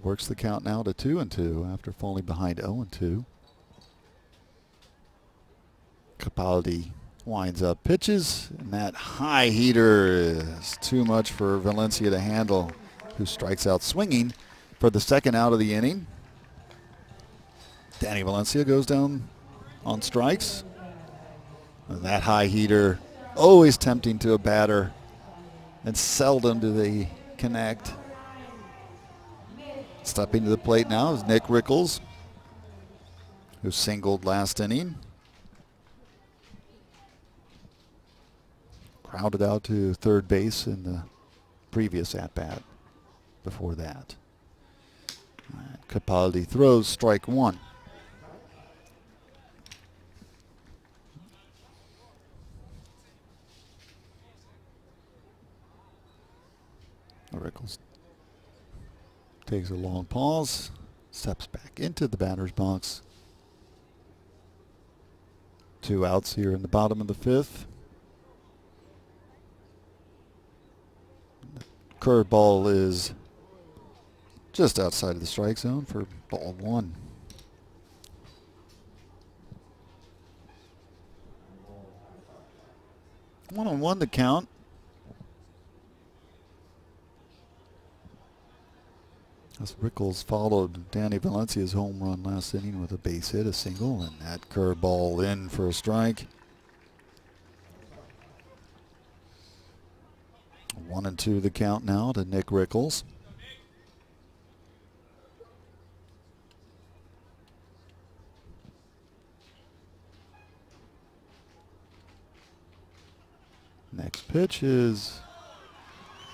Speaker 2: Works the count now to 2-2 after falling behind 0-2. Capaldi winds up pitches, and that high heater is too much for Valencia to handle, who strikes out swinging for the 2nd out of the inning. Danny Valencia goes down on strikes. And that high heater, always tempting to a batter, and seldom do they connect. Stepping to the plate now is Nick Rickles, who singled last inning. Grounded out to third base in the previous at-bat before that. Capaldi throws strike 1. Rickles takes a long pause, steps back into the batter's box. 2 outs here in the bottom of the 5th. The curveball is just outside of the strike zone for ball 1. 1-on-1 the count. As Rickles followed Danny Valencia's home run last inning with a base hit, a single, and that curveball in for a strike. 1-2 the count now to Nick Rickles. Next pitch is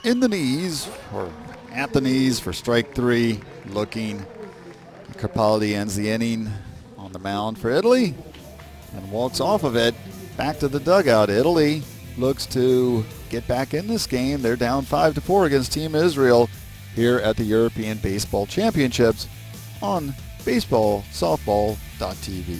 Speaker 2: in the knees, or at the knees for strike 3. Looking. Capaldi ends the inning on the mound for Italy and walks off of it back to the dugout. Italy looks to get back in this game. They're down 5-4 against Team Israel here at the European Baseball Championships on baseballsoftball.tv.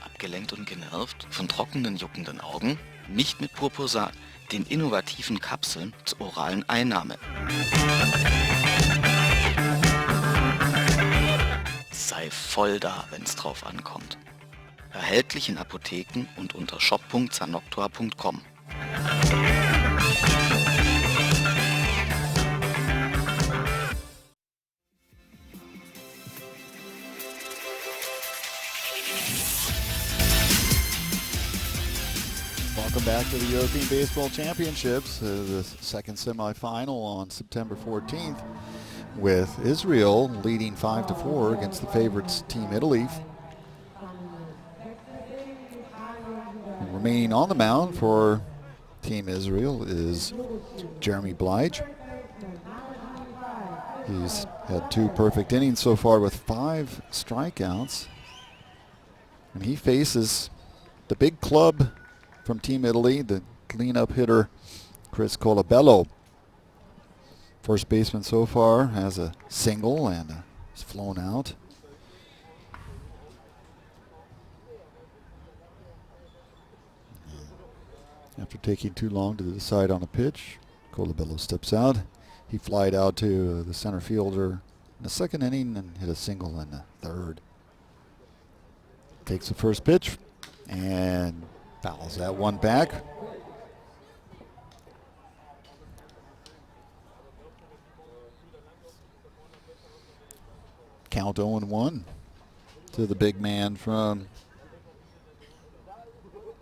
Speaker 3: Abgelenkt und genervt von trockenen, juckenden Augen? Nicht mit Purpursaat, den innovativen Kapseln zur oralen Einnahme. Sei voll da, wenn's drauf ankommt. Erhältlich in Apotheken und unter shop.sanoktor.com.
Speaker 2: Welcome back to the European Baseball Championships, the second semifinal on September 14th, with Israel leading 5-4 against the favorites Team Italy. And remaining on the mound for Team Israel is Jeremy Blige. He's had 2 perfect innings so far with 5 strikeouts. And he faces the big club from Team Italy, the cleanup hitter Chris Colabello. First baseman so far has a single and is flown out. After taking too long to decide on a pitch, Colabello steps out. He flied out to the center fielder in the second inning and hit a single in the third. Takes the first pitch and fouls that one back. Count 0-1 to the big man from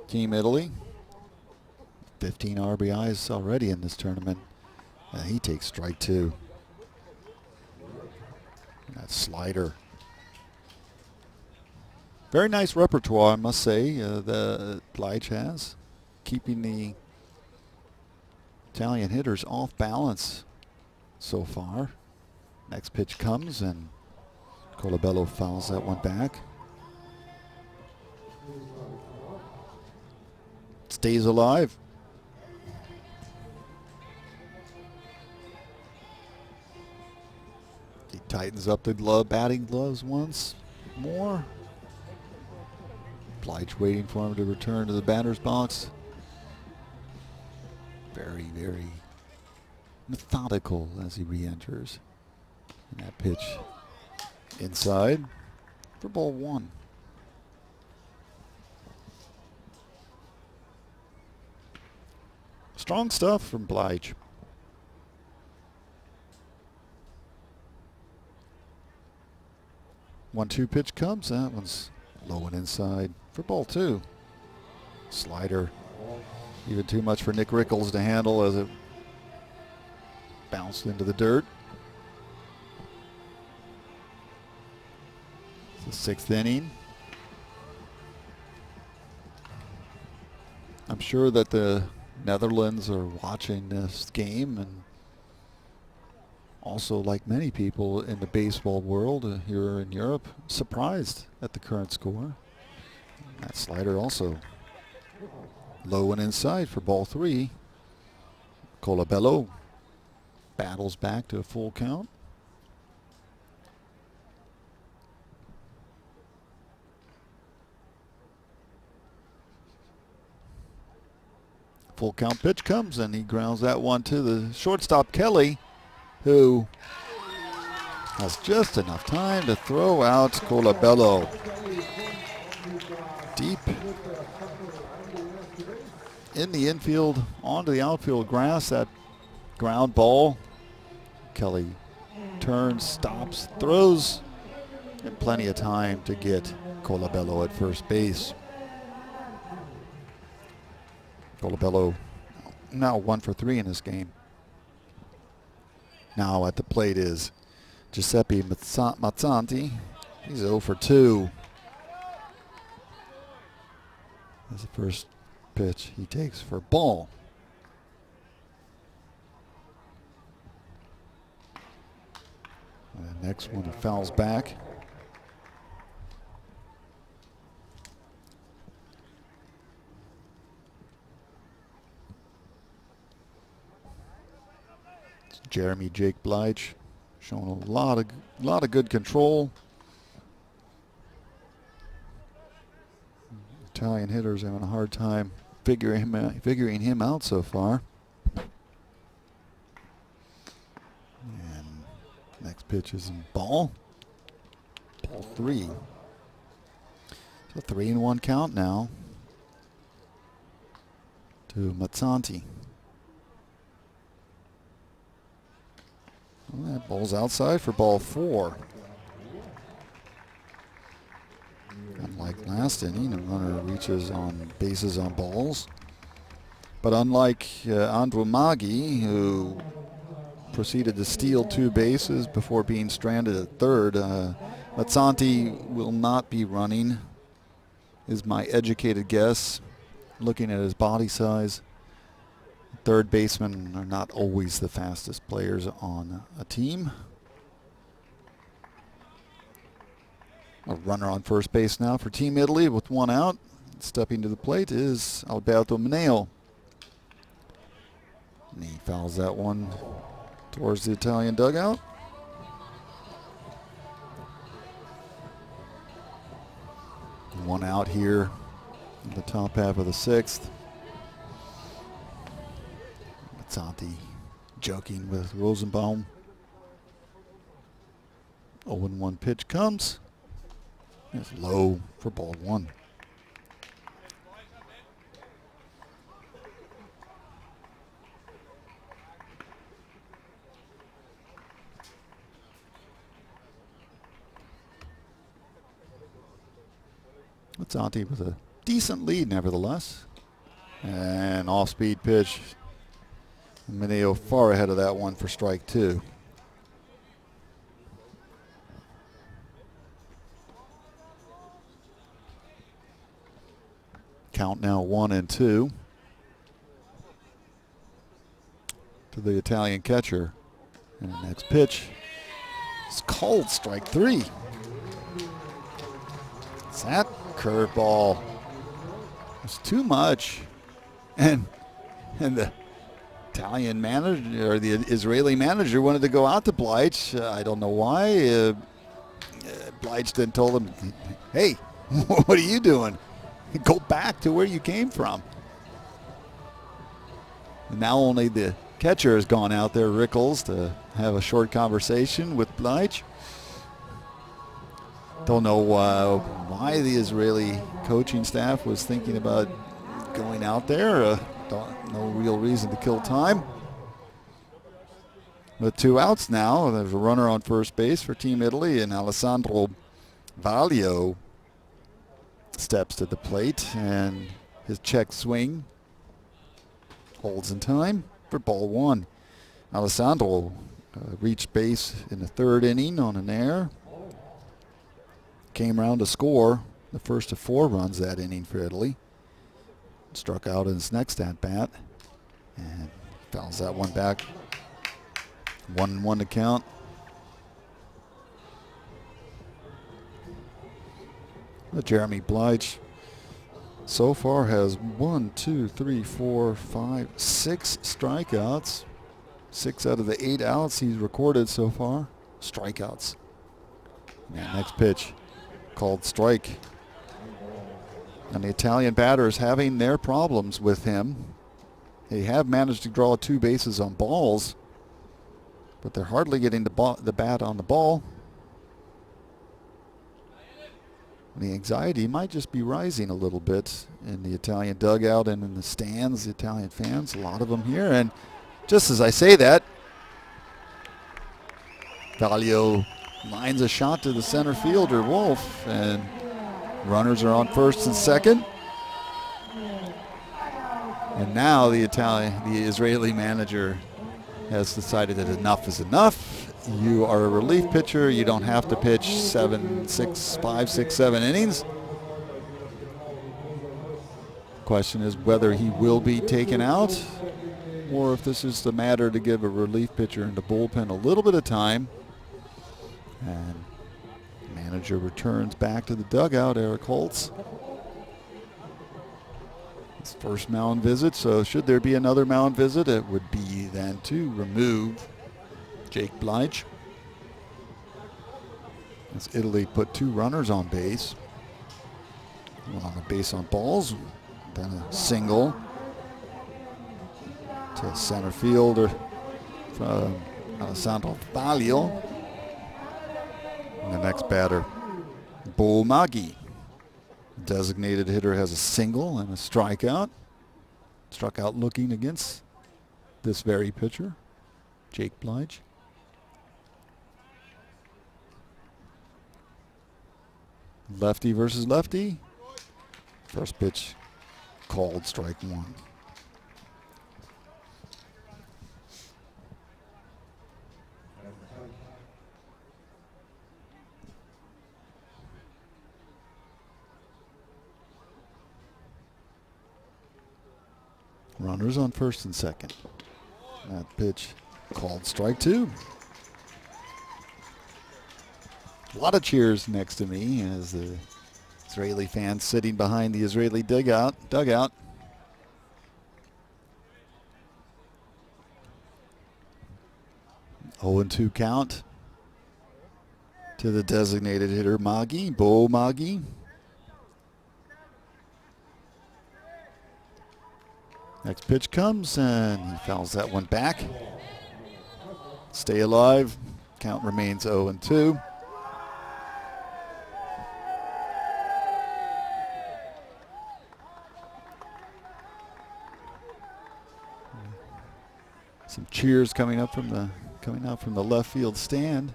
Speaker 2: Team Italy. 15 RBIs already in this tournament. He takes strike 2. That slider. Very nice repertoire, I must say, the Blige has, keeping the Italian hitters off balance so far. Next pitch comes and Colabello fouls that one back. Stays alive. He tightens up the batting gloves once more. Blige waiting for him to return to the batter's box. Very, very methodical as he re-enters. And that pitch inside for ball 1. Strong stuff from Blige. One-two pitch comes. That one's low and inside for ball 2. Slider. Even too much for Nick Rickles to handle as it bounced into the dirt. It's the 6th inning. I'm sure that the Netherlands are watching this game, and also, like many people in the baseball world here in Europe, surprised at the current score. That slider also low and inside for ball 3. Colabello battles back to a full count. Full count pitch comes, and he grounds that one to the shortstop, Kelly, who has just enough time to throw out Colabello. Deep in the infield, onto the outfield grass, that ground ball. Kelly turns, stops, throws, and plenty of time to get Colabello at first base. Colabello now 1 for 3 in this game. Now at the plate is Giuseppe Mazzanti. He's 0 for 2. That's the first pitch he takes for ball. And the next one he fouls back. It's Jeremy Jake Blige showing a lot of good control. Italian hitters having a hard time figuring him out so far. And next pitch is in ball. Ball 3. So 3-1 count now to Mazzanti. Well, that ball's outside for ball 4. Unlike last inning, a runner reaches on bases on balls. But unlike Andrew Maggi, who proceeded to steal 2 bases before being stranded at third, Mazzanti will not be running, is my educated guess, looking at his body size. Third basemen are not always the fastest players on a team. A runner on first base now for Team Italy with 1 out. Stepping to the plate is Alberto Mineo. And he fouls that one towards the Italian dugout. One out here in the top half of the 6th. Mazzanti joking with Rosenbaum. 0-1 pitch comes. It's low for ball 1. Mazzanti with a decent lead nevertheless. And off-speed pitch. Mineo far ahead of that one for strike 2. Count now 1-2 to the Italian catcher. And the next pitch is called strike 3. It's that curveball. It's too much. And the Italian manager, or the Israeli manager, wanted to go out to Blige. I don't know why. Blige then told him, hey, what are you doing? Go back to where you came from. And now only the catcher has gone out there, Rickles, to have a short conversation with Blige. Don't know why the Israeli coaching staff was thinking about going out there. No real reason to kill time. With 2 outs now, there's a runner on first base for Team Italy, and Alessandro Valio steps to the plate, and his check swing holds in time for ball 1. Alessandro reached base in the third inning on an error. Came around to score the first of 4 runs that inning for Italy. Struck out in his next at-bat and fouls that one back. 1-1 to count. Jeremy Blige so far has 1, 2, 3, 4, 5, 6 strikeouts. 6 out of the 8 outs he's recorded so far. Strikeouts. And next pitch called strike. And the Italian batters having their problems with him. They have managed to draw 2 bases on balls, but they're hardly getting the bat on the ball. The anxiety might just be rising a little bit in the Italian dugout and in the stands, the Italian fans, a lot of them here. And just as I say that, Valio lines a shot to the center fielder, Wolf, and runners are on first and second. And now the Israeli manager has decided that enough is enough. You are a relief pitcher. You don't have to pitch 5, 6, 7 innings. Question is whether he will be taken out or if this is the matter to give a relief pitcher in the bullpen a little bit of time. And the manager returns back to the dugout, Eric Holtz. His first mound visit, so should there be another mound visit, it would be then to remove Jake Blige. As Italy put 2 runners on base. One on the base on balls, then a single to center fielder from Alessandro Valio. And the next batter, Bo Maggi. Designated hitter has a single and a strikeout. Struck out looking against this very pitcher, Jake Blige. Lefty versus lefty. First pitch called strike 1. Runners on first and second. That pitch called strike 2. A lot of cheers next to me as the Israeli fans sitting behind the Israeli dugout. 0-2 count to the designated hitter Maggi, Bo Maggi. Next pitch comes and he fouls that one back. Stay alive. Count remains 0-2. Some cheers coming out from the left field stand.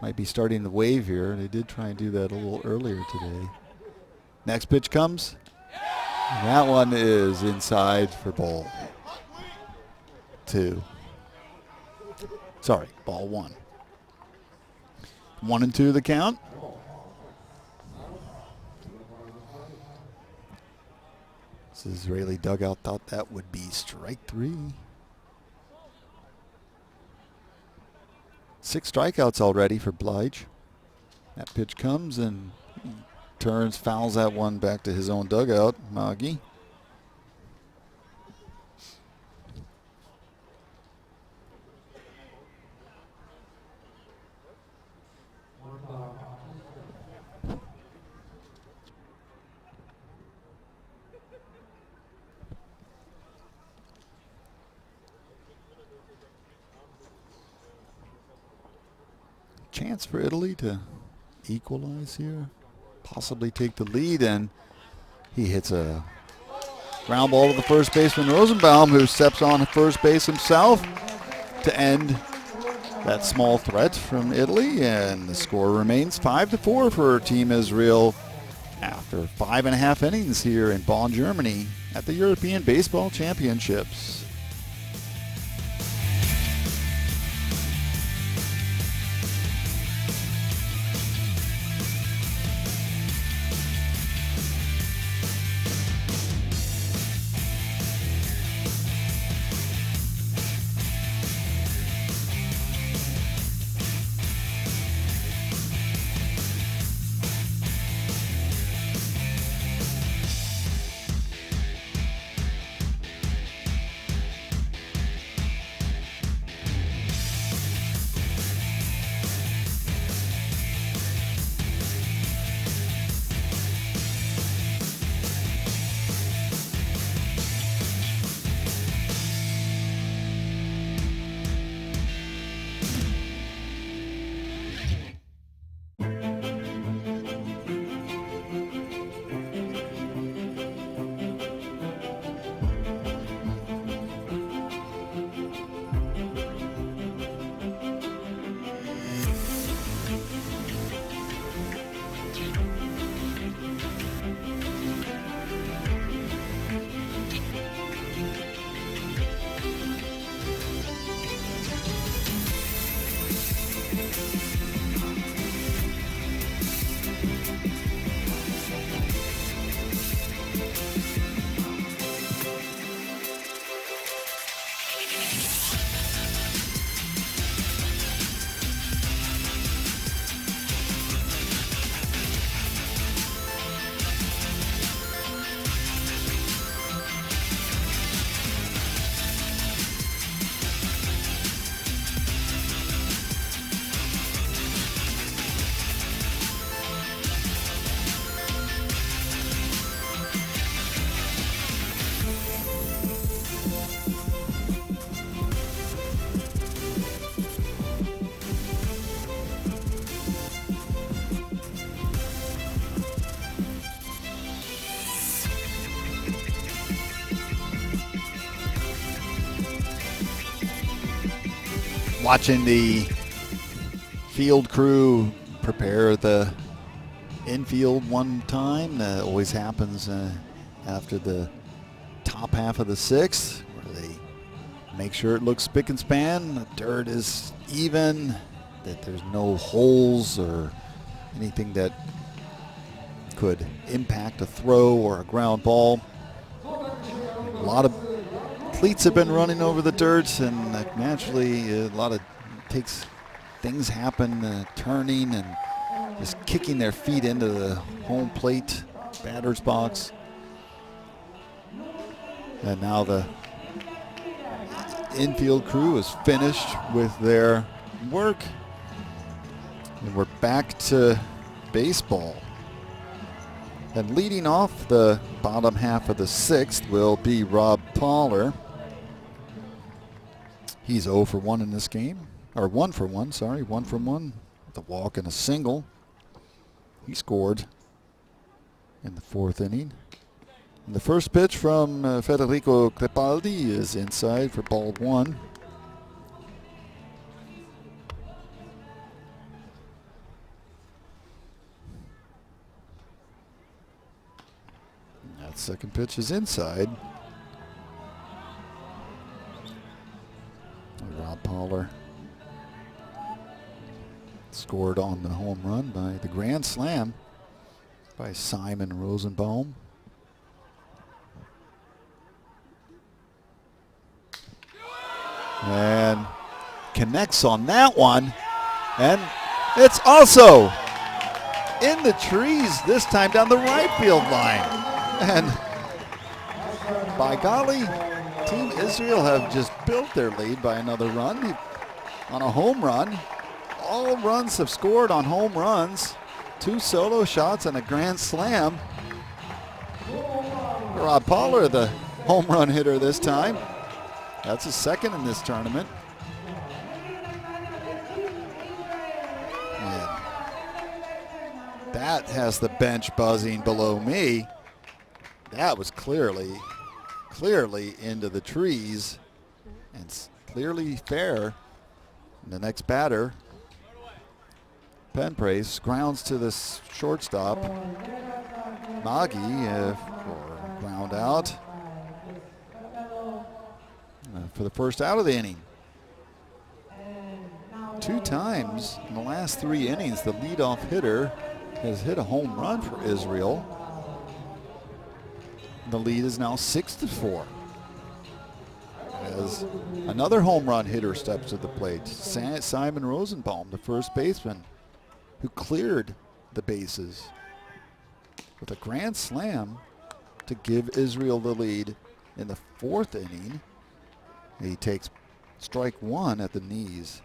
Speaker 2: Might be starting the wave here. They did try and do that a little earlier today. Next pitch comes. And that one is inside for ball 2. Sorry, ball 1. 1-2 the count. This Israeli dugout thought that would be strike 3. 6 strikeouts already for Blige. That pitch comes and turns, fouls that one back to his own dugout, Maggi. Chance for Italy to equalize here, possibly take the lead, and he hits a ground ball to the first baseman Rosenbaum, who steps on first base himself to end that small threat from Italy, and the score remains 5-4 for Team Israel after 5.5 innings here in Bonn, Germany at the European Baseball Championships. Watching the field crew prepare the infield one time. That always happens after the top half of the sixth, where they make sure it looks spick and span, the dirt is even, that there's no holes or anything that could impact a throw or a ground ball. A lot of cleats have been running over the dirt, and naturally a lot of things happen, turning and just kicking their feet into the home plate batter's box. And now the infield crew is finished with their work, and we're back to baseball. And leading off the bottom half of the sixth will be Rob Poller. He's 0 for 1 in this game, or 1 for 1, sorry, 1 for 1 with a walk and a single. He scored in the fourth inning. And the first pitch from Federico Crepaldi is inside for ball 1. That second pitch is inside. Rob Poller scored on the home run by the grand slam by Simon Rosenbaum. And connects on that one, and it's also in the trees, this time down the right field line. And by golly, Team Israel have just built their lead by another run on a home run. All runs have scored on home runs. 2 solo shots and a grand slam. Rob Poller, the home run hitter this time. That's his second in this tournament. And that has the bench buzzing below me. That was clearly into the trees and clearly fair. And the next batter, Penprace, grounds to the shortstop, Nagy, for ground out for the first out of the inning. 2 times in the last 3 innings, the leadoff hitter has hit a home run for Israel. The lead is now 6-4. As another home run hitter steps to the plate, Simon Rosenbaum, the first baseman, who cleared the bases with a grand slam to give Israel the lead in the 4th inning. He takes strike 1 at the knees.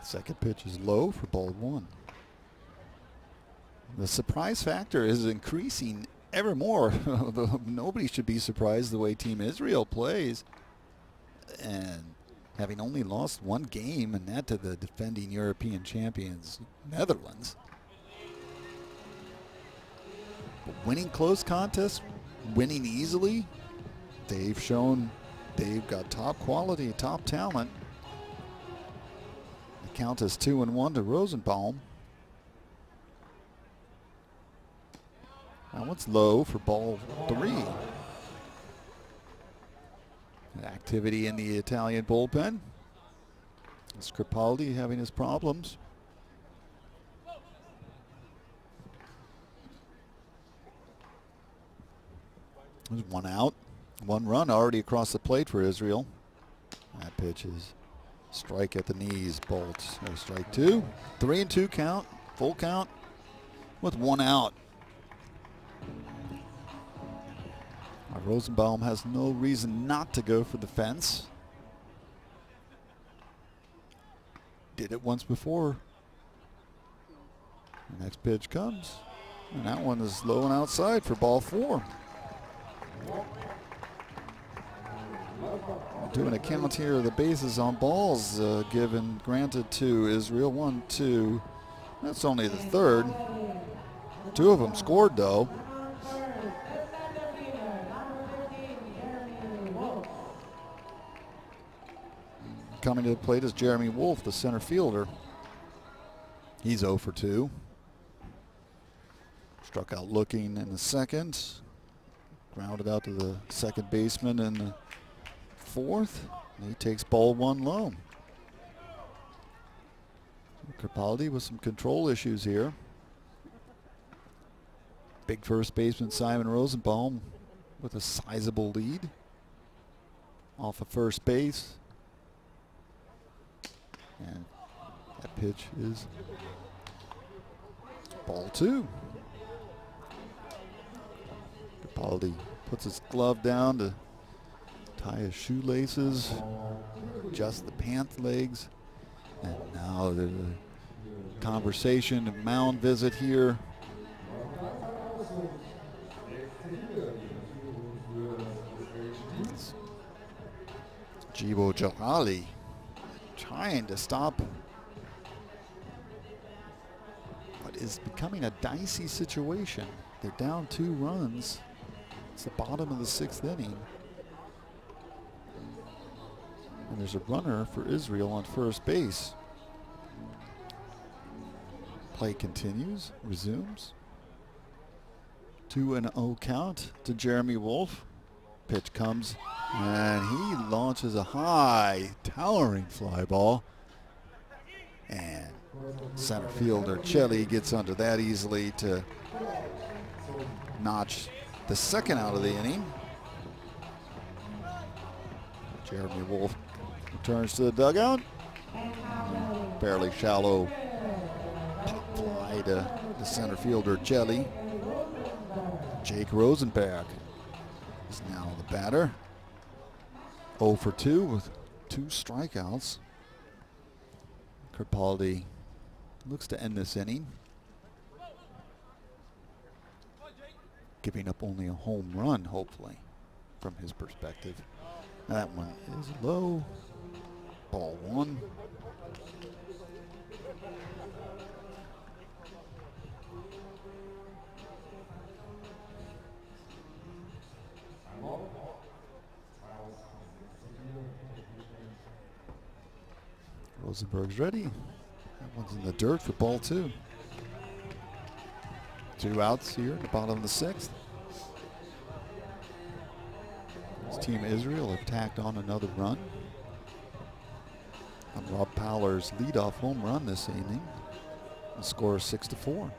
Speaker 2: Second pitch is low for ball 1. The surprise factor is increasing ever more. Nobody should be surprised the way Team Israel plays. And having only lost 1 game, and that to the defending European champions, Netherlands. But winning close contests, winning easily, they've shown they've got top quality, top talent. The count is 2-1 to Rosenbaum. That one's low for ball 3. Activity in the Italian bullpen. Cripaldi having his problems. There's one out. One run already across the plate for Israel. That pitch is strike at the knees. Bolts. No, strike two. 3-2 count. Full count with one out. Rosenbaum has no reason not to go for the fence. Did it once before. The next pitch comes. And that one is low and outside for ball four. Doing a count here of the bases on balls granted to Israel. 1, 2. That's only the third. Two of them scored though. Coming to the plate is Jeremy Wolf, the center fielder. He's 0 for 2. Struck out looking in the second. Grounded out to the second baseman in the fourth. And he takes ball one low. Cripaldi with some control issues here. Big first baseman Simon Rosenbaum with a sizable lead off of first base. And that pitch is ball two. Cripaldi puts his glove down to tie his shoelaces, adjust the pant legs, and now the conversation, a mound visit here. Jibo Jalali trying to stop what is becoming a dicey situation. They're down 2 runs. It's the bottom of the 6th inning. And there's a runner for Israel on first base. Play continues, resumes. 2-0 count to Jeremy Wolf. Pitch comes, and he launches a high, towering fly ball. And center fielder Chelly gets under that easily to notch the second out of the inning. Jeremy Wolf returns to the dugout. Fairly shallow pop fly to the center fielder Chelly. Jake Rosenberg is now the batter. 0 for 2 with 2 strikeouts. Cripaldi looks to end this inning, giving up only a home run, hopefully, from his perspective. That one is low. Ball one. Rosenberg's ready. That one's in the dirt for ball two. 2 outs here at the bottom of the 6th. This team Israel have tacked on another run on Rob Powler's leadoff home run this evening. The score is 6-4.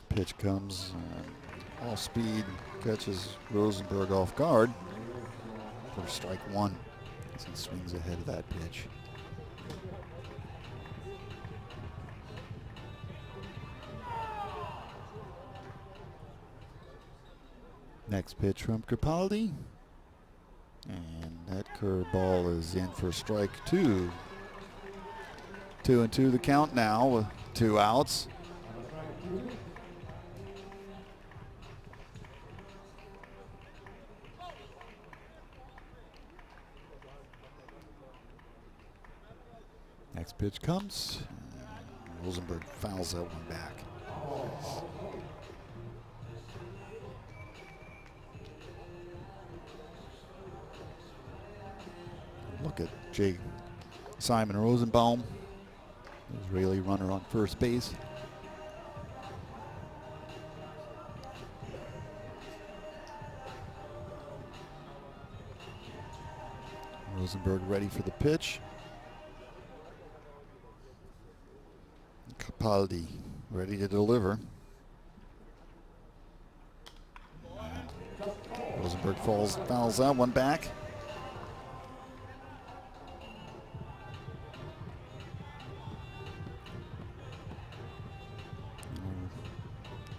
Speaker 2: Pitch comes, all speed, catches Rosenberg off guard for strike one as he swings ahead of that pitch. Next pitch from Cripaldi, and that curveball is in for strike two. 2-2 the count now with 2 outs. Next pitch comes. Rosenberg fouls that one back. Look at Simon Rosenbaum, Israeli runner on first base. Rosenberg ready for the pitch. Capaldi ready to deliver. And Rosenberg fouls that one back.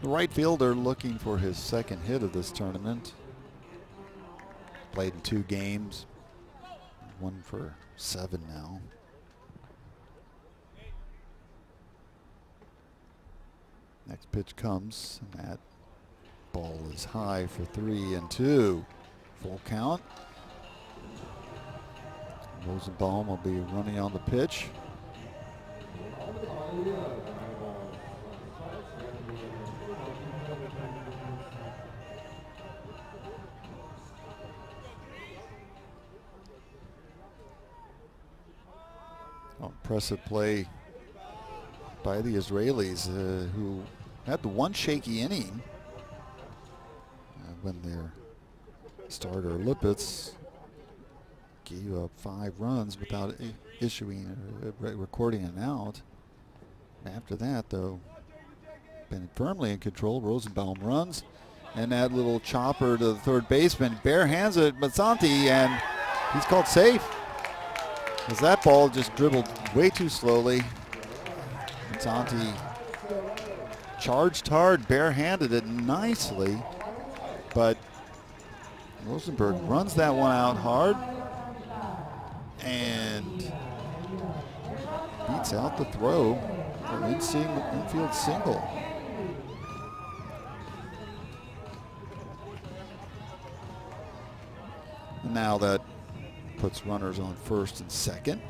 Speaker 2: The right fielder looking for his second hit of this tournament. Played in 2 games, 1 for 7 now. Next pitch comes, and that ball is high for 3-2. Full count. Rosenbaum will be running on the pitch. Impressive play by the Israelis, who had the one shaky inning when their starter Lippitz gave up 5 runs without recording an out. After that, though, been firmly in control. Rosenbaum runs, and that little chopper to the third baseman, bare hands it Mazzanti, and he's called safe. As that ball just dribbled way too slowly. Mazzanti charged hard, barehanded it nicely, but Rosenberg runs that one out hard and beats out the throw. An infield single. And now that puts runners on first and second.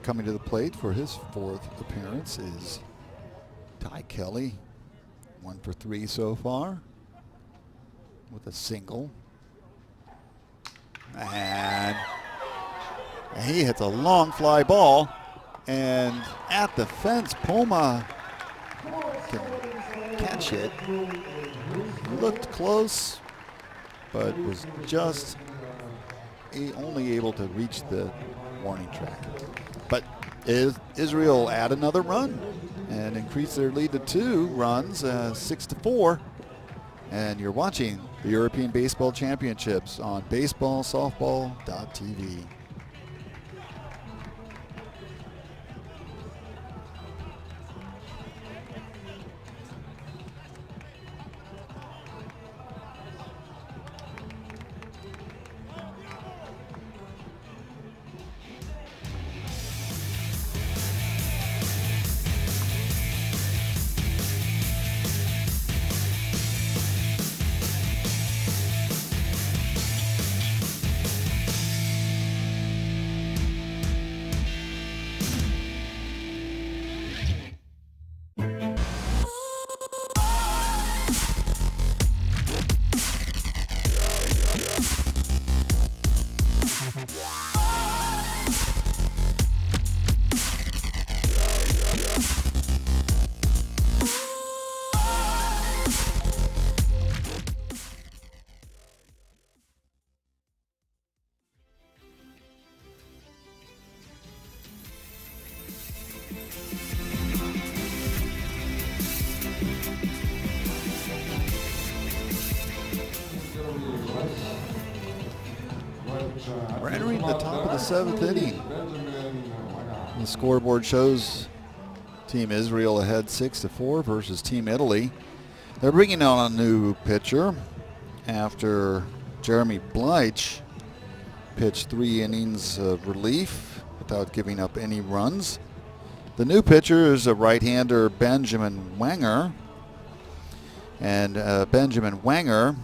Speaker 2: Coming to the plate for his 4th appearance is Ty Kelly. 1 for 3 so far with a single. And he hits a long fly ball, and at the fence, Poma can catch it. Looked close, but was just only able to reach the warning track. But Israel add another run and increase their lead to 2 runs, 6-4. And you're watching the European Baseball Championships on baseballsoftball.tv. We're entering the top of the 7th inning. The scoreboard shows Team Israel ahead 6-4 versus Team Italy. They're bringing on a new pitcher after Jeremy Bleich pitched 3 innings of relief without giving up any runs. The new pitcher is a right-hander, Benjamin Wenger. And Benjamin Wenger,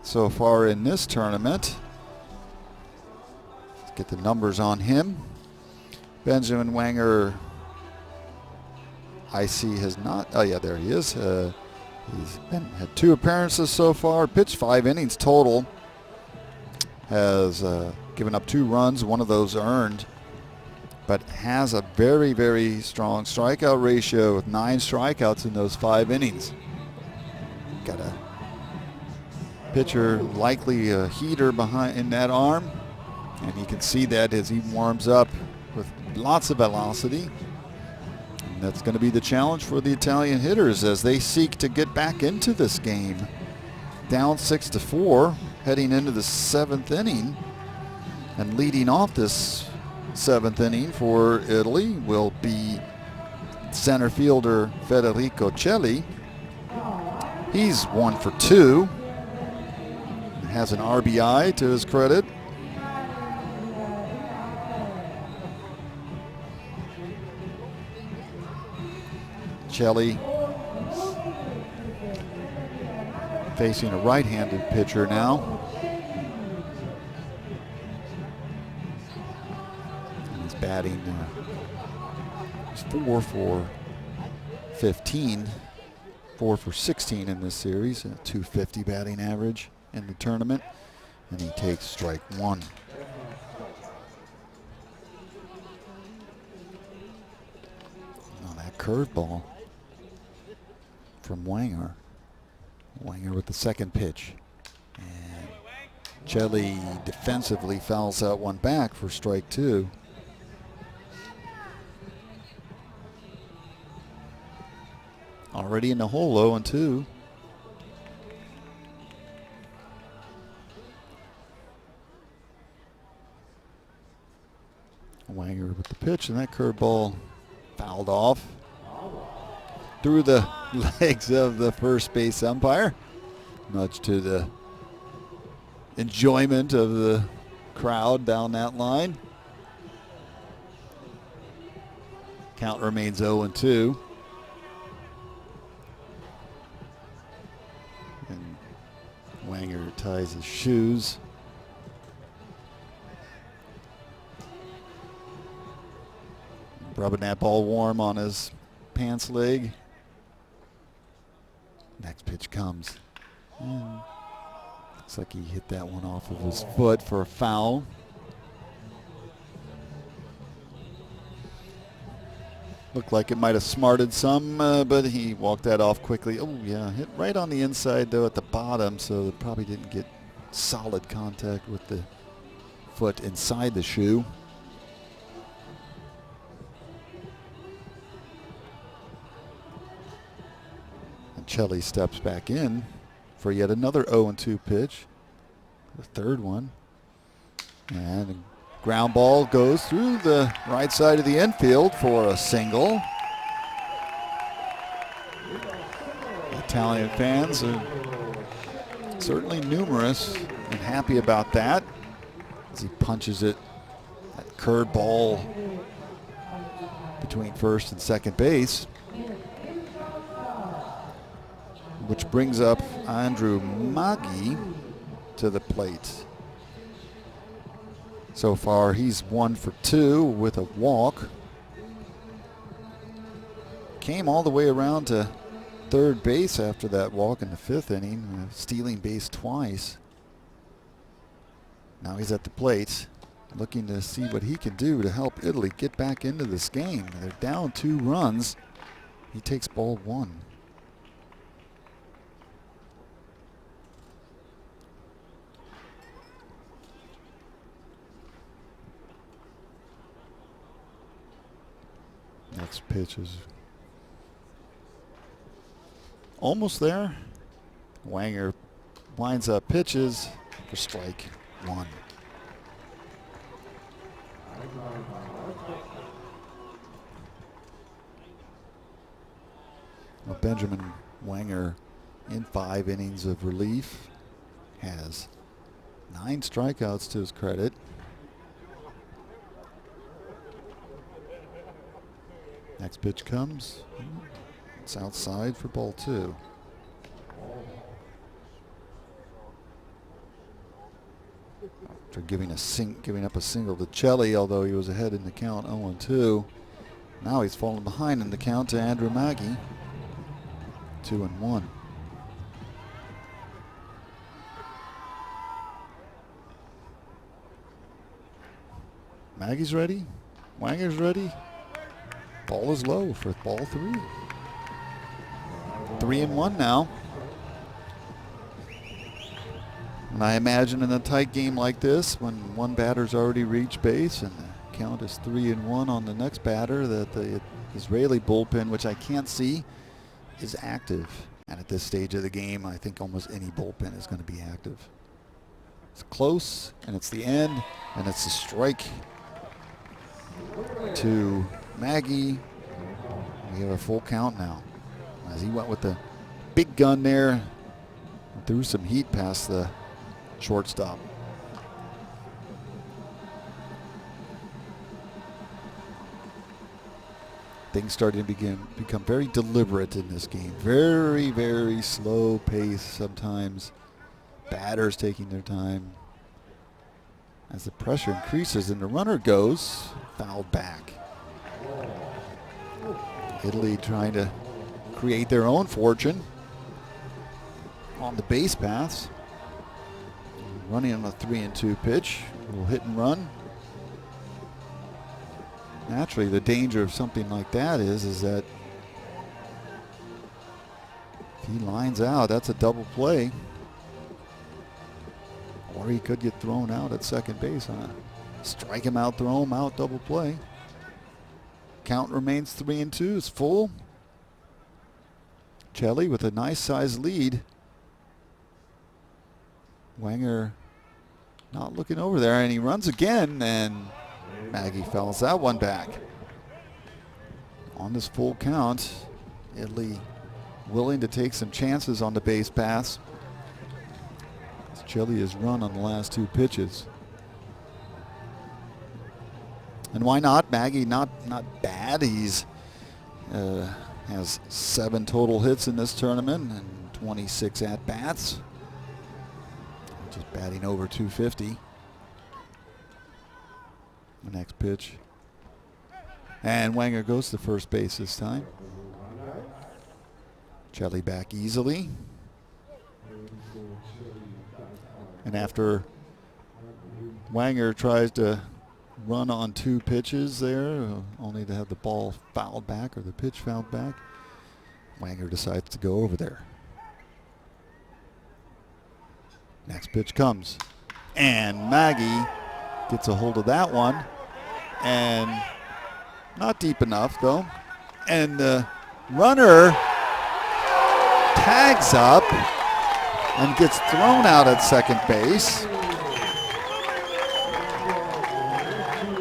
Speaker 2: so far in this tournament, let's get the numbers on him. Benjamin Wenger, I see, has not, oh yeah, there he is. He's had 2 appearances so far, pitched 5 innings total, has given up 2 runs, 1 of those earned, but has a very, very strong strikeout ratio with 9 strikeouts in those 5 innings. Got a Pitcher likely a heater behind in that arm, and you can see that as he warms up with lots of velocity. And that's going to be the challenge for the Italian hitters as they seek to get back into this game. Down 6-4, heading into the 7th inning, and leading off this 7th inning for Italy will be center fielder Federico Celli. He's 1 for 2. Has an RBI to his credit. Celli facing a right-handed pitcher now. And he's batting 4 for 15, 4 for 16 in this series, a .250 batting average in the tournament, and he takes strike 1. Oh, that curveball from Wanger. Wanger with the second pitch. And Celli defensively fouls that one back for strike 2. Already in the hole, 0-2. Wanger with the pitch, and that curveball fouled off through the legs of the first base umpire, much to the enjoyment of the crowd down that line. Count remains 0-2. And Wanger ties his shoes. Rubbing that ball warm on his pants leg. Next pitch comes. And looks like he hit that one off of his foot for a foul. Looked like it might have smarted some, but he walked that off quickly. Oh yeah, hit right on the inside though at the bottom, so it probably didn't get solid contact with the foot inside the shoe. Celli steps back in for yet another 0-2 pitch, the third one. And a ground ball goes through the right side of the infield for a single. Italian fans are certainly numerous and happy about that as he punches it, that curved ball between first and second base. Which brings up Andrew Maggi to the plate. So far, he's 1 for 2 with a walk. Came all the way around to third base after that walk in the 5th inning, stealing base twice. Now he's at the plate, looking to see what he can do to help Italy get back into this game. They're down 2 runs. He takes ball 1. Next pitch is almost there. Wanger winds up pitches for strike 1. Well, Benjamin Wanger, in 5 innings of relief, has 9 strikeouts to his credit. Next pitch comes. It's outside for ball 2. After giving up a single to Celli, although he was ahead in the count 0-2. Now he's fallen behind in the count to Andrew Maggi. 2-1. Maggie's ready. Wanger's ready. Ball is low for ball 3. 3-1 now. And I imagine in a tight game like this, when one batter's already reached base and the count is 3-1 on the next batter, that the Israeli bullpen, which I can't see, is active. And at this stage of the game, I think almost any bullpen is going to be active. It's close, and it's the end, and it's a strike to Maggie. We have a full count now, as he went with the big gun there, threw some heat past the shortstop. Things starting to become very deliberate in this game. Very, very slow pace sometimes. Batters taking their time. As the pressure increases and the runner goes, fouled back. Italy trying to create their own fortune on the base paths. Running on a 3-2 pitch. A little hit and run. Naturally, the danger of something like that is that if he lines out, that's a double play. Or he could get thrown out at second base on a strike him out, throw him out, double play. Count remains 3-2. It's full. Celli with a nice sized lead. Wenger not looking over there, and he runs again, and Maggie fouls that one back. On this full count, Italy willing to take some chances on the base paths. Celli has run on the last 2 pitches. And why not? Maggie not bad. He's has 7 total hits in this tournament and 26 at-bats. Just batting over 250. The next pitch. And Wenger goes to first base this time. Celli back easily. And after Wenger tries to run on 2 pitches there, only to have the ball fouled back or the pitch fouled back, Wenger decides to go over there. Next pitch comes. And Maggie gets a hold of that one. And not deep enough, though. And the runner tags up and gets thrown out at second base.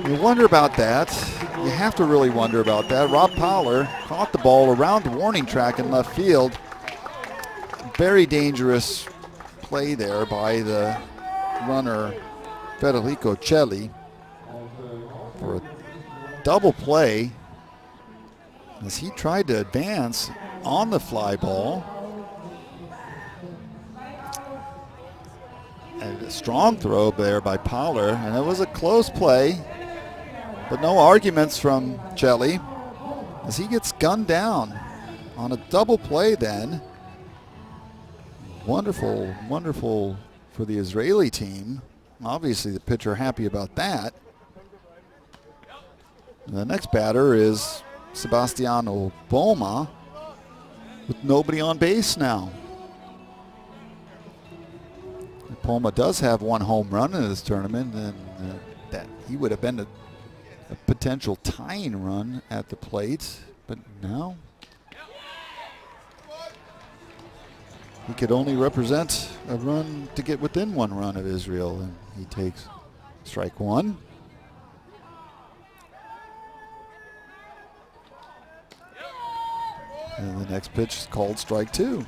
Speaker 2: You wonder about that. You have to really wonder about that. Rob Powler caught the ball around the warning track in left field. Very dangerous play there by the runner Federico Celli for a double play as he tried to advance on the fly ball. And a strong throw there by Powler, and it was a close play, but no arguments from Celli as he gets gunned down on a double play then. Wonderful, wonderful for the Israeli team. Obviously the pitcher happy about that. And the next batter is Sebastiano Boma with nobody on base now. Poma does have 1 home run in this tournament, and that he would have been a potential tying run at the plate, but now he could only represent a run to get within 1 run of Israel, and he takes strike 1. And the next pitch is called strike 2.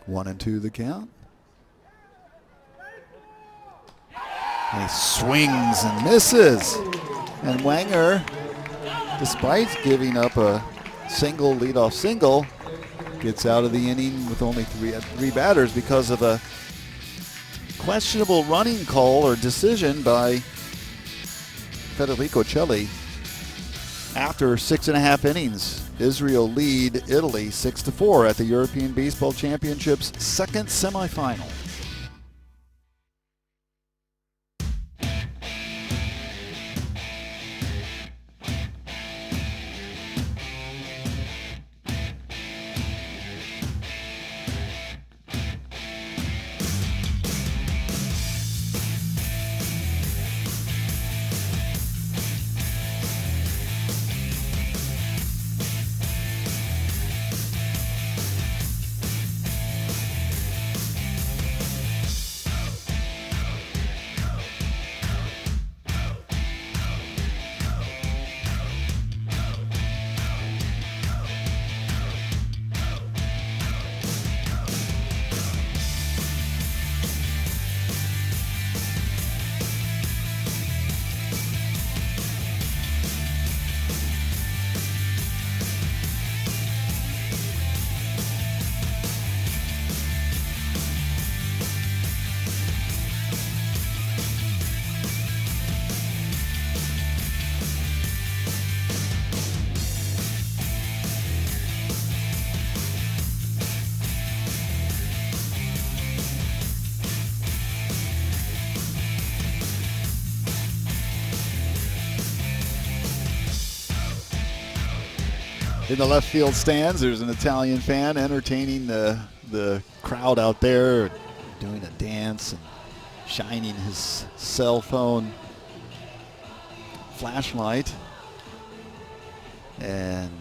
Speaker 2: One and 2 the count. And he swings and misses. And Wenger, despite giving up a single, leadoff single, gets out of the inning with only three batters because of a questionable running call or decision by Federico Celli. After 6.5 innings, Israel lead Italy 6-4 at the European Baseball Championships' second semifinal. In the left field stands, there's an Italian fan entertaining the crowd out there, doing a dance and shining his cell phone flashlight. And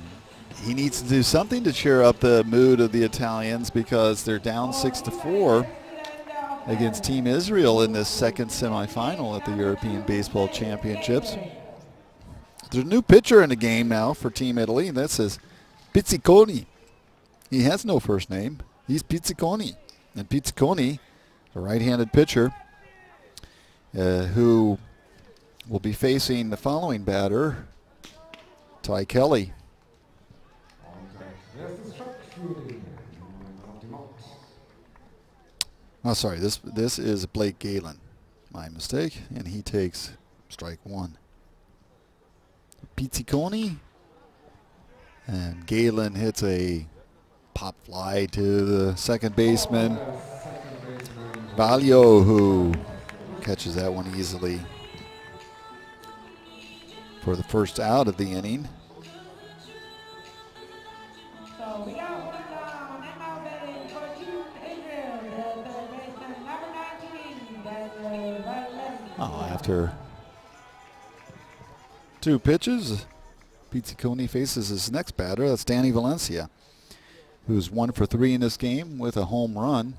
Speaker 2: he needs to do something to cheer up the mood of the Italians because they're down 6-4 against Team Israel in this second semifinal at the European Baseball Championships. There's a new pitcher in the game now for Team Italy, and that is Pizziconi. He has no first name. He's Pizziconi. And Pizziconi, a right-handed pitcher, who will be facing the following batter, Ty Kelly. Oh, sorry, this is Blake Galen. My mistake, and he takes strike one. Pizziconi, and Galen hits a pop fly to the second baseman, Valio, who catches that one easily for the first out of the inning.
Speaker 4: So we got one down, and now batting for Team Israel, the third baseman, number 19, Valencia.
Speaker 2: After two pitches, Pizziconi faces his next batter. That's Danny Valencia, who's 1 for 3 in this game with a home run.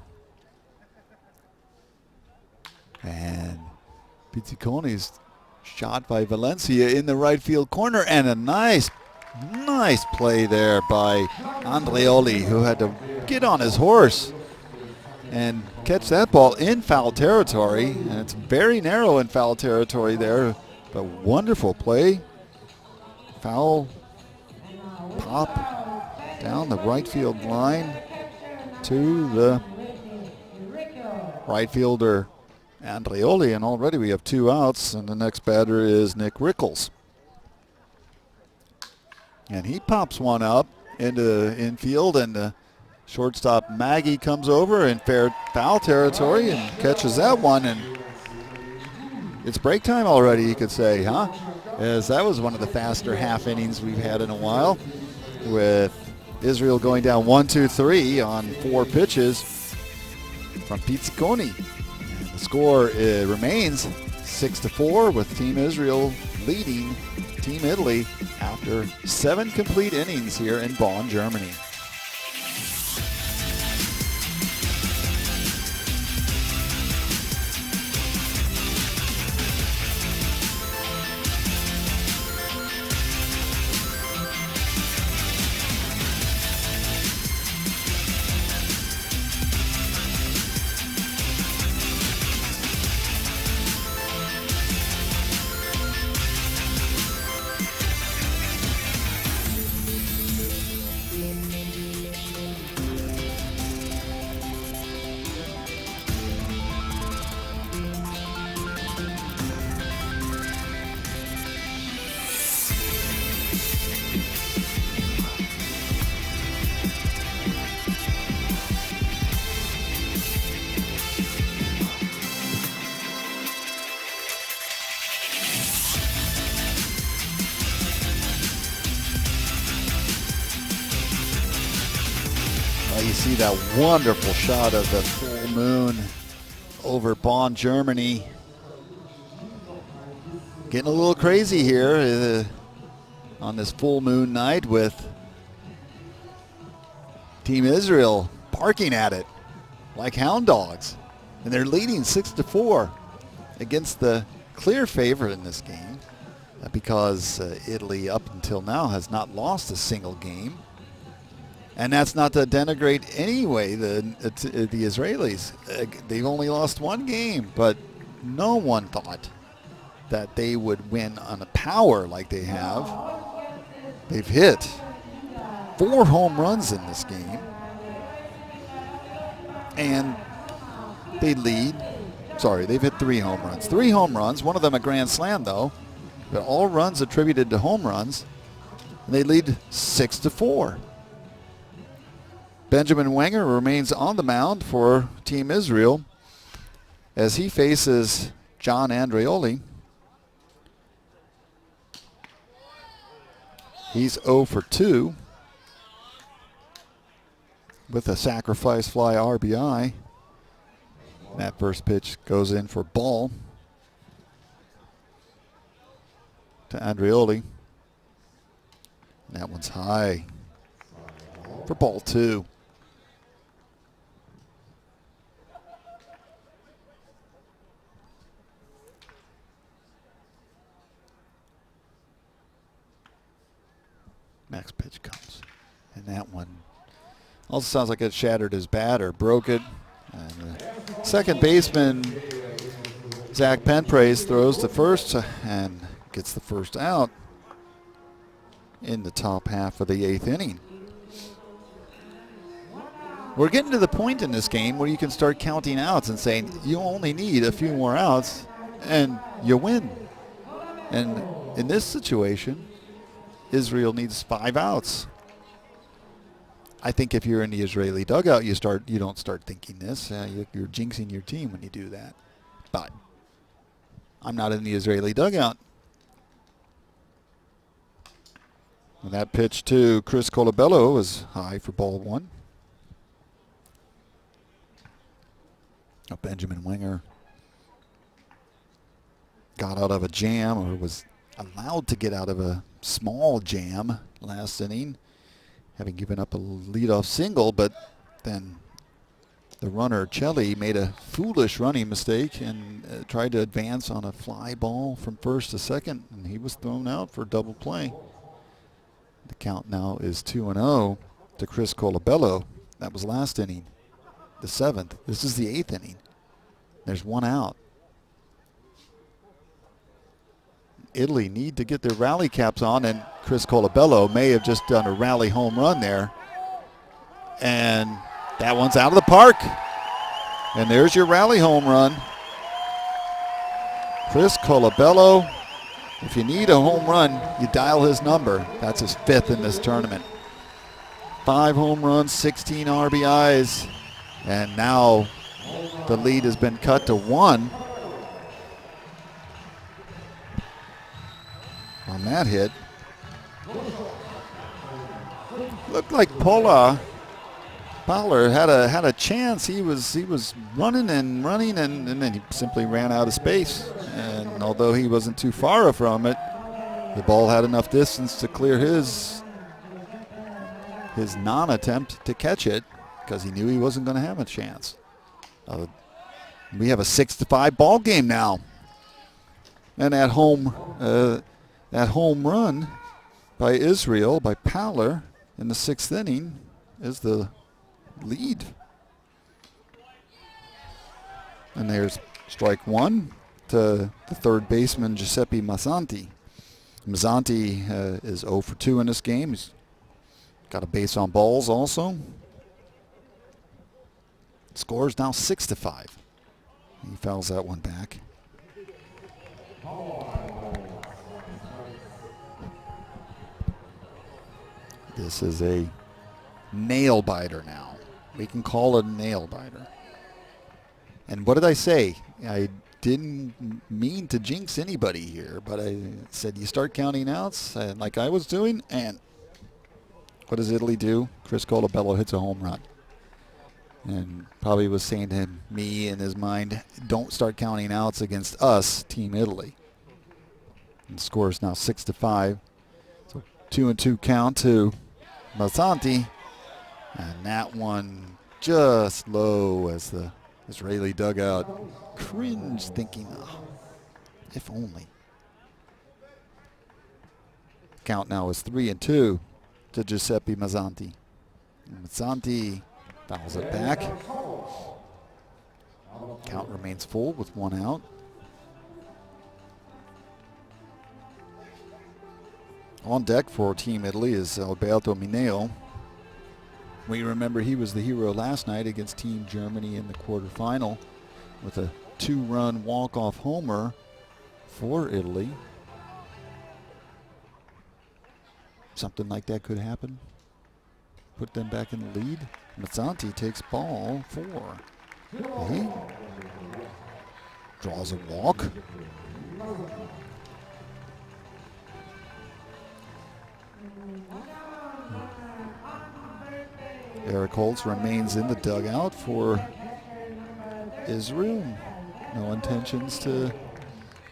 Speaker 2: And Pizziconi's shot by Valencia in the right field corner, and a nice play there by Andreoli, who had to get on his horse and catch that ball in foul territory. And it's very narrow in foul territory there, but wonderful play. Foul pop down the right field line to the right fielder Andreoli, and already we have 2 outs, and the next batter is Nick Rickles. And he pops one up into infield, and the shortstop Maggie comes over in foul territory and catches that one, and it's break time already, you could say, huh? As that was one of the faster half innings we've had in a while, with Israel going down 1-2-3 on 4 pitches from Pizziconi. And the score remains 6-4, with Team Israel leading Team Italy after 7 complete innings here in Bonn, Germany. You see that wonderful shot of the full moon over Bonn, Germany. Getting a little crazy here on this full moon night, with Team Israel barking at it like hound dogs. And they're leading 6-4 against the clear favorite in this game, because Italy up until now has not lost a single game. And that's not to denigrate anyway the Israelis. They've only lost 1 game, but no one thought that they would win on a power like they have. They've hit 4 home runs in this game, and they lead. Sorry, they've hit 3 home runs. 3 home runs, one of them a grand slam though, but all runs attributed to home runs. And they lead 6-4. Benjamin Wenger remains on the mound for Team Israel as he faces John Andreoli. He's 0 for 2. with a sacrifice fly RBI. That first pitch goes in for ball to Andreoli. That one's high for ball 2. Next pitch comes. And that one also sounds like it shattered his bat or broke it. And second baseman, Zach Penpraise, throws to first and gets the first out in the top half of the 8th inning. We're getting to the point in this game where you can start counting outs and saying you only need a few more outs and you win. And in this situation, Israel needs 5 outs. I think if you're in the Israeli dugout, you don't start thinking this. You're jinxing your team when you do that. But I'm not in the Israeli dugout. And that pitch to Chris Colabello was high for ball 1. Benjamin Winger got out of a jam, or was allowed to get out of a small jam last inning, having given up a leadoff single, but then the runner, Chelly, made a foolish running mistake and tried to advance on a fly ball from first to second, and he was thrown out for double play. The count now is 2-0 to Chris Colabello. That was last inning, the 7th. This is the 8th inning. There's 1 out. Italy need to get their rally caps on, and Chris Colabello may have just done a rally home run there. And that one's out of the park. And there's your rally home run. Chris Colabello, if you need a home run, you dial his number. That's his 5th in this tournament. 5 home runs, 16 RBIs, and now the lead has been cut to 1 on that hit. Looked like Fowler had a chance. He was running and then he simply ran out of space. And although he wasn't too far from it, the ball had enough distance to clear his non-attempt to catch it, because he knew he wasn't going to have a chance. We have a 6-5 ball game now, and that home run by Israel, by Fowler in the 6th inning, is the lead. And there's strike 1 to the third baseman, Giuseppe Mazzanti. Mazzanti is 0 for 2 in this game. He's got a base on balls also. Score is now 6-5. He fouls that one back. This is a nail biter now. We can call it a nail biter. And what did I say? I didn't mean to jinx anybody here, but I said you start counting outs, like I was doing, and what does Italy do? Chris Colabello hits a home run. And probably was saying to me in his mind, don't start counting outs against us, Team Italy. And the score is now 6-5. So 2-2 count to Mazzanti. And that one just low as the Israeli dugout cringed, thinking, oh, if only. Count now is 3-2 to Giuseppe Mazzanti. And Mazzanti fouls it back. Count remains full with 1 out. On deck for Team Italy is Alberto Mineo. We remember he was the hero last night against Team Germany in the quarterfinal with a 2-run walk-off homer for Italy. Something like that could happen. Put them back in the lead. Mazzanti takes ball 4. He draws a walk. Eric Holtz remains in the dugout for Israel. No intentions to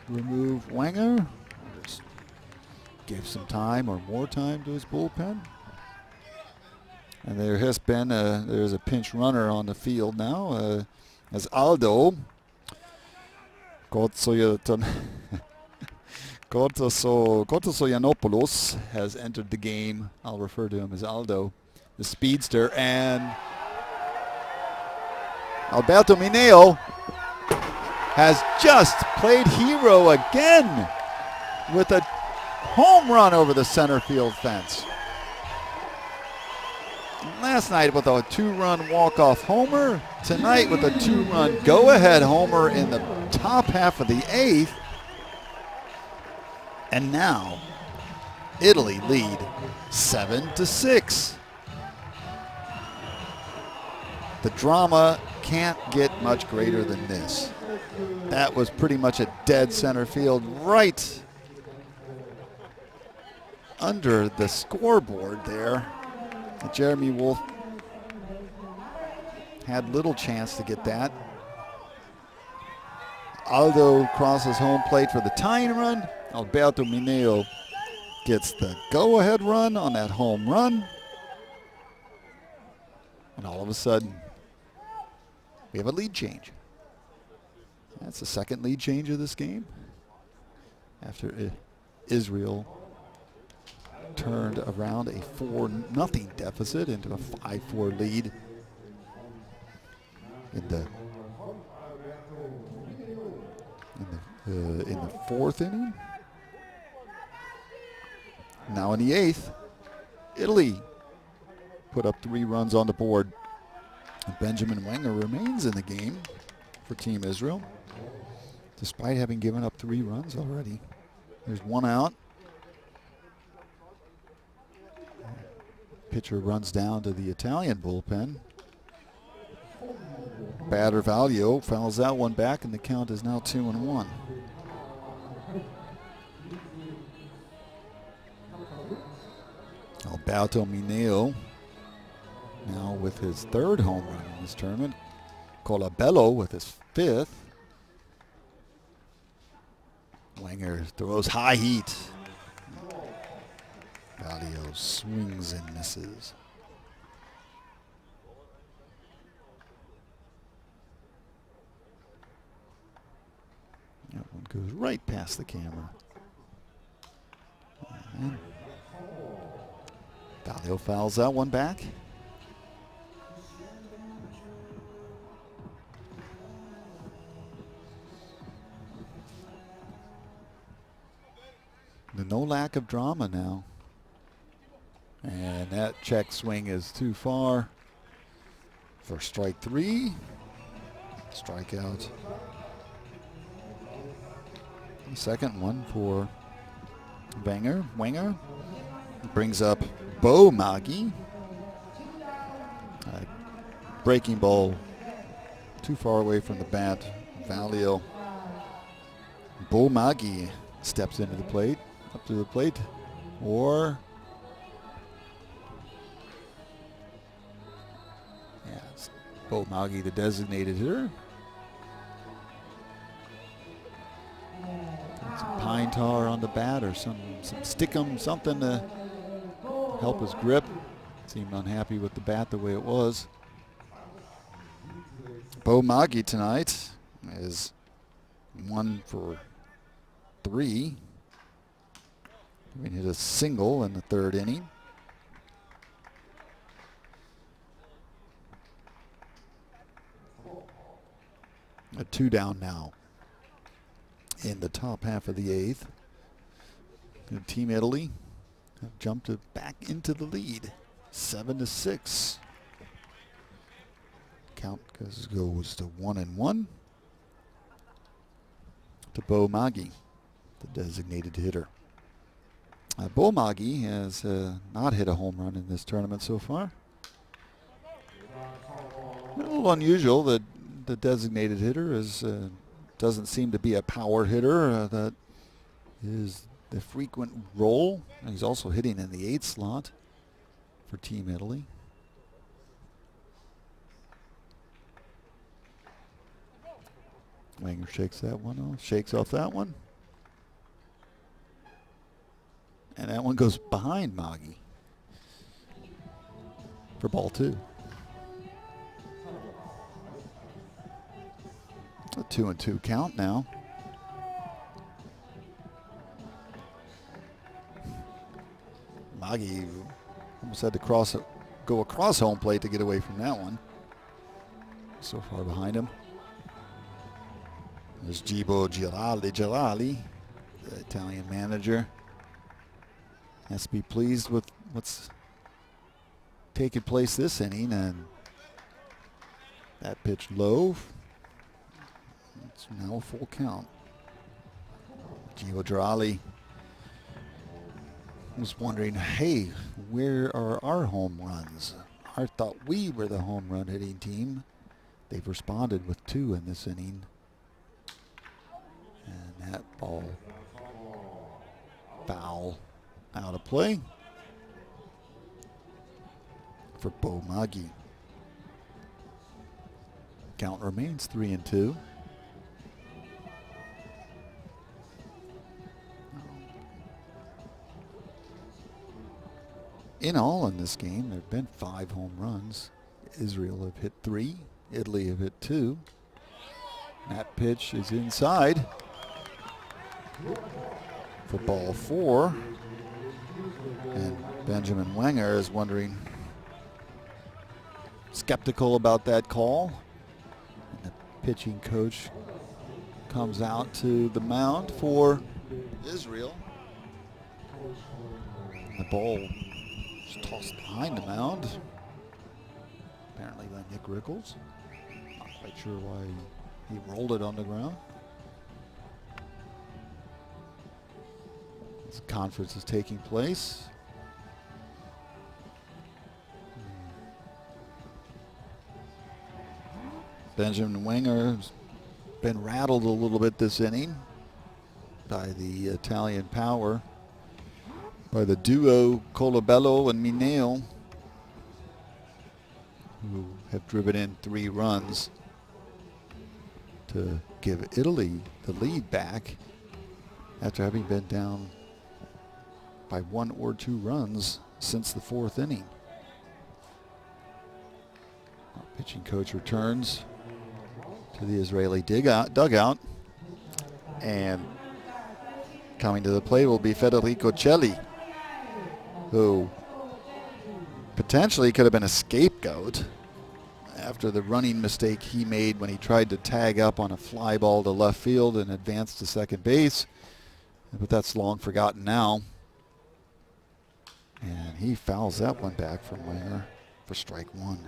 Speaker 2: remove Wenger. Just give some time or more time to his bullpen. And there has been there's a pinch runner on the field now as Aldo Kotsoyanopoulos has entered the game. I'll refer to him as Aldo, the speedster, and Alberto Mineo has just played hero again with a home run over the center field fence. Last night with a 2-run walk-off homer. Tonight with a 2-run go-ahead homer in the top half of the 8th. And now, Italy lead 7-6. The drama can't get much greater than this. That was pretty much a dead center field right under the scoreboard there. Jeremy Wolf had little chance to get that. Aldo crosses home plate for the tying run. Alberto Mineo gets the go-ahead run on that home run. And all of a sudden, we have a lead change. That's the second lead change of this game after Israel turned around a 4-0 deficit into a 5-4 lead in the 4th inning. Now in the 8th, Italy put up 3 runs on the board. Benjamin Wenger remains in the game for Team Israel, despite having given up 3 runs already. There's 1 out. Pitcher runs down to the Italian bullpen. Batter Valio fouls that one back, and the count is now 2-1. Alberto Mineo now with his 3rd home run in this tournament. Colabello with his 5th. Wenger throws high heat. Valio swings and misses. That one goes right past the camera. And Valio fouls that one back. No lack of drama now. And that check swing is too far for strike 3. Strikeout. The second one for Wenger. Brings up Bo Maggi. Breaking ball too far away from the bat. Valio. Bo Maggi steps into the plate. Up to the plate. Or it's Bo Maggi, the designated hitter. Some pine tar on the bat or some stickum, something to help his grip. Seemed unhappy with the bat the way it was. Bo Maggi tonight is 1 for 3. We hit a single in the 3rd inning. A 2 down now in the top half of the 8th. And Team Italy have jumped back into the lead, 7-6. Count goes to 1-1 to Bo Maggi, the designated hitter. Bo Maggi has not hit a home run in this tournament so far. A little unusual that the designated hitter doesn't seem to be a power hitter. That is the frequent role. And he's also hitting in the 8th slot for Team Italy. Wenger shakes that one off, shakes off that one. And that one goes behind Maggi for ball 2. A 2-2 count now. Maggi almost had to go across home plate to get away from that one. So far behind him. There's Gibo Giraldi, the Italian manager. Has to be pleased with what's taking place this inning, and that pitch low. It's now a full count. Gibo Giraldi was wondering, hey, where are our home runs? I thought we were the home run hitting team. They've responded with 2 in this inning. And that ball foul out of play for Bo Maggi. Count remains 3-2. In all in this game, there have been 5 home runs. Israel have hit 3. Italy have hit 2. That pitch is inside for ball 4. And Benjamin Wenger is wondering, skeptical about that call. And the pitching coach comes out to the mound for Israel. And the ball is tossed behind the mound. Apparently by Nick Rickles. Not quite sure why he rolled it on the ground. This conference is taking place. Benjamin Wenger has been rattled a little bit this inning by the Italian power, by the duo Colabello and Mineo, who have driven in 3 runs to give Italy the lead back after having been down by 1 or 2 runs since the 4th inning. Our pitching coach returns to the Israeli dugout, and coming to the plate will be Federico Celli, who potentially could have been a scapegoat after the running mistake he made when he tried to tag up on a fly ball to left field and advance to second base. But that's long forgotten now. And he fouls that one back from Wenger for strike 1.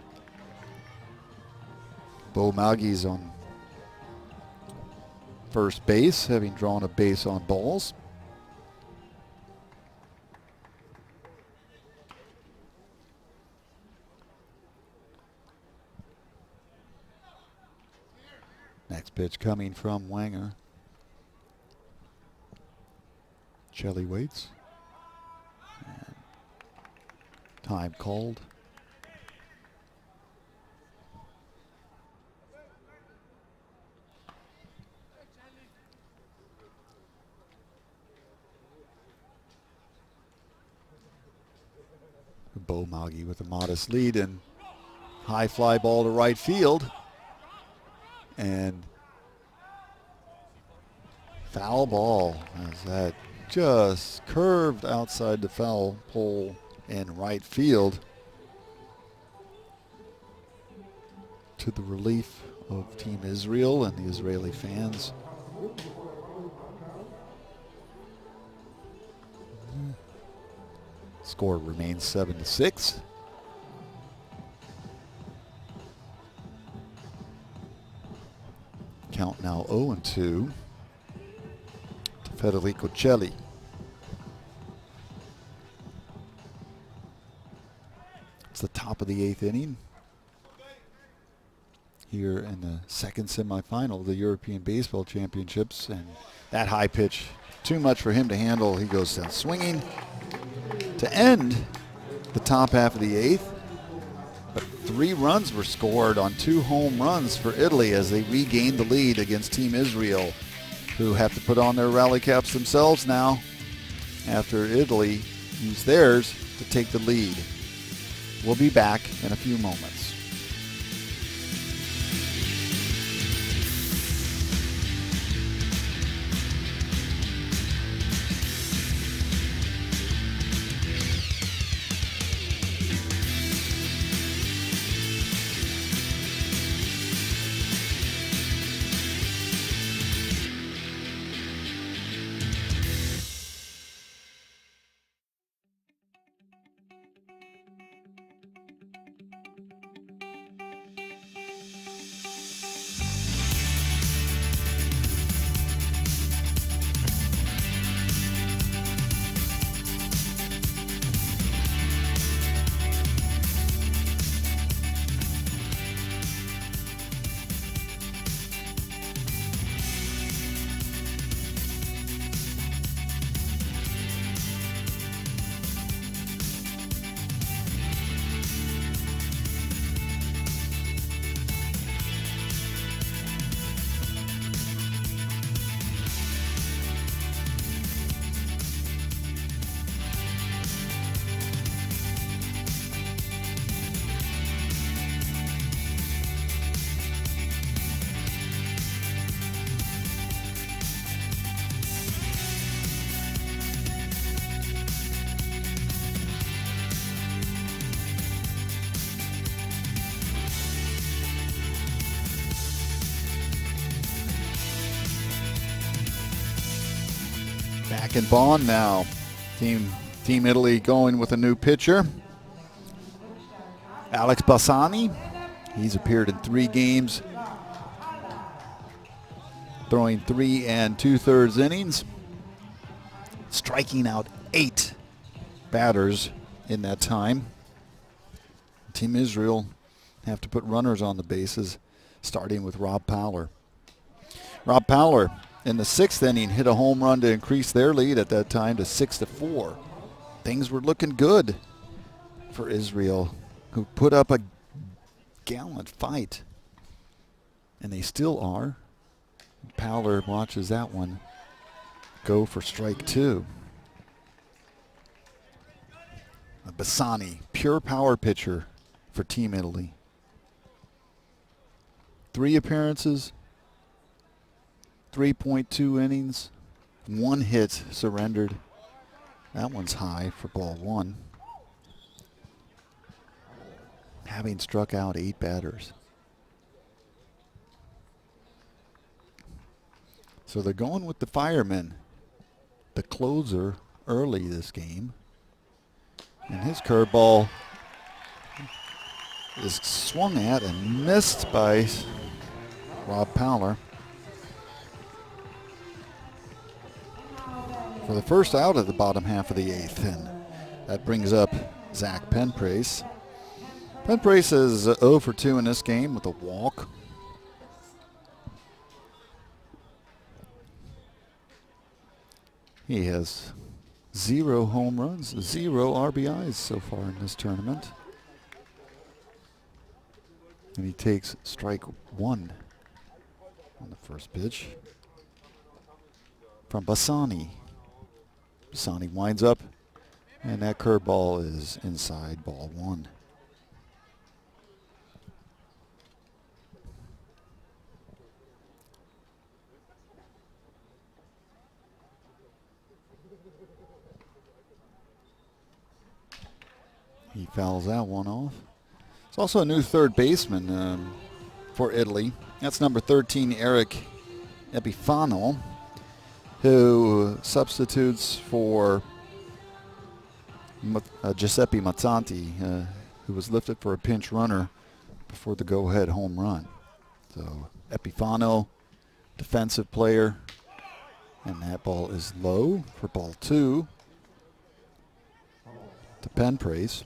Speaker 2: Bo Maggi's on first base, having drawn a base on balls. Next pitch coming from Wenger. Celli waits. And time called. Bo Maggi with a modest lead, and high fly ball to right field. And foul ball as that just curved outside the foul pole in right field, to the relief of Team Israel and the Israeli fans. Score remains 7-6. Count now 0-2 to Federico Celli. It's the top of the 8th inning here in the second semifinal of the European Baseball Championships, and that high pitch, too much for him to handle. He goes down swinging to end the top half of the 8th. But 3 runs were scored on 2 home runs for Italy as they regained the lead against Team Israel, who have to put on their rally caps themselves now after Italy used theirs to take the lead. We'll be back in a few moments. Back in Bonn now. Team Italy going with a new pitcher. Alex Pisani. He's appeared in 3 games, throwing 3 2/3 innings, striking out 8 batters in that time. Team Israel have to put runners on the bases, starting with Rob Powler. Rob Powler, in the 6th inning, hit a home run to increase their lead at that time to 6-4. Things were looking good for Israel, who put up a gallant fight. And they still are. Powler watches that one go for strike 2. Pisani, pure power pitcher for Team Italy. 3 appearances, 3.2 innings, 1 hit surrendered. That one's high for ball 1. Having struck out 8 batters. So they're going with the fireman, the closer, early this game. And his curveball is swung at and missed by Rob Powler. For the first out of the bottom half of the 8th, and that brings up Zach Penprace. Penprace is 0 for 2 in this game with a walk. He has 0 home runs, 0 RBIs so far in this tournament. And he takes strike 1 on the first pitch from Pisani. Pisani winds up, and that curveball is inside ball 1. He fouls that one off. There's also a new 3rd baseman for Italy. That's number 13, Eric Epifano, who substitutes for Giuseppe Mazzanti, who was lifted for a pinch runner before the go-ahead home run. So Epifano, defensive player, and that ball is low for ball 2 to Penprace.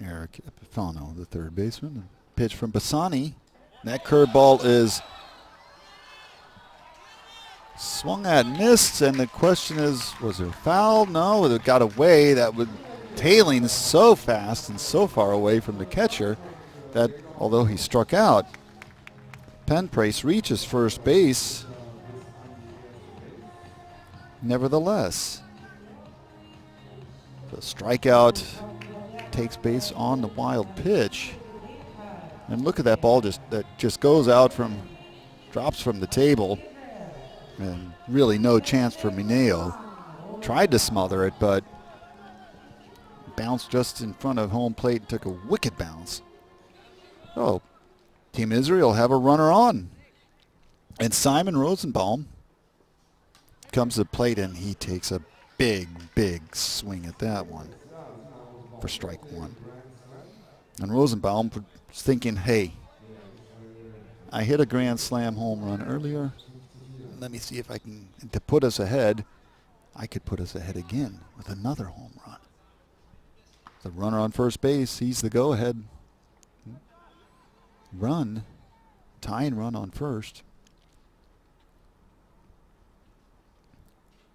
Speaker 2: Eric Epifano, the 3rd baseman. Pitch from Pisani. That curveball is Swung at, missed, and the question is, was there a foul? No, it got away. That was tailing so fast and so far away from the catcher that although he struck out, Penprace reaches first base. Nevertheless, the strikeout takes base on the wild pitch. And look at that ball that just goes out drops from the table. And really no chance for Mineo. Tried to smother it, but bounced just in front of home plate and took a wicked bounce. Oh, Team Israel have a runner on. And Simon Rosenbaum comes to the plate, and he takes a big, big swing at that one for strike one. And Rosenbaum was thinking, hey, I hit a grand slam home run earlier. Let me see if I can, to put us ahead, I could put us ahead again with another home run. The runner on first base sees the go-ahead run, tying run on first.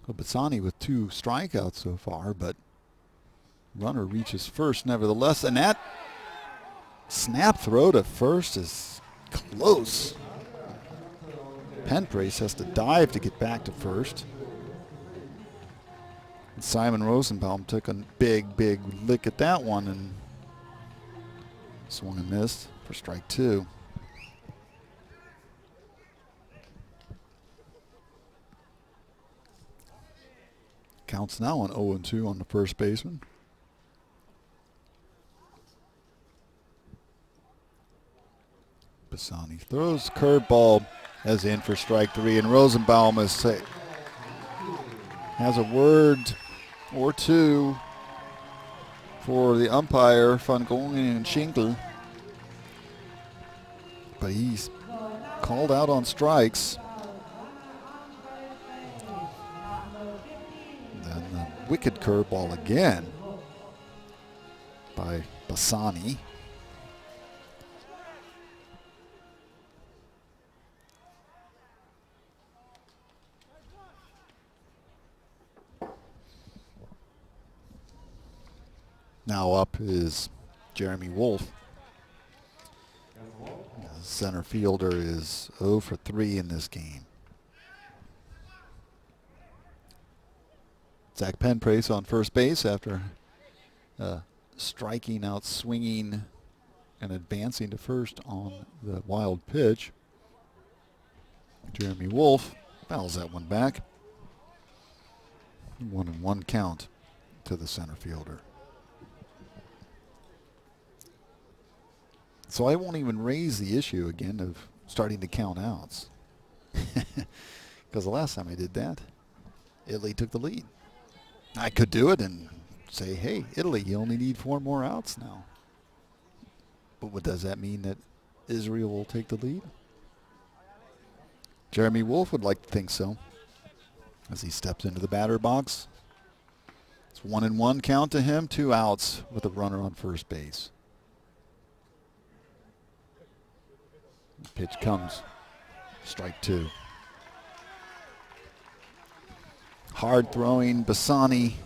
Speaker 2: So Pisani with 2 strikeouts so far, but runner reaches first nevertheless, and that snap throw to first is close. Penprace has to dive to get back to first. And Simon Rosenbaum took a big, big lick at that one and swung and missed for strike 2. Counts now on 0-2 on the first baseman. Pisani throws curveball as in for strike 3, and Rosenbaum has a word or two for the umpire, Van Gongen and Schinkel. But he's called out on strikes. Then the wicked curveball again by Pisani. Now up is Jeremy Wolf. The center fielder is 0 for 3 in this game. Zach Penprace on first base after striking out, swinging, and advancing to first on the wild pitch. Jeremy Wolf fouls that one back. 1-1 count to the center fielder. So I won't even raise the issue again of starting to count outs. Because the last time I did that, Italy took the lead. I could do it and say, hey, Italy, you only need 4 more outs now. But what does that mean, that Israel will take the lead? Jeremy Wolf would like to think so as he steps into the batter box. It's 1-1 count to him, 2 outs with a runner on first base. Pitch comes, strike 2. Hard throwing Pisani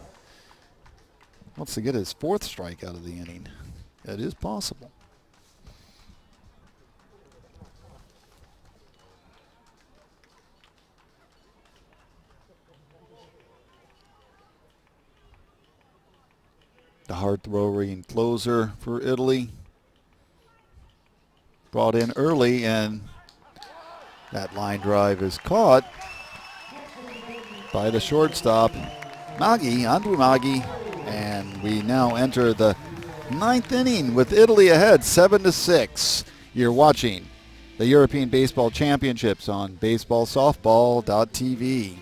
Speaker 2: wants to get his 4th strikeout of the inning. That is possible. The hard throwing closer for Italy. Brought in early, and that line drive is caught by the shortstop, Andrew Maggi, and we now enter the 9th inning with Italy ahead 7-6. You're watching the European Baseball Championships on baseballsoftball.tv.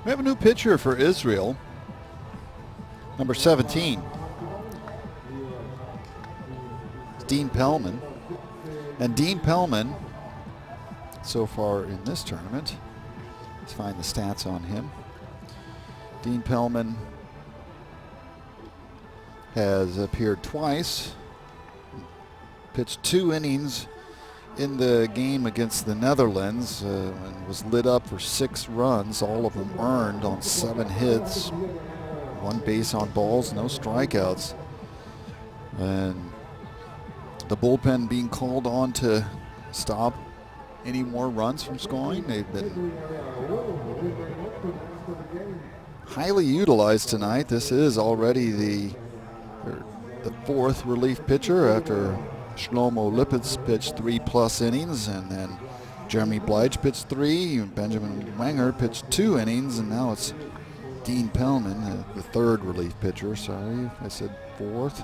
Speaker 2: We have a new pitcher for Israel, number 17. It's Dean Pellman. And Dean Pellman, so far in this tournament, let's find the stats on him. Dean Pellman has appeared twice, pitched 2 innings in the game against the Netherlands, and was lit up for 6 runs, all of them earned on 7 hits, 1 base on balls, no strikeouts. And the bullpen being called on to stop any more runs from scoring. They've been highly utilized tonight. This is already the 4th relief pitcher after Shlomo Lippitz pitched 3+ innings, and then Jeremy Blige pitched 3, Benjamin Wenger pitched 2 innings, and now it's Dean Pellman, the 3rd relief pitcher. Sorry, I said 4th.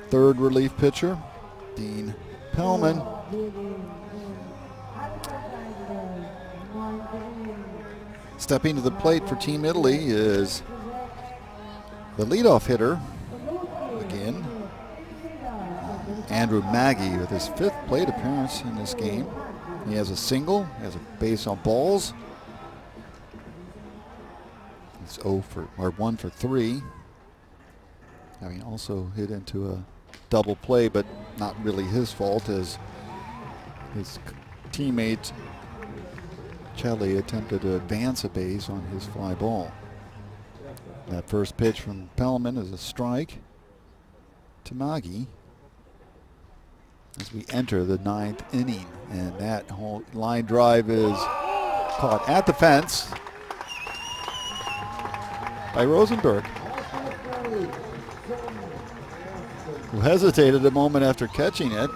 Speaker 2: 3rd relief pitcher, Dean Pellman. Stepping to the plate for Team Italy is the leadoff hitter, again, Andrew Maggi, with his 5th plate appearance in this game. He has a single, he has a base on balls. He's 1 for 3, having also hit into a double play, but not really his fault, as his teammate Chelly attempted to advance a base on his fly ball. That first pitch from Pellman is a strike to Maggi as we enter the 9th inning, and that whole line drive is caught at the fence by Rosenberg, who hesitated a moment after catching it.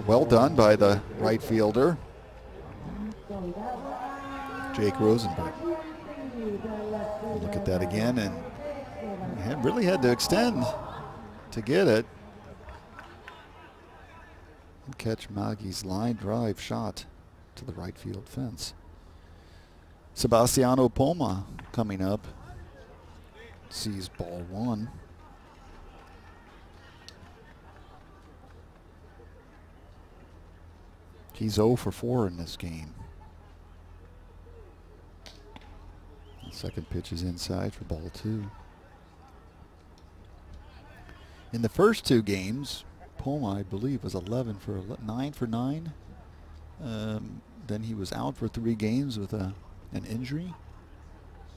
Speaker 2: Well done by the right fielder, Jake Rosenberg. Look at that again, and really had to extend to get it. And catch Maggi's line drive shot to the right field fence. Sebastiano Poma coming up, sees ball 1. He's 0 for 4 in this game. The second pitch is inside for ball 2. In the first 2 games, Poma, I believe, was 9 for 9. Then he was out for 3 games with an injury.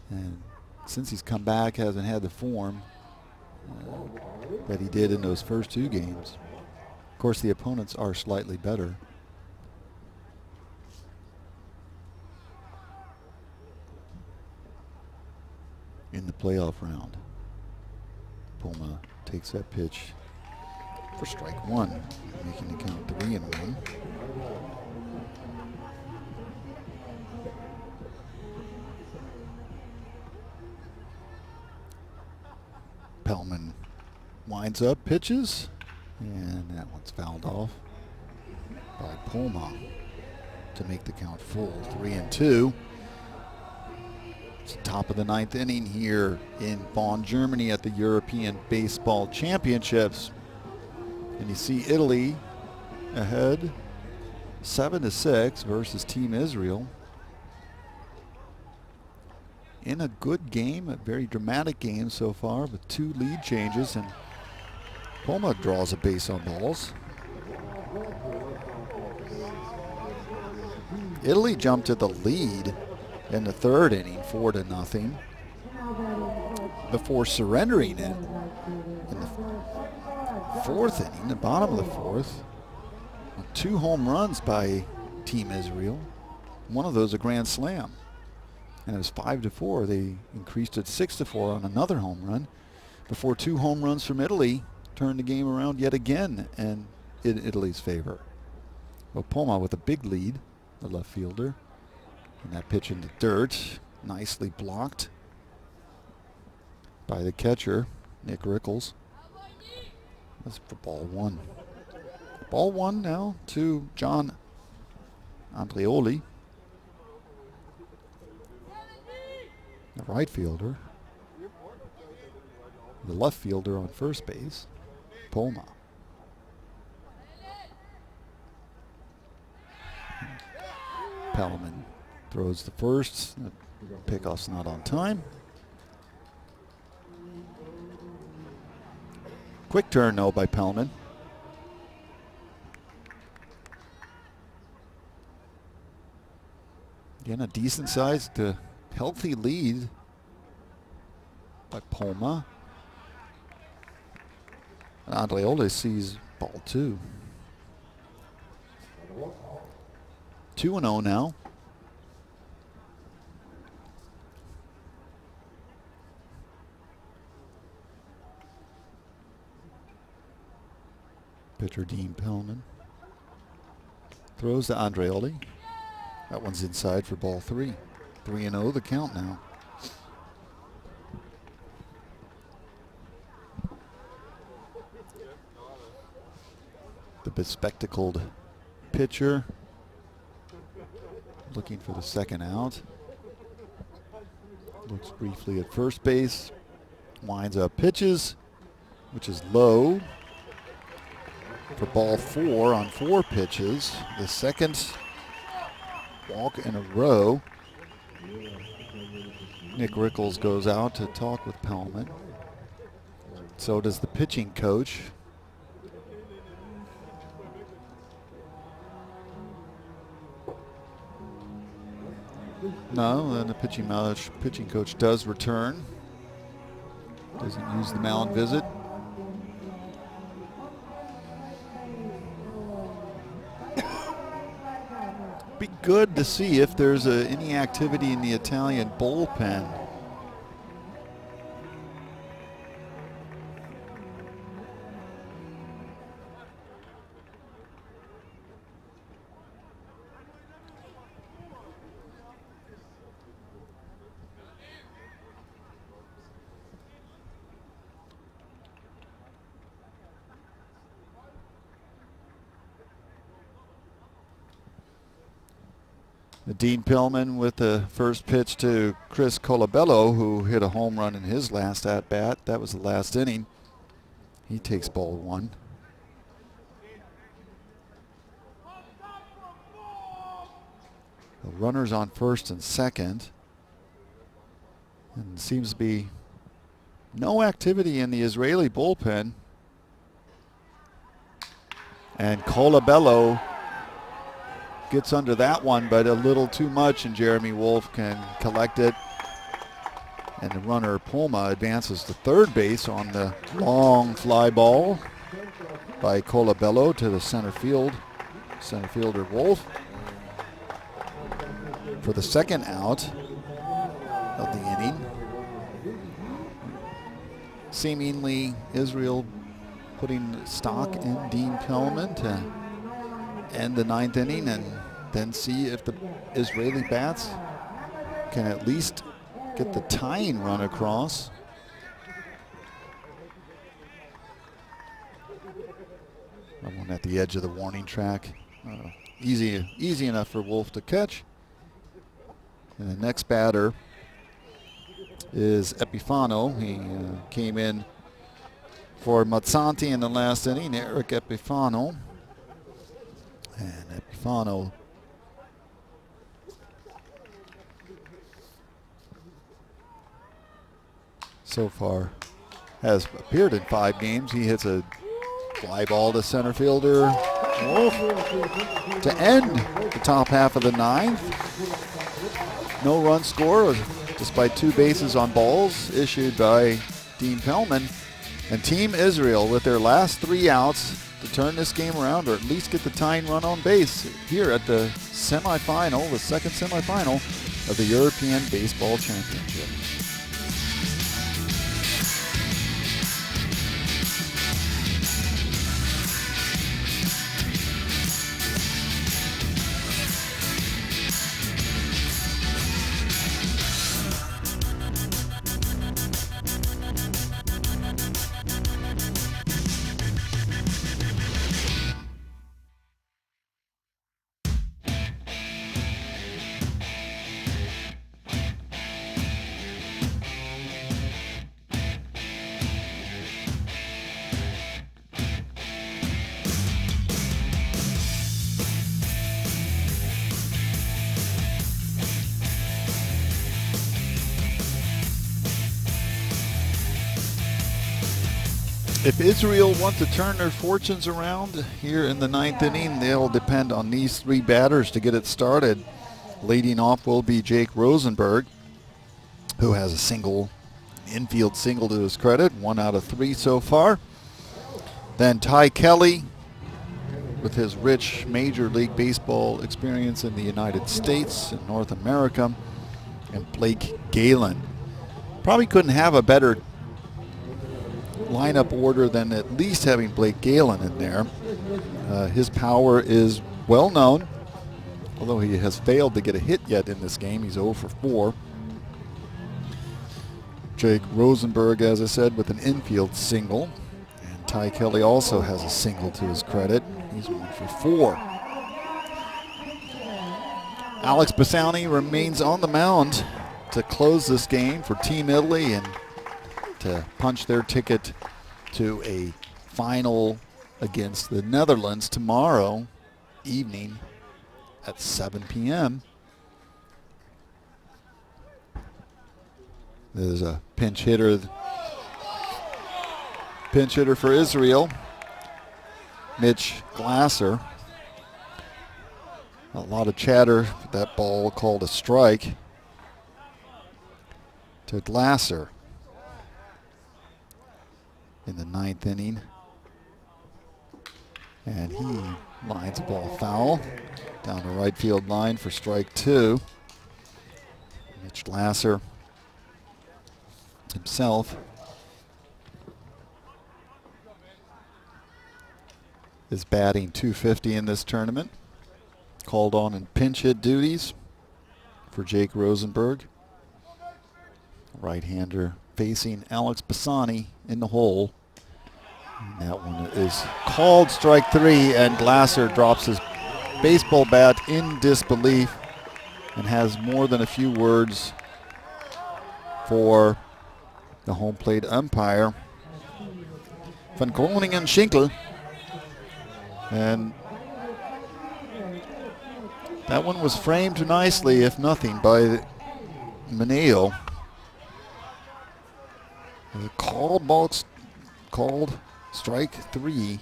Speaker 2: And since he's come back, hasn't had the form that he did in those first 2 games. Of course, the opponents are slightly better. In the playoff round, Poma takes that pitch for strike 1, making the count 3-1. Pellman winds up, pitches, and that one's fouled off by Poma to make the count full, 3-2. It's the top of the 9th inning here in Bonn, Germany at the European Baseball Championships. And you see Italy ahead 7-6 versus Team Israel. In a good game, a very dramatic game so far, with 2 lead changes, and Poma draws a base on balls. Italy jumped to the lead in the 3rd inning, 4-0, before surrendering it in the 4th inning, the bottom of the 4th. 2 home runs by Team Israel. One of those a grand slam. And it was 5-4. They increased it 6-4 on another home run before 2 home runs from Italy turned the game around yet again in Italy's favor. Well, Poma with a big lead, the left fielder. And that pitch in the dirt, nicely blocked by the catcher, Nick Rickles. That's for ball 1. Ball 1 now to John Andreoli. the right fielder. The left fielder on first base, Polma. Palaman throws the first. The pickoff's not on time. Quick turn, though, by Palaman. Again, a decent-sized, healthy lead by Polma. And Andreoli sees ball 2. 2-0 now. Pitcher Dean Pellman throws to Andreoli. That one's inside for ball 3. 3-0 the count now. The bespectacled pitcher looking for the second out. Looks briefly at first base. Winds up pitches, which is low for ball 4 on 4 pitches. The second walk in a row. Nick Rickles goes out to talk with Pellman. So does the pitching coach. No, and the pitching coach does return. Doesn't use the mound visit. Be good to see if there's any activity in the Italian bullpen. Dean Pillman with the first pitch to Chris Colabello, who hit a home run in his last at-bat. That was the last inning. He takes ball 1. The runners on first and second. And seems to be no activity in the Israeli bullpen. And Colabello gets under that one, but a little too much, and Jeremy Wolf can collect it. And the runner, Polma, advances to third base on the long fly ball by Colabello to the center fielder Wolf. For the second out of the inning. Seemingly Israel putting stock in Dean Pellman to end the 9th inning and then see if the Israeli bats can at least get the tying run across. That one at the edge of the warning track. Easy enough for Wolf to catch. And the next batter is Epifano. He came in for Mazzanti in the last inning, Eric Epifano. And Epifano so far has appeared in 5 games. He hits a fly ball to center fielder Wolf to end the top half of the 9th. No run score despite 2 bases on balls issued by Dean Pellman. And Team Israel with their last 3 outs to turn this game around, or at least get the tying run on base here at the semifinal, the second semifinal of the European Baseball Championship. If Israel want to turn their fortunes around here in the ninth inning, they'll depend on these three batters to get it started. Leading off will be Jake Rosenberg, who has a single, infield single to his credit, 1 out of 3 so far. Then Ty Kelly, with his rich Major League Baseball experience in the United States and North America, and Blake Galen. Probably couldn't have a better lineup order than at least having Blake Galen in there. His power is well known, although he has failed to get a hit yet in this game. He's 0 for 4. Jake Rosenberg, as I said, with an infield single. And Ty Kelly also has a single to his credit. He's 1 for 4. Alex Pisani remains on the mound to close this game for Team Italy and to punch their ticket to a final against the Netherlands tomorrow evening at 7 p.m. There's a pinch hitter for Israel, Mitch Glasser. A lot of chatter, that ball called a strike to Glasser in the ninth inning. And he lines the ball foul down the right field line for strike 2. Mitch Glasser himself is batting .250 in this tournament. Called on in pinch hit duties for Jake Rosenberg. Right-hander facing Alex Pisani in the hole. And that one is called strike 3, and Glasser drops his baseball bat in disbelief and has more than a few words for the home plate umpire, Van Groningen Schinkel. And that one was framed nicely, if nothing, by Maneo. The called strike 3.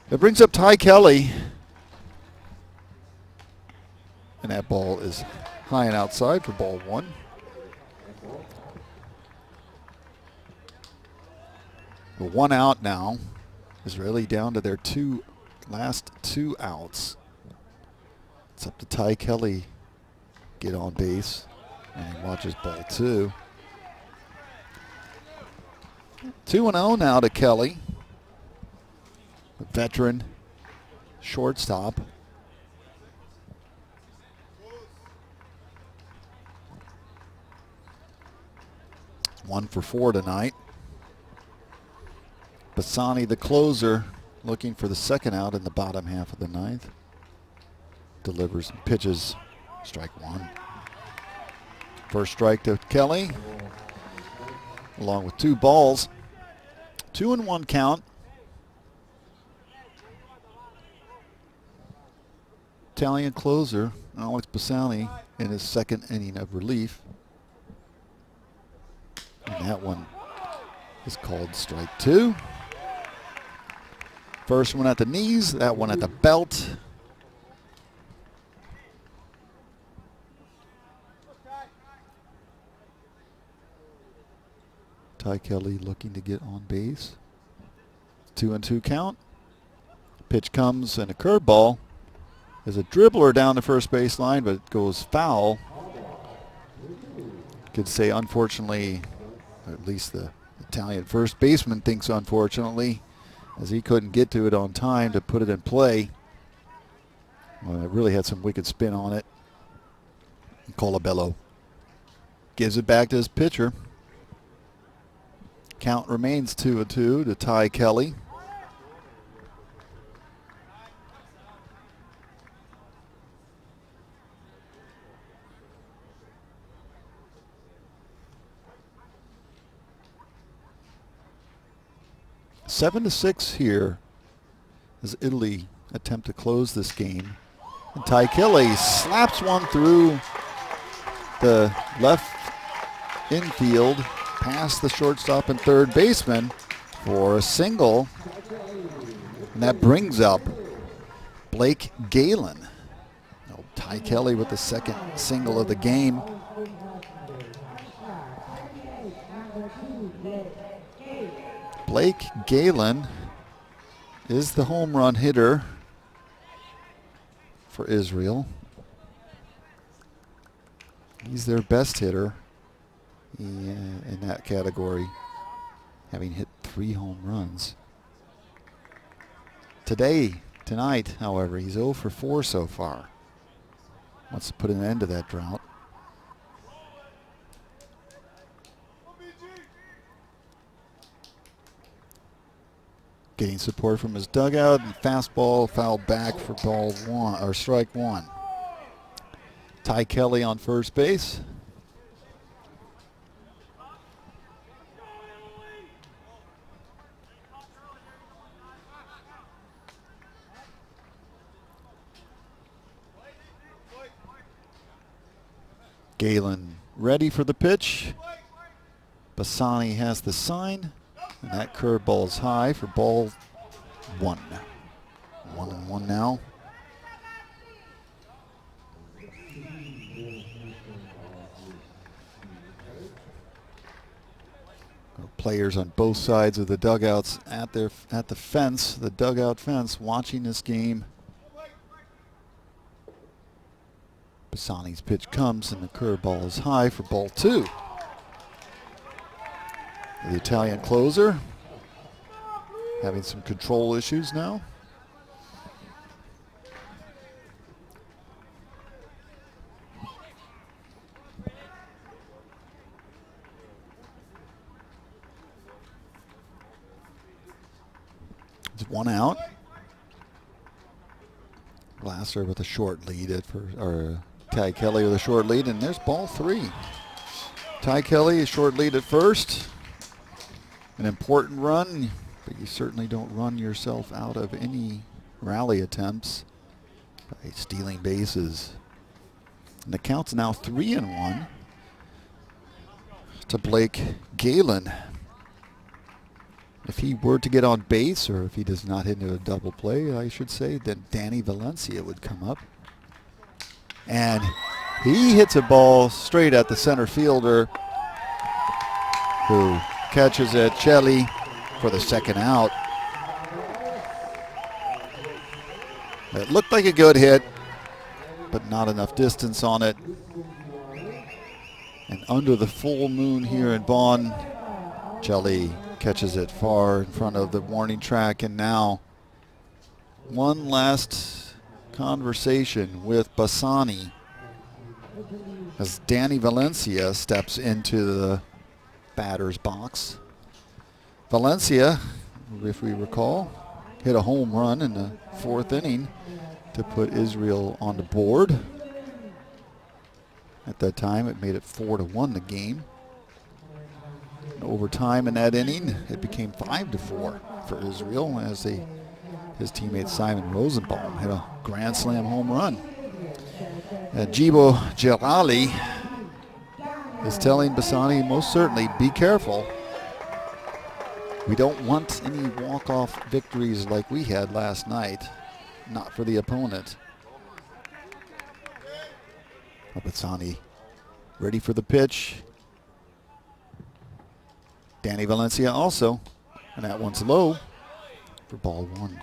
Speaker 2: That brings up Ty Kelly. And that ball is high and outside for ball 1. The 1 out now. Israeli down to their last 2 outs. It's up to Ty Kelly get on base, and he watches ball 2. 2-0 now to Kelly, the veteran shortstop. It's 1 for 4 tonight. Pisani, the closer, looking for the second out in the bottom half of the ninth. Delivers and pitches, strike 1. First strike to Kelly, along with 2 balls. 2-1 count. Italian closer, Alex Pisani, in his second inning of relief. And that one is called strike 2. First one at the knees, that one at the belt. Ty Kelly looking to get on base. 2-2 count. Pitch comes and a curveball. There's a dribbler down the first base line, but it goes foul. Could say unfortunately, or at least the Italian first baseman thinks unfortunately, as he couldn't get to it on time to put it in play. Well, it really had some wicked spin on it. Colabello gives it back to his pitcher. Count remains 2-2 to Ty Kelly. Seven to 6 here as Italy attempt to close this game. And Ty Kelly slaps one through the left infield past the shortstop and third baseman for a single. And that brings up Blake Galen. Oh, Ty Kelly with the second single of the game. Blake Galen is the home run hitter for Israel. He's their best hitter in that category, having hit 3 home runs. Tonight, however, he's 0 for 4 so far. Wants to put an end to that drought. Getting support from his dugout, and fastball fouled back for ball 1 or strike 1. Ty Kelly on first base. Galen ready for the pitch. Pisani has the sign, and that curveball is high for ball 1. 1-1 now. Players on both sides of the dugouts at the fence, the dugout fence, watching this game. Pisani's pitch comes, and the curveball is high for ball 2. The Italian closer having some control issues now. It's 1 out. Glasser with a short lead at first, or Ty Kelly with a short lead, and there's ball 3. Ty Kelly, a short lead at first. An important run, but you certainly don't run yourself out of any rally attempts by stealing bases. And the count's now 3-1 to Blake Galen. If he were to get on base, or if he does not hit into a double play, I should say, then Danny Valencia would come up. And he hits a ball straight at the center fielder, who catches it, Chelly, for the second out. It looked like a good hit, but not enough distance on it. And under the full moon here in Bonn, Chelly catches it far in front of the warning track. And now one last conversation with Pisani as Danny Valencia steps into the batter's box. Valencia, if we recall, hit a home run in the 4th inning to put Israel on the board. At that time, it made it 4-1 the game. Overtime in that inning, it became 5-4 for Israel as his teammate Simon Rosenbaum hit a grand slam home run. Jibo Gerali is telling Pisani, most certainly, be careful. We don't want any walk-off victories like we had last night, not for the opponent. Pisani ready for the pitch. Danny Valencia also, and that one's low for ball 1.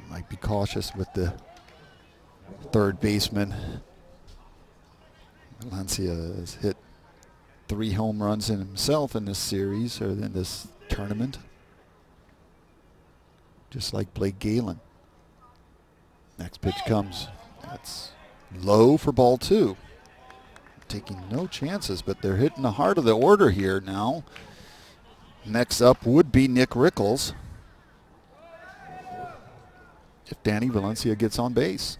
Speaker 2: Might be cautious with the third baseman. Valencia has hit 3 home runs in himself in this series, or in this tournament, just like Blake Galen. Next pitch comes. That's low for ball 2. Taking no chances, but they're hitting the heart of the order here now. Next up would be Nick Rickles, if Danny Valencia gets on base.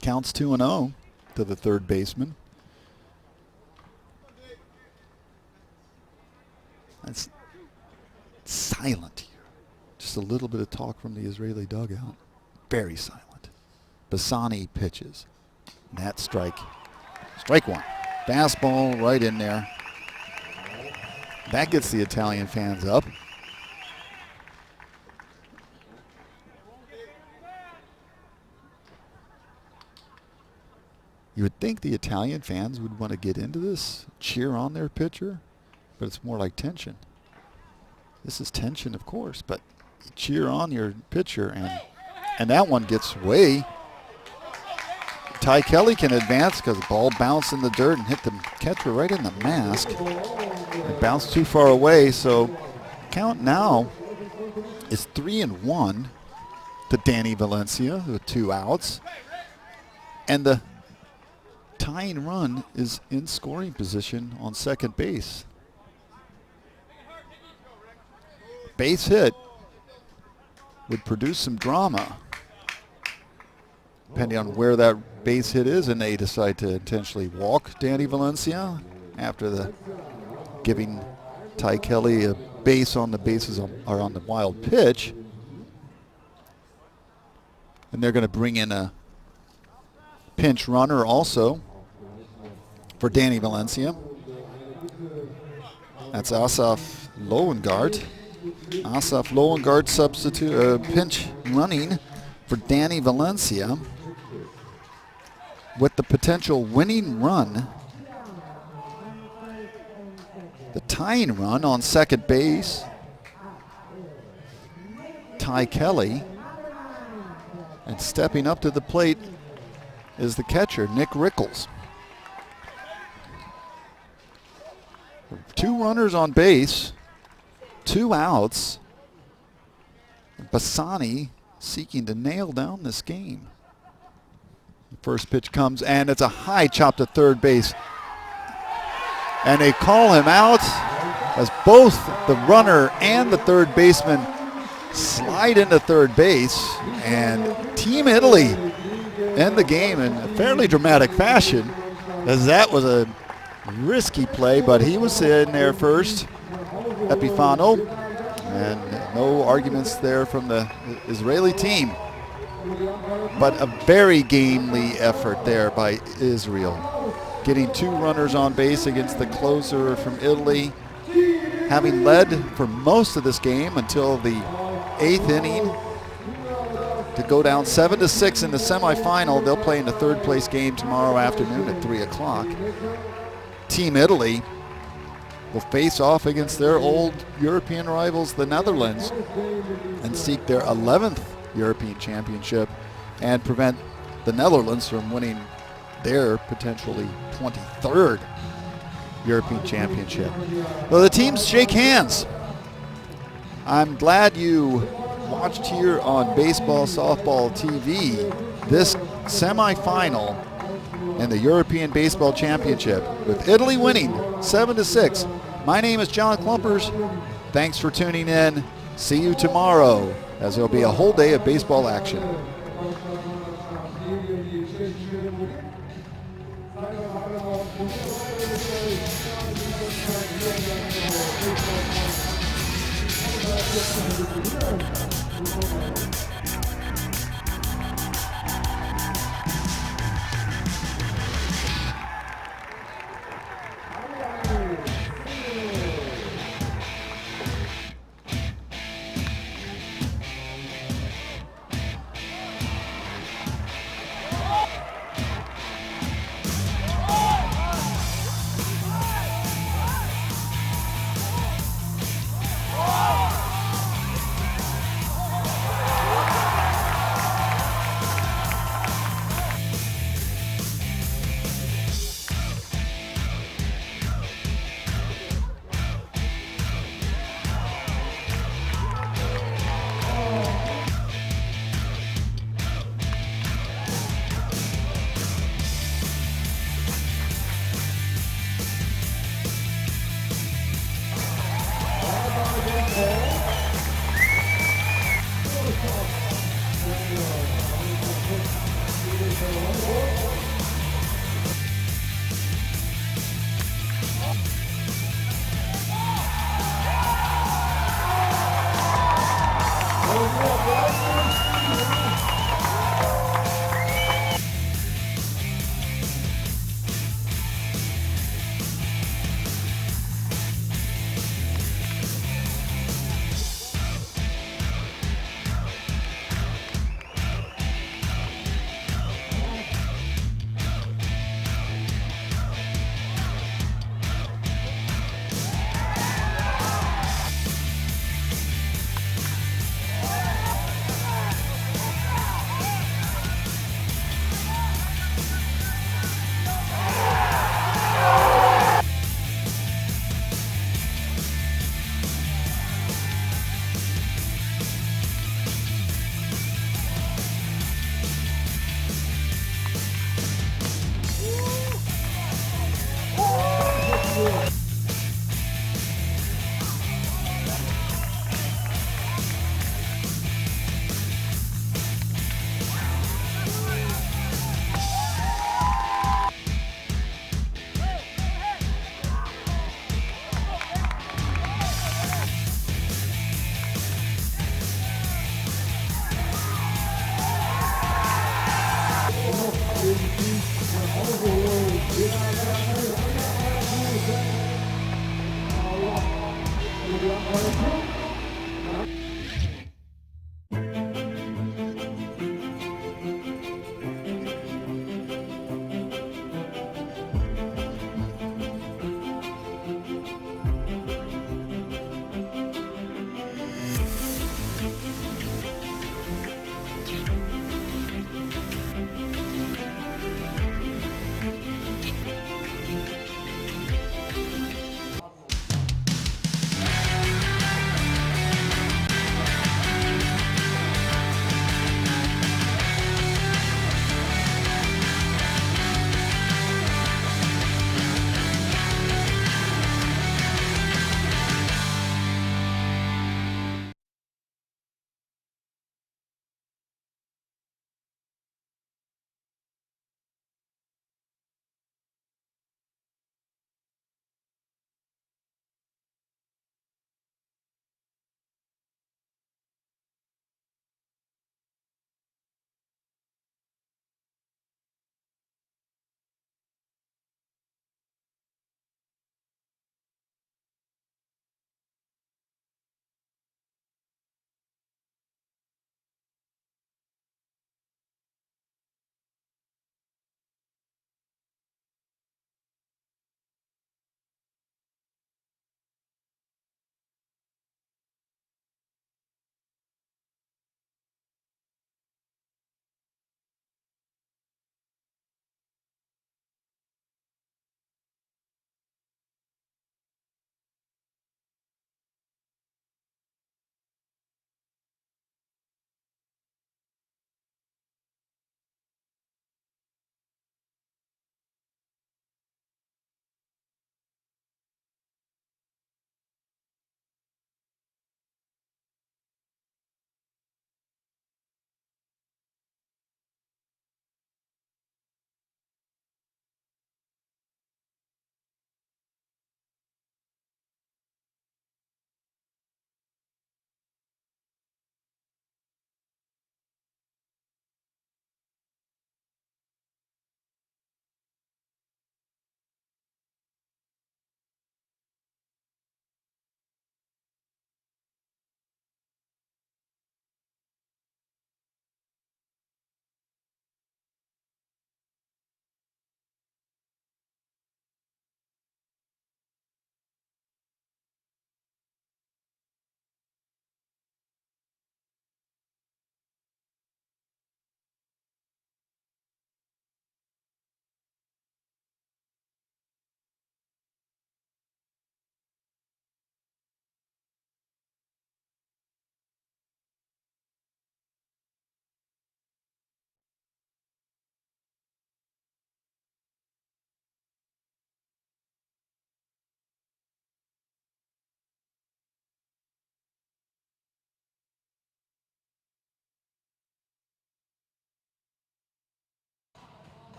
Speaker 2: Counts 2-0 to the third baseman. It's silent here. Just a little bit of talk from the Israeli dugout. Very silent. Pisani pitches. That strike 1. Fastball right in there. That gets the Italian fans up. You would think the Italian fans would want to get into this, cheer on their pitcher, but it's more like tension. This is tension, of course, but you cheer on your pitcher, and that one gets away. Ty Kelly can advance because the ball bounced in the dirt and hit the catcher right in the mask. It bounced too far away, so count now is 3-1 to Danny Valencia with 2 outs. And the tying run is in scoring position on second base. Base hit would produce some drama, depending on where that base hit is, and they decide to intentionally walk Danny Valencia after the giving Ty Kelly a base on the bases or on the wild pitch. And they're going to bring in a pinch runner also for Danny Valencia. That's Asaf Loengart. Asaf Loengart substitute pinch running for Danny Valencia with the potential winning run, the tying run on second base. Ty Kelly, and stepping up to the plate is the catcher, Nick Rickles. 2 runners on base, 2 outs. Pisani seeking to nail down this game. The first pitch comes, and it's a high chop to third base. And they call him out as both the runner and the third baseman slide into third base, and Team Italy end the game in a fairly dramatic fashion, as that was a risky play, but he was in there first, Epifano, and no arguments there from the Israeli team. But a very gamely effort there by Israel, getting 2 runners on base against the closer from Italy, having led for most of this game until the 8th inning to go down 7-6 in the semifinal. They'll play in the 3rd place game tomorrow afternoon at 3 o'clock. Team Italy will face off against their old European rivals, the Netherlands, and seek their 11th European championship and prevent the Netherlands from winning their potentially 23rd European championship. Well, the teams shake hands. I'm glad you watched here on Baseball Softball TV this semifinal in the European Baseball Championship, with Italy winning 7-6. My name is John Klumpers. Thanks for tuning in. See you tomorrow, as there'll be a whole day of baseball action.